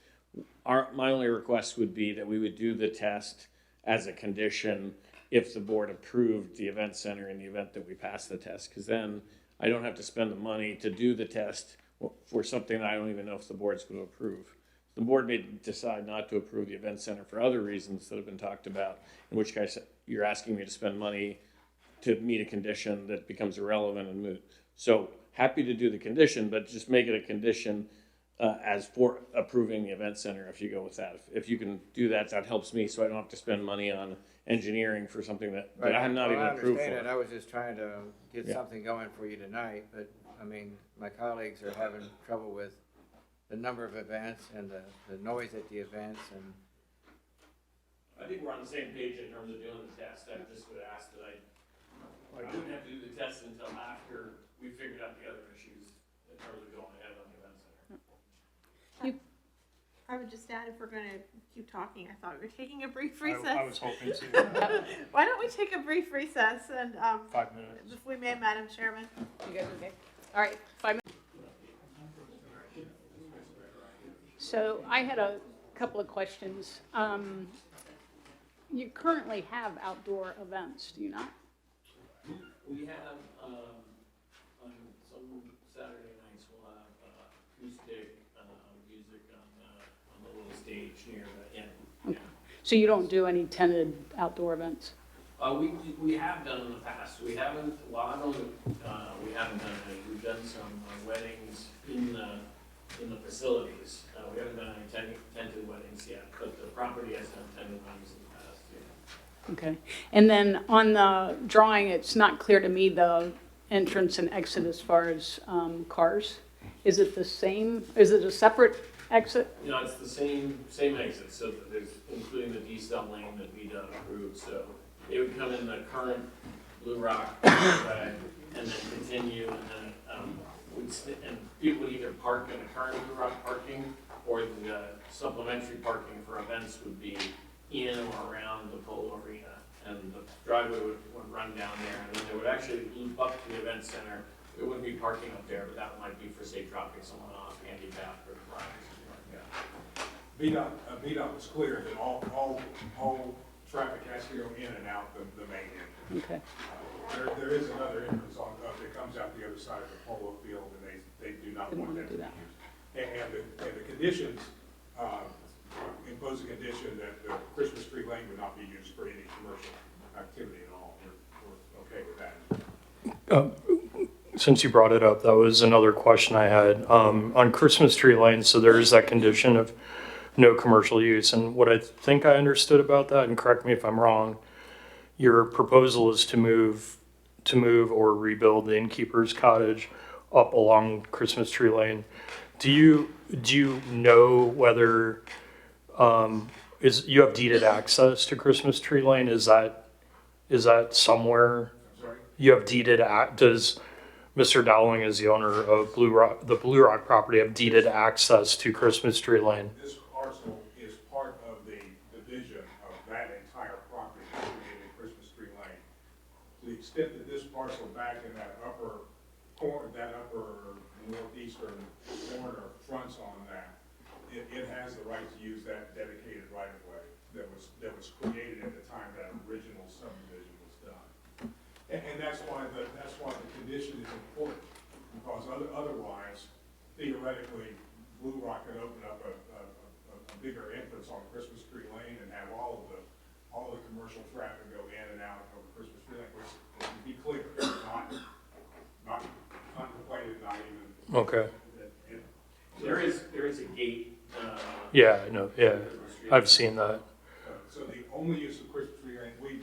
L: My only request would be that we would do the test as a condition if the board approved the event center in the event that we pass the test, because then I don't have to spend the money to do the test for something that I don't even know if the board's going to approve. The board may decide not to approve the event center for other reasons that have been talked about, in which case you're asking me to spend money to meet a condition that becomes irrelevant and moot. So happy to do the condition, but just make it a condition as for approving the event center if you go with that. If you can do that, that helps me so I don't have to spend money on engineering for something that I'm not even approved for.
C: I understand that. I was just trying to get
L: Yeah.
C: something going for you tonight, but I mean, my colleagues are having trouble with the number of events and the noise at the events, and
L: I think we're on the same page in terms of doing the test. I just would ask that I wouldn't have to do the test until after we figured out the other issues in terms of going ahead on the event center.
D: I would just add, if we're gonna keep talking, I thought we were taking a brief recess.
E: I was hoping to.
D: Why don't we take a brief recess and,
E: 5 minutes.
D: if we may, Madam Chairman?
A: You guys okay? All right, 5 minutes. So I had a couple of questions. You currently have outdoor events, do you not?
L: We have, on some Saturday nights, we'll have acoustic music on the little stage near the inn.
A: Okay. So you don't do any tented outdoor events?
L: We have done in the past. We haven't, well, I don't, we haven't done any. We've done some weddings in the facilities. We haven't done any tented weddings yet, but the property has done tented weddings in the past, yeah.
A: Okay. And then on the drawing, it's not clear to me the entrance and exit as far as cars. Is it the same? Is it a separate exit?
L: You know, it's the same exit, so there's, including the decel lane that VDOT approved, so it would come in the current Blue Rock way and then continue, and then and people would either park in the current Blue Rock parking, or the supplementary parking for events would be in or around the polo arena, and the driveway would run down there, and then they would actually loop up to the event center. There wouldn't be parking up there, but that might be for, say, dropping someone off, handicapped or driving, something like that.
K: VDOT was clear that all traffic has to go in and out the main entrance.
A: Okay.
K: There is another entrance that comes out the other side of the polo field, and they do not
A: Didn't
K: want
A: want
K: that
A: to
K: to
A: do
K: be used. And the conditions impose a condition that the Christmas tree lane would not be used for any commercial activity at all. We're okay with that.
E: Since you brought it up, that was another question I had. On Christmas Tree Lane, so there is that condition of no commercial use. And what I think I understood about that, and correct me if I'm wrong, your proposal is to move or rebuild the innkeeper's cottage up along Christmas Tree Lane. Do you know whether you have deeded access to Christmas Tree Lane? Is that somewhere?
K: Sorry?
E: You have deeded does Mr. Dowling, as the owner of the Blue Rock property, have deeded access to Christmas Tree Lane?
K: This parcel is part of the division of that entire property created Christmas Tree Lane. To the extent that this parcel back in that upper corner, that upper northeastern corner fronts on that, it has the right to use that dedicated right of way that was created at the time that original subdivision was done. And that's why the condition is important, because otherwise, theoretically, Blue Rock could open up a bigger entrance on Christmas Tree Lane and have all the commercial traffic go in and out over Christmas Tree Lane, which, to be clear, is not contemplated, not even.
E: Okay.
L: There is a gate.
E: Yeah, I know, yeah, I've seen that.
K: So the only use of Christmas Tree Lane,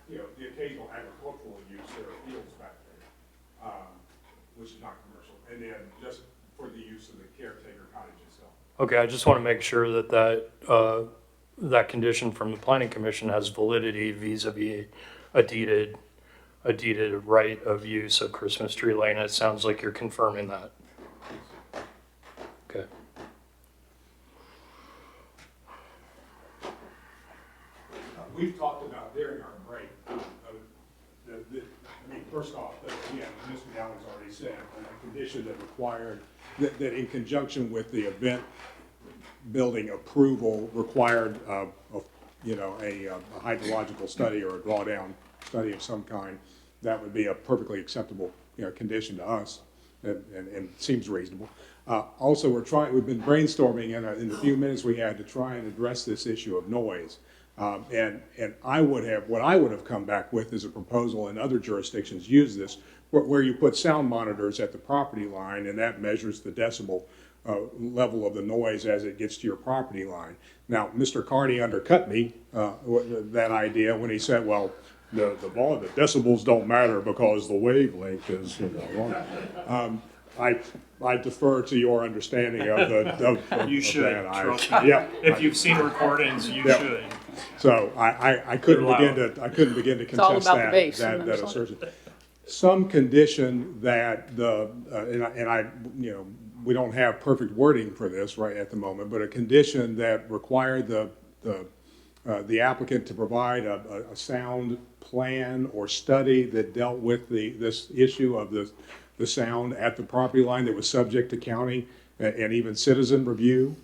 K: the occasional agricultural use, there are fields back there, which is not commercial, and then just for the use of the caretaker cottage itself.
E: Okay, I just want to make sure that condition from the planning commission has validity vis-a-vis a deeded right of use of Christmas Tree Lane. It sounds like you're confirming that. Okay.
K: We've talked about during our break, first off, again, Mr. Dowling's already said, a condition that required, that in conjunction with the event building approval required, a hydrological study or a drawdown study of some kind, that would be a perfectly acceptable, condition to us, and seems reasonable. Also, we've been brainstorming in the few minutes we had to try and address this issue of noise. And what I would have come back with is a proposal, and other jurisdictions use this, where you put sound monitors at the property line, and that measures the decibel level of the noise as it gets to your property line. Now, Mr. Carney undercut me that idea when he said, well, the decibels don't matter because the wavelength is, I defer to your understanding of
E: you should,
K: that.
E: trust me.
K: Yeah.
E: If you've seen recordings, you should.
K: So I couldn't begin to
A: It's all
K: contest
A: about the bass
K: that
A: in Minnesota.
K: assertion. Some condition that we don't have perfect wording for this right at the moment, but a condition that required the applicant to provide a sound plan or study that dealt with this issue of the sound at the property line that was subject to county and even citizen review.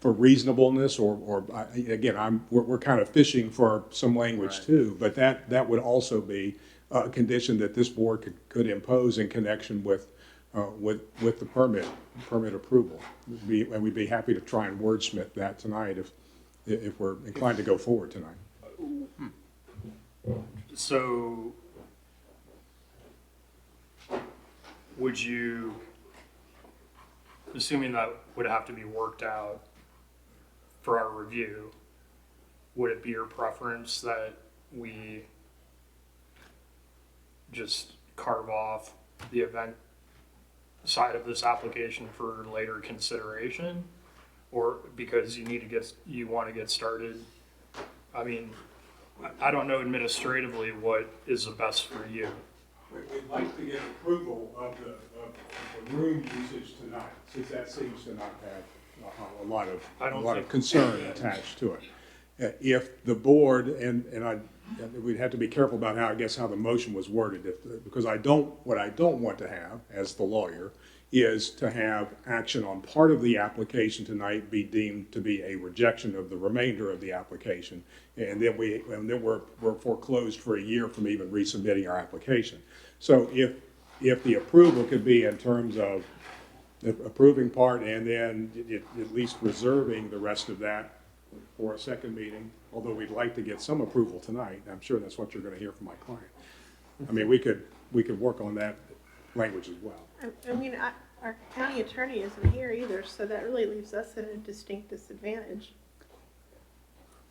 K: For reasonableness or again, we're kind of fishing for some language too, but that would also be a condition that this board could impose in connection with the permit approval. And we'd be happy to try and wordsmith that tonight if we're inclined to go forward tonight.
E: So, would you, assuming that would have to be worked out for our review, would it be your preference that we just carve off the event side of this application for later consideration? Or because you want to get started? I mean, I don't know administratively what is the best for you.
K: We'd like to get approval of the room usage tonight, since that seems to not have a lot of concern attached to it. If the board, and we'd have to be careful about how the motion was worded, because what I don't want to have as the lawyer is to have action on part of the application tonight be deemed to be a rejection of the remainder of the application, and then we're foreclosed for a year from even resubmitting our application. So if the approval could be in terms of the approving part and then at least reserving the rest of that for a second meeting, although we'd like to get some approval tonight, I'm sure that's what you're going to hear from my client. I mean, we could work on that language as well.
D: I mean, our county attorney isn't here either, so that really leaves us at a distinct disadvantage.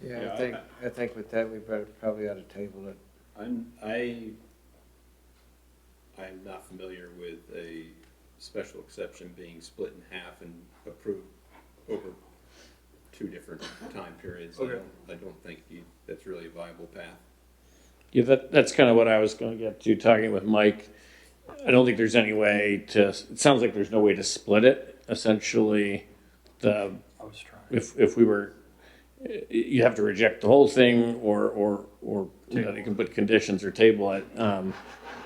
C: Yeah, I think with that, we probably ought to table it.
B: I'm not familiar with a special exception being split in half and approved over 2 different time periods.
E: Okay.
B: I don't think that's really a viable path.
L: Yeah, that's kind of what I was going to get to, talking with Mike. I don't think there's any way to, it sounds like there's no way to split it. Essentially, if we were, you have to reject the whole thing or you can put conditions or table it.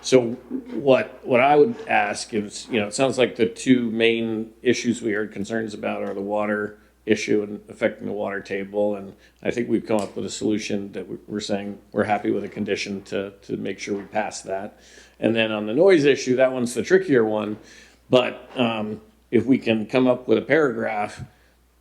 L: So what I would ask is, it sounds like the 2 main issues we heard concerns about are the water issue and affecting the water table. And I think we've come up with a solution that we're saying we're happy with a condition to make sure we pass that. And then on the noise issue, that one's the trickier one. But if we can come up with a paragraph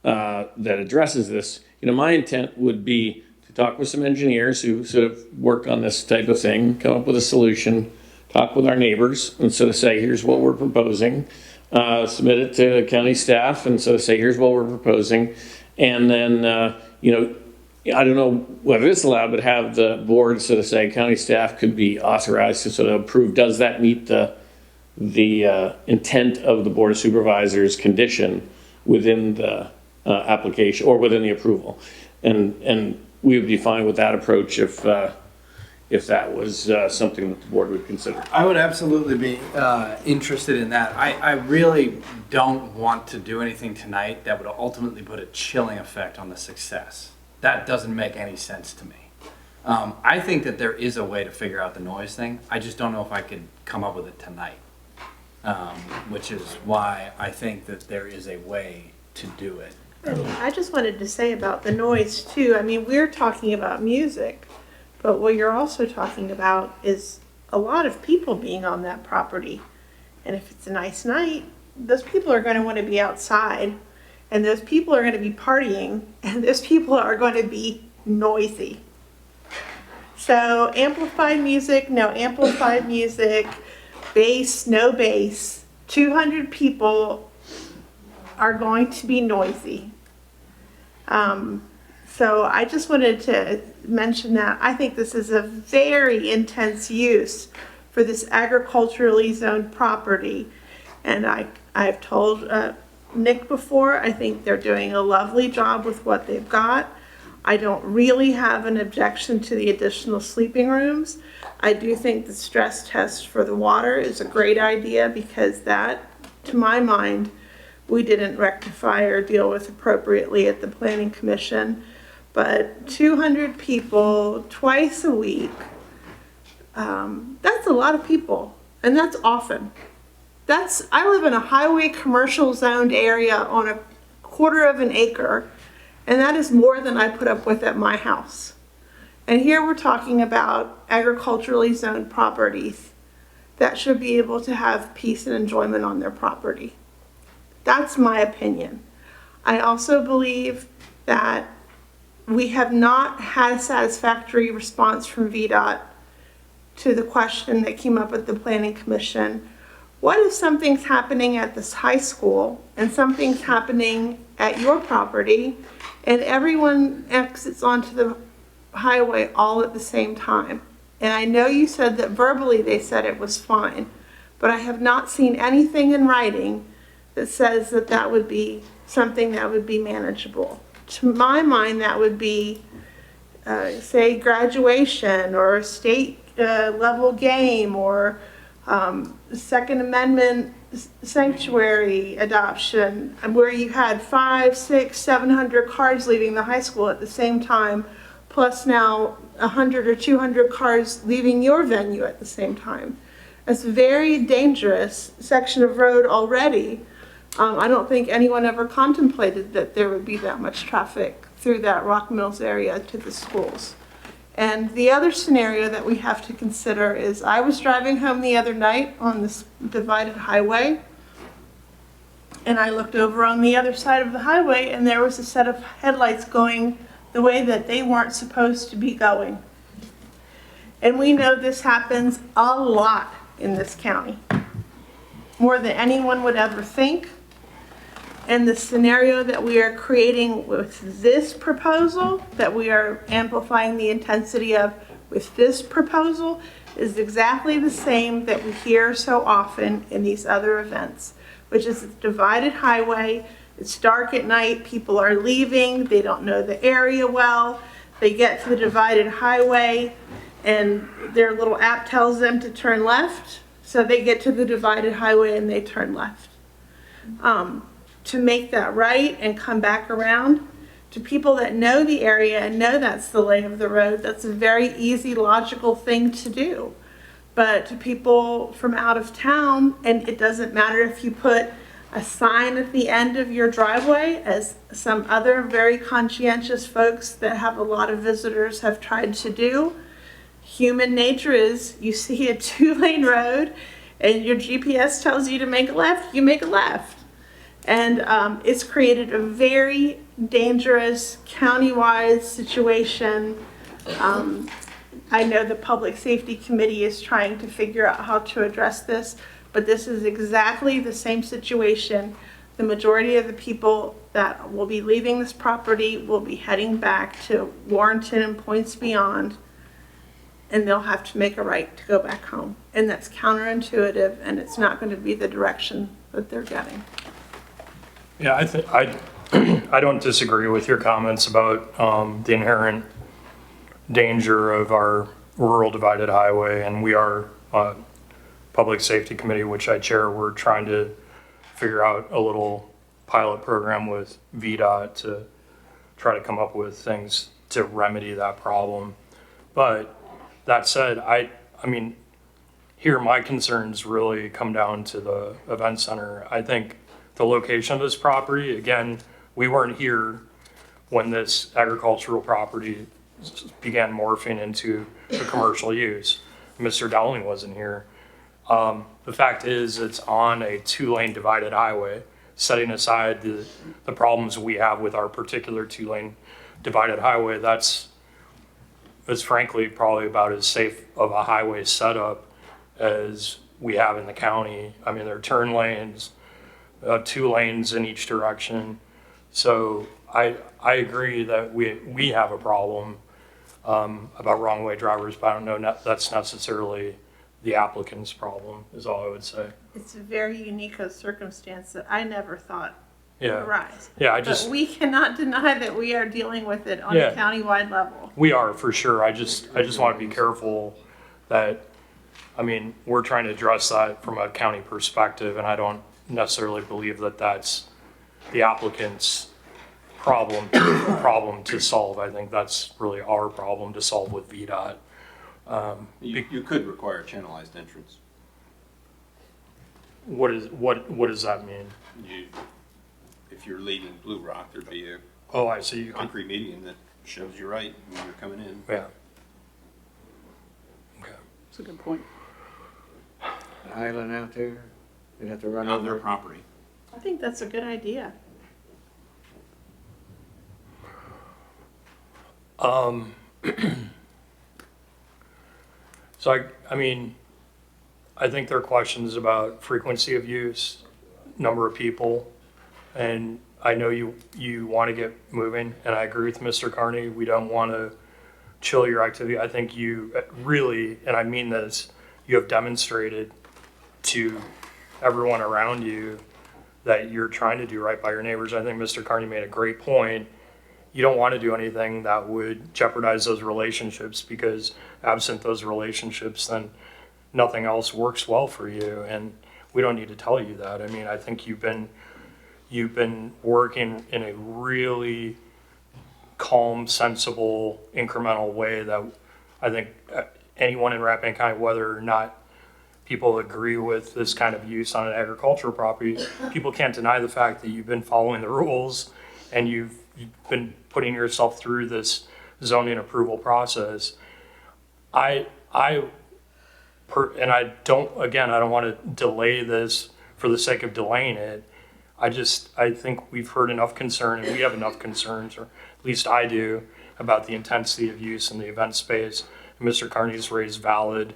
L: that addresses this, my intent would be to talk with some engineers who sort of work on this type of thing, come up with a solution, talk with our neighbors, and sort of say, here's what we're proposing, submit it to county staff, and sort of say, here's what we're proposing, and then, I don't know whether it's allowed, but have the board sort of say county staff could be authorized to sort of approve. Does that meet the intent of the Board of Supervisors condition within the application or within the approval? And we would be fine with that approach if that was something that the board would consider.
G: I would absolutely be interested in that. I really don't want to do anything tonight that would ultimately put a chilling effect on the success. That doesn't make any sense to me. I think that there is a way to figure out the noise thing. I just don't know if I could come up with it tonight, which is why I think that there is a way to do it.
D: I just wanted to say about the noise too. I mean, we're talking about music, but what you're also talking about is a lot of people being on that property. And if it's a nice night, those people are going to want to be outside, and those people are going to be partying, and those people are going to be noisy. So amplified music, no amplified music, bass, no bass. 200 people are going to be noisy. So I just wanted to mention that. I think this is a very intense use for this agriculturally zoned property. And I've told Nick before, I think they're doing a lovely job with what they've got. I don't really have an objection to the additional sleeping rooms. I do think the stress test for the water is a great idea, because that, to my mind, we didn't rectify or deal with appropriately at the Planning Commission. But 200 people twice a week, that's a lot of people, and that's often. I live in a highway commercial zoned area on a quarter of an acre, and that is more than I put up with at my house. And here we're talking about agriculturally zoned properties that should be able to have peace and enjoyment on their property. That's my opinion. I also believe that we have not had a satisfactory response from VDOT to the question that came up at the Planning Commission. What if something's happening at this high school and something's happening at your property and everyone exits onto the highway all at the same time? And I know you said that verbally they said it was fine, but I have not seen anything in writing that says that that would be something that would be manageable. To my mind, that would be, say, graduation or a state level game, or Second Amendment sanctuary adoption, where you had 500, 600, 700 cars leaving the high school at the same time, plus now 100 or 200 cars leaving your venue at the same time. It's a very dangerous section of road already. I don't think anyone ever contemplated that there would be that much traffic through that Rock Mills area to the schools. And the other scenario that we have to consider is, I was driving home the other night on this divided highway, and I looked over on the other side of the highway, and there was a set of headlights going the way that they weren't supposed to be going. And we know this happens a lot in this county, more than anyone would ever think. And the scenario that we are creating with this proposal, that we are amplifying the intensity of with this proposal, is exactly the same that we hear so often in these other events, which is a divided highway. It's dark at night, people are leaving, they don't know the area well, they get to the divided highway and their little app tells them to turn left, so they get to the divided highway and they turn left. To make that right and come back around, to people that know the area and know that's the lay of the road, that's a very easy, logical thing to do. But to people from out of town, and it doesn't matter if you put a sign at the end of your driveway, as some other very conscientious folks that have a lot of visitors have tried to do. Human nature is, you see a 2-lane road and your GPS tells you to make a left, you make a left. And it's created a very dangerous countywide situation. I know the Public Safety Committee is trying to figure out how to address this, but this is exactly the same situation. The majority of the people that will be leaving this property will be heading back to Warrenton and points beyond, and they'll have to make a right to go back home. And that's counterintuitive, and it's not going to be the direction that they're getting.
E: Yeah, I don't disagree with your comments about the inherent danger of our rural divided highway, and we are Public Safety Committee, which I chair. We're trying to figure out a little pilot program with VDOT to try to come up with things to remedy that problem. But that said, I mean, here my concerns really come down to the event center. I think the location of this property, again, we weren't here when this agricultural property began morphing into a commercial use. Mr. Dowling wasn't here. The fact is, it's on a 2-lane divided highway, setting aside the problems we have with our particular 2-lane divided highway. That's frankly probably about as safe of a highway setup as we have in the county. I mean, there are turn lanes, 2 lanes in each direction. So I agree that we have a problem about wrong way drivers, but I don't know that's necessarily the applicant's problem, is all I would say.
D: It's a very unique circumstance that I never thought would
E: Yeah.
D: arise.
E: Yeah,
D: But we cannot deny that we are dealing with it on
E: Yeah.
D: a countywide level.
E: We are, for sure. I just want to be careful that, I mean, we're trying to address that from a county perspective, and I don't necessarily believe that that's the applicant's problem to solve. I think that's really our problem to solve with VDOT.
B: You could require a channelized entrance.
E: What does that mean?
B: If you're leaving Blue Rock, there'd be a
E: Oh, I see. You can,
B: concrete median that shows you right when you're coming in.
E: yeah. Okay.
A: That's a good point.
C: Island out there, they'd have to run
B: On their
C: over.
B: property.
D: I think that's a good idea.
E: So I mean, I think there are questions about frequency of use, number of people, and I know you want to get moving, and I agree with Mr. Carney. We don't want to chill your activity. I think you really, and I mean this, you have demonstrated to everyone around you that you're trying to do right by your neighbors. I think Mr. Carney made a great point. You don't want to do anything that would jeopardize those relationships, because absent those relationships, then nothing else works well for you. And we don't need to tell you that. I mean, I think you've been working in a really calm, sensible, incremental way that I think anyone in Rappahannock County, whether or not people agree with this kind of use on an agricultural property, people can't deny the fact that you've been following the rules and you've been putting yourself through this zoning approval process. I don't want to delay this for the sake of delaying it. I think we've heard enough concern, and we have enough concerns, or at least I do, about the intensity of use in the event space. And Mr. Carney's raised valid,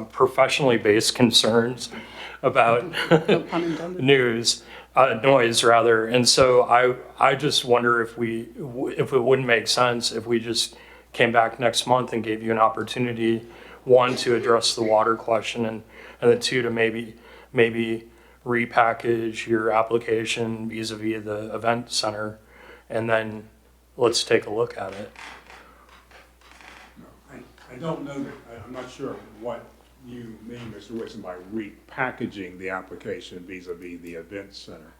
E: professionally based concerns about noise rather. And so I just wonder if it wouldn't make sense if we just came back next month and gave you an opportunity, one, to address the water question, and then two, to maybe repackage your application vis-a-vis the event center, and then let's take a look at it.
K: I don't know that, I'm not sure what you mean, Mr. Whitson, by repackaging the application vis-a-vis the event center.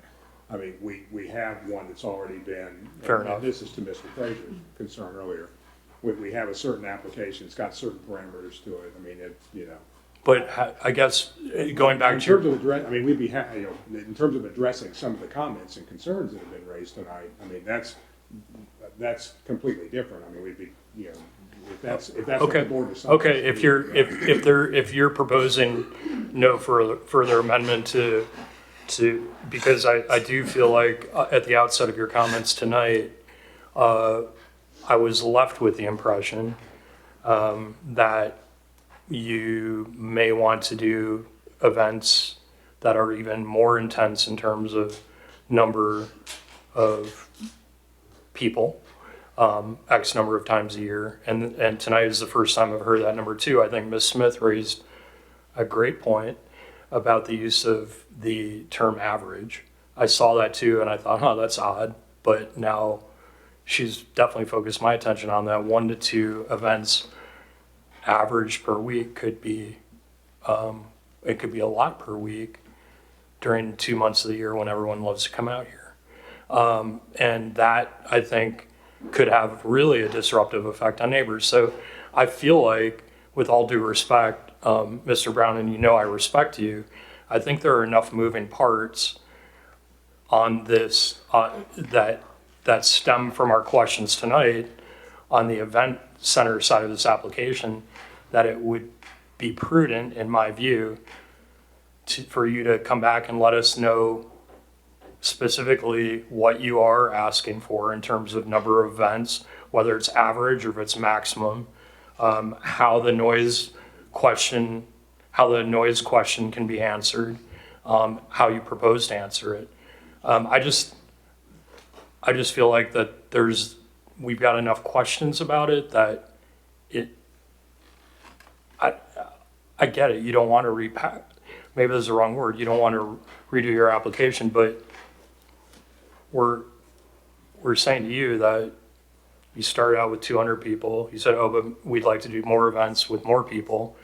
K: I mean, we have one that's already been.
E: Fair enough.
K: And this is to Mr. Frazier's concern earlier. We have a certain application, it's got certain parameters to it. I mean,
E: But I guess going back to
K: in terms of we'd be happy, in terms of addressing some of the comments and concerns that have been raised tonight. I mean, that's completely different. I mean, we'd be, if that's what the board decides.
E: Okay, if you're proposing no further amendment to because I do feel like at the outset of your comments tonight, I was left with the impression that you may want to do events that are even more intense in terms of number of people, X number of times a year. And tonight is the first time I've heard that. Number two, I think Ms. Smith raised a great point about the use of the term average. I saw that too, and I thought, that's odd. But now she's definitely focused my attention on that. 1 to 2 events average per week could be, it could be a lot per week during 2 months of the year when everyone loves to come out here. And that, I think, could have really a disruptive effect on neighbors. So I feel like, with all due respect, Mr. Brown, and you know I respect you, I think there are enough moving parts on this that stem from our questions tonight on the event center side of this application that it would be prudent, in my view, for you to come back and let us know specifically what you are asking for in terms of number of events, whether it's average or if it's maximum, how the noise question can be answered, how you propose to answer it. I just feel like that we've got enough questions about it that I get it. You don't want to maybe that's the wrong word. You don't want to redo your application, but we're saying to you that you started out with 200 people. You said, but we'd like to do more events with more people.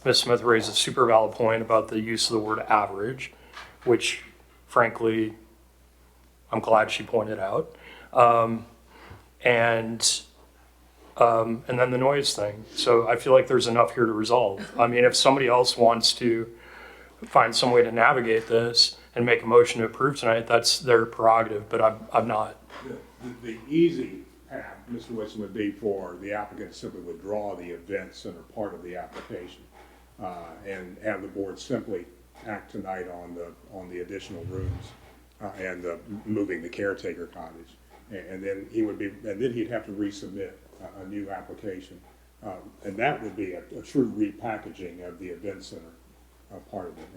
E: Ms. Smith raised a super valid point about the use of the word average, which frankly, I'm glad she pointed out. And then the noise thing. So I feel like there's enough here to resolve. I mean, if somebody else wants to find some way to navigate this and make a motion to approve tonight, that's their prerogative, but I'm not.
K: The easy path, Mr. Whitson, would be for the applicant to simply withdraw the event center part of the application and have the board simply act tonight on the additional rooms and moving the caretaker cottage. And then he'd have to resubmit a new application. And that would be a true repackaging of the event center part of it.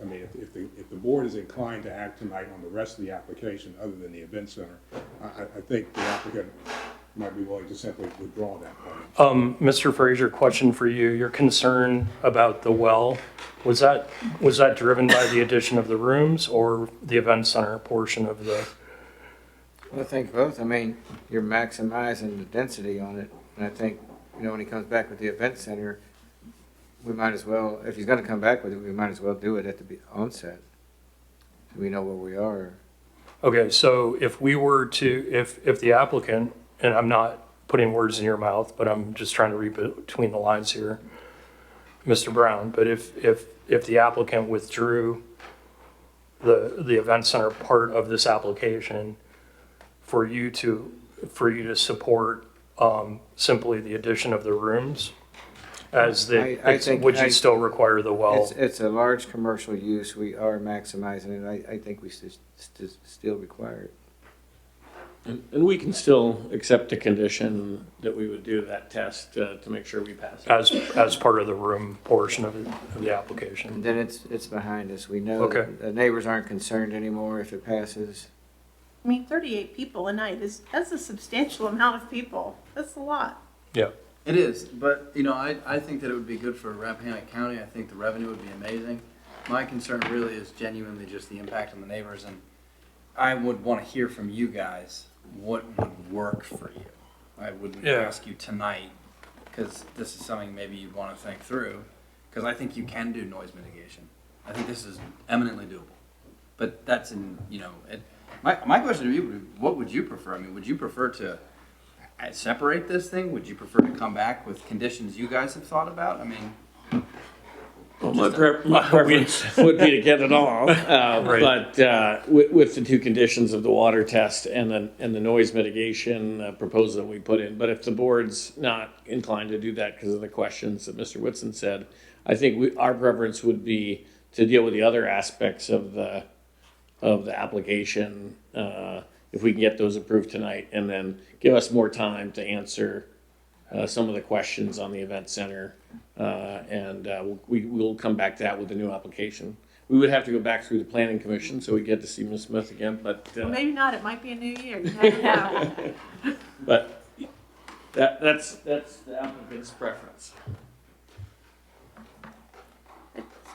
K: And if the board is inclined to act tonight on the rest of the application other than the event center, I think the applicant might be willing to simply withdraw that part.
E: Mr. Frazier, question for you. Your concern about the well, was that driven by the addition of the rooms or the event center portion of the?
C: I think both. I mean, you're maximizing the density on it. And I think, when he comes back with the event center, we might as well, if he's going to come back with it, we might as well do it at the onset. So we know where we are.
E: Okay, so if we were to, if the applicant, and I'm not putting words in your mouth, but I'm just trying to read between the lines here, Mr. Brown, but if the applicant withdrew the event center part of this application for you to support simply the addition of the rooms, would you still require the well?
C: It's a large commercial use. We are maximizing it. I think we should still require it.
L: And we can still accept a condition that we would do that test to make sure we pass it.
E: As part of the room portion of the application.
C: And then it's behind us. We know the neighbors aren't concerned anymore if it passes.
D: I mean, 38 people a night that's a substantial amount of people. That's a lot.
E: Yeah.
G: It is, but I think that it would be good for Rappahannock County. I think the revenue would be amazing. My concern really is genuinely just the impact on the neighbors, and I would want to hear from you guys what would work for you. I wouldn't ask you tonight because this is something maybe you'd want to think through, because I think you can do noise mitigation. I think this is eminently doable, but that's my question to you would be, what would you prefer? I mean, would you prefer to separate this thing? Would you prefer to come back with conditions you guys have thought about? I mean,
L: well, my preference would be to get it all, right. But with the two conditions of the water test and the noise mitigation proposal that we put in. But if the board's not inclined to do that because of the questions that Mr. Whitson said, I think our preference would be to deal with the other aspects of the of the application, if we can get those approved tonight, and then give us more time to answer some of the questions on the event center, and we'll come back to that with the new application. We would have to go back through the planning commission, so we get to see Ms. Smith again, but.
D: Well, maybe not, it might be a new year, you never know.
L: But that's the applicant's preference.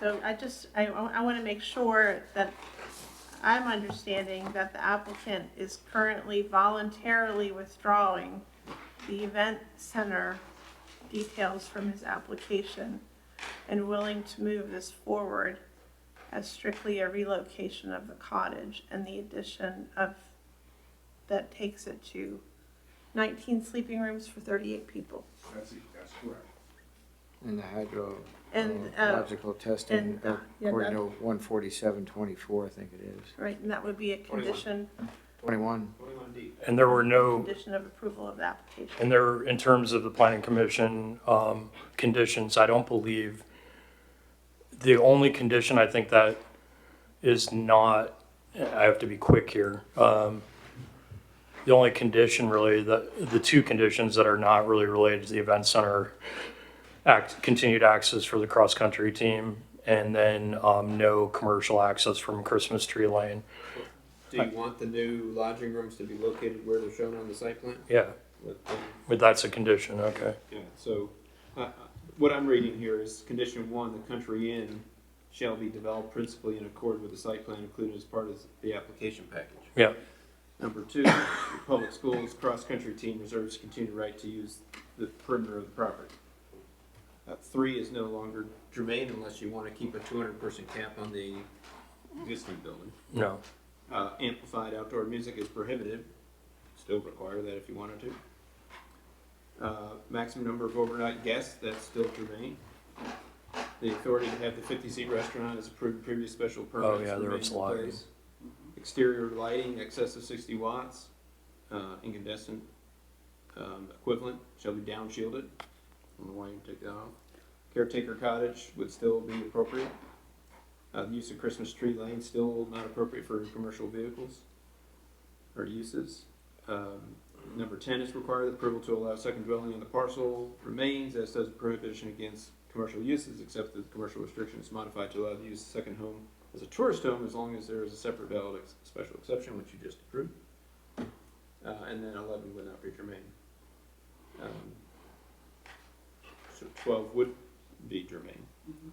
D: So I want to make sure that I'm understanding that the applicant is currently voluntarily withdrawing the event center details from his application and willing to move this forward as strictly a relocation of the cottage and the addition of, that takes it to 19 sleeping rooms for 38 people.
K: That's correct.
C: And the
D: And,
C: hydrological testing,
D: yeah,
C: according to 14724, I think it is.
D: Right, and that would be a condition,
C: 21.
E: And there were no,
D: condition of approval of the application.
E: and there, in terms of the planning commission conditions, I don't believe, the only condition I think that is not, I have to be quick here, the only condition really, the two conditions that are not really related to the event center, continued access for the cross-country team, and then no commercial access from Christmas Tree Lane.
B: Do you want the new lodging rooms to be located where they're shown on the site plan?
E: Yeah, but that's a condition, okay.
B: Yeah, so what I'm reading here is condition 1, the country inn shall be developed principally in accord with the site plan included as part of the application package.
E: Yeah.
B: Number 2, the public schools cross-country team reserves continued right to use the perimeter of the property. 3 is no longer germane unless you want to keep a 200-person cap on the existing building.
E: No.
B: Amplified outdoor music is prohibited. Still require that if you wanted to. Maximum number of overnight guests, that's still germane. The authority to have the 50-seat restaurant is approved previous special permits.
E: Oh, yeah, there was lighting.
B: Exterior lighting, excess of 60 watts, incandescent equivalent, shall be downshielded. I don't know why you take that off. Caretaker cottage would still be appropriate. The use of Christmas Tree Lane still not appropriate for commercial vehicles or uses. Number 10 is required. The approval to allow second dwelling on the parcel remains, as does the prohibition against commercial uses, except that the commercial restriction is modified to allow the use of second home as a tourist home as long as there is a separate valid special exception, which you just approved. And then 11 would not be germane. So 12 would be germane,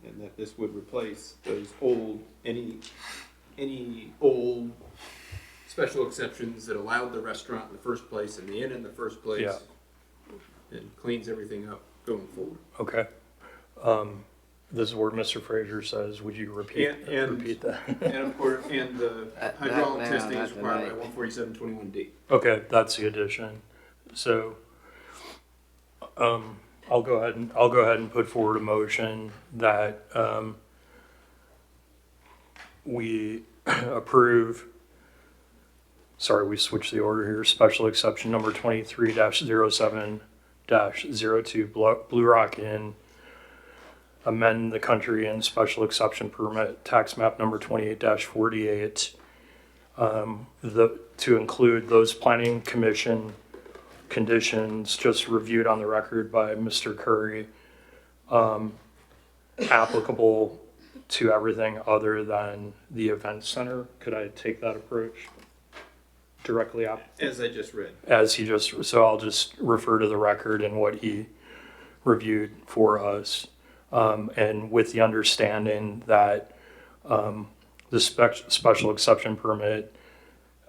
B: and that this would replace those old, any old special exceptions that allowed the restaurant in the first place and the inn in the first place.
E: Yeah.
B: And cleans everything up going forward.
E: Okay. This is where Mr. Fraser says, would you repeat that?
B: And of course, and the hydraulic
C: now,
B: testing is
C: not
B: required by
C: tonight.
B: 14721D.
E: Okay, that's the addition. So, I'll go ahead and put forward a motion that we approve. Sorry, we switched the order here. Special exception number 23-07-02 Blue Rock Inn. Amend the country inn special exception permit tax map number 28-48 to include those planning commission conditions just reviewed on the record by Mr. Curry, applicable to everything other than the event center. Could I take that approach? Directly up?
B: As I just read.
E: So I'll just refer to the record and what he reviewed for us. And with the understanding that the special exception permit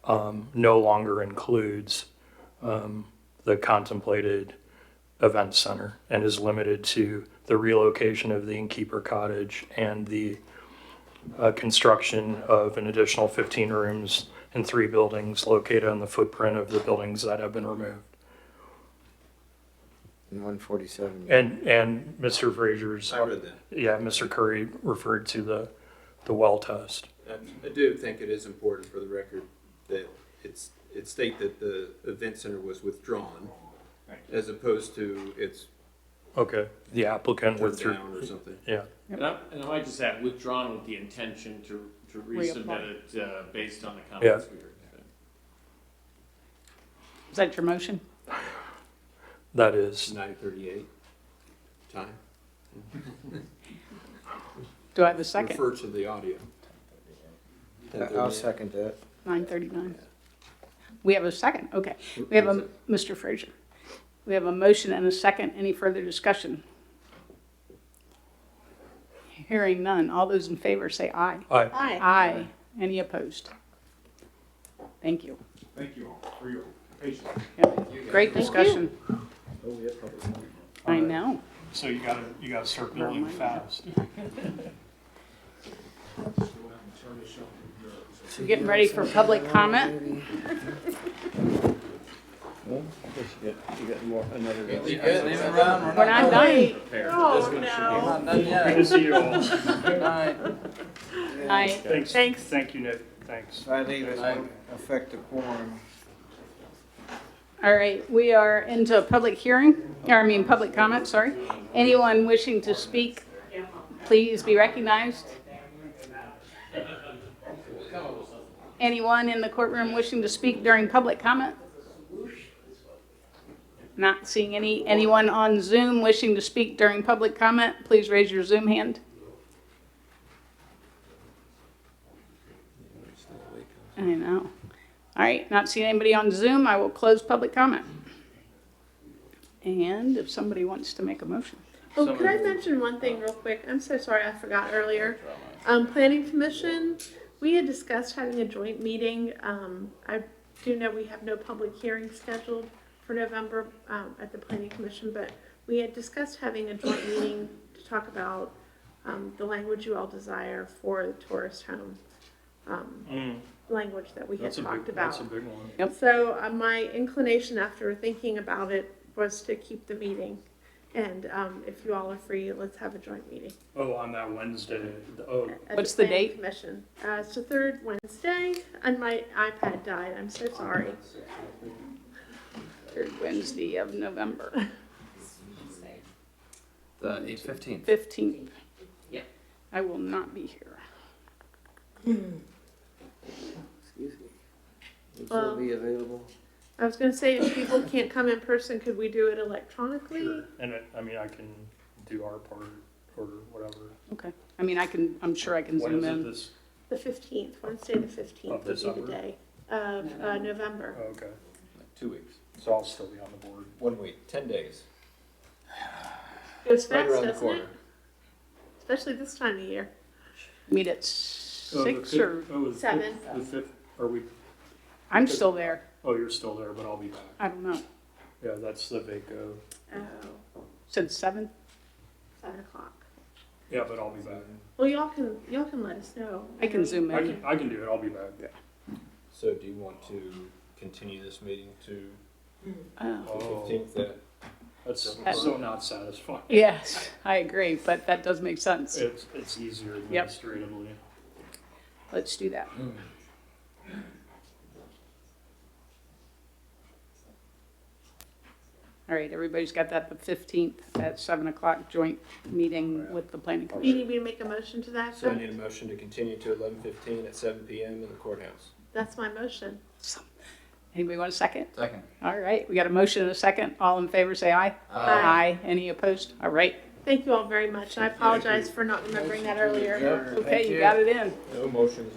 E: no longer includes the contemplated event center and is limited to the relocation of the innkeeper cottage and the construction of an additional 15 rooms and 3 buildings located on the footprint of the buildings that have been removed.
C: And 147.
E: And Mr. Fraser's.
B: I read that.
E: Yeah, Mr. Curry referred to the well test.
B: I do think it is important for the record that it state that the event center was withdrawn, as opposed to it's
E: Okay, the applicant
B: turned
E: withdrew.
B: down or something.
E: Yeah.
L: And I might just add, withdrawn with the intention to To
A: reapply.
L: resubmit it based on the comments we heard.
A: Is that your motion?
E: That is,
B: 9:38 time.
A: Do I have a second?
B: Refer to the audio.
C: I'll second that.
A: 9:39. We have a second, okay. We have a, Mr. Frazier. We have a motion and a second. Any further discussion? Hearing none. All those in favor say aye.
E: aye.
D: Aye.
A: Aye. Any opposed? Thank you.
K: Thank you all for your patience.
A: Yep. Great discussion. I know.
E: So you gotta start building fast.
A: We're getting ready for public comment.
C: Well, I guess you got more, another.
A: We're not done.
D: Oh, no.
E: Good to see you all.
A: Aye.
E: Thanks.
D: Thanks.
E: Thank you, Nick. Thanks.
C: If I leave, it won't affect the quorum.
A: All right, we are into a public hearing, public comment, sorry. Anyone wishing to speak, please be recognized. Anyone in the courtroom wishing to speak during public comment? Not seeing anyone on Zoom wishing to speak during public comment, please raise your Zoom hand. I know. All right, not seeing anybody on Zoom, I will close public comment. And if somebody wants to make a motion.
D: Oh, could I mention one thing real quick? I'm so sorry, I forgot earlier. Planning Commission, we had discussed having a joint meeting. I do know we have no public hearing scheduled for November at the Planning Commission, but we had discussed having a joint meeting to talk about the language you all desire for the tourist home language that we had talked about.
E: That's a big one.
A: Yep.
D: So my inclination after thinking about it was to keep the meeting. And if you all are free, let's have a joint meeting.
E: Oh, on that Wednesday. Oh,
D: At
A: What's the
D: Planning
A: date?
D: Commission. It's the third Wednesday, and my iPad died. I'm so sorry.
A: Third Wednesday of November,
G: The 8/15.
A: 15th.
G: Yeah.
A: I will not be here.
C: Excuse me. Will
D: Well-
C: Jill be available?
D: I was going to say, if people can't come in person, could we do it electronically?
E: sure. And I can do our part or whatever.
A: Okay. I'm sure I can
E: When
A: Zoom
E: is it
A: in.
E: this?
D: The 15th, Wednesday the 15th
E: Of
D: would be
E: December?
D: the day of November.
E: Oh, okay.
B: 2 weeks.
E: So I'll still be on the board.
B: 1 week, 10 days.
D: Goes
B: Right
D: fast,
B: around the
D: doesn't
B: corner.
D: it? Especially this time of year.
A: Meet at
E: Oh,
A: 6
E: the
A: or,
E: fifth- oh, the
D: 7.
E: fifth- The fifth, are we,
A: I'm still there.
E: oh, you're still there, but I'll be back.
A: I don't know.
E: Yeah, that's the VACO.
D: Oh,
A: Said 7?
D: 7 o'clock.
E: Yeah, but I'll be back.
D: Well, y'all can let us know.
A: I can Zoom
E: I
A: in.
E: can do it, I'll be back.
B: So do you want to continue this meeting to
A: Oh.
B: the 15th?
E: That's so not satisfying.
A: Yes, I agree, but that does make sense.
E: It's easier administratively.
A: Let's do that. All right, everybody's got that, the 15th at 7 o'clock joint meeting with the planning
D: You
A: commission.
D: need me to make a motion to that
B: So I
D: effect?
B: need a motion to continue to 11:15 at 7 PM in the courthouse.
D: That's my motion.
A: Anybody want a second?
G: Second.
A: All right, we got a motion and a second. All in favor, say aye.
D: Aye.
A: Any opposed? All right.
D: Thank you all very much. I apologize for not remembering that earlier.
A: Okay, you got it in.
B: No motions.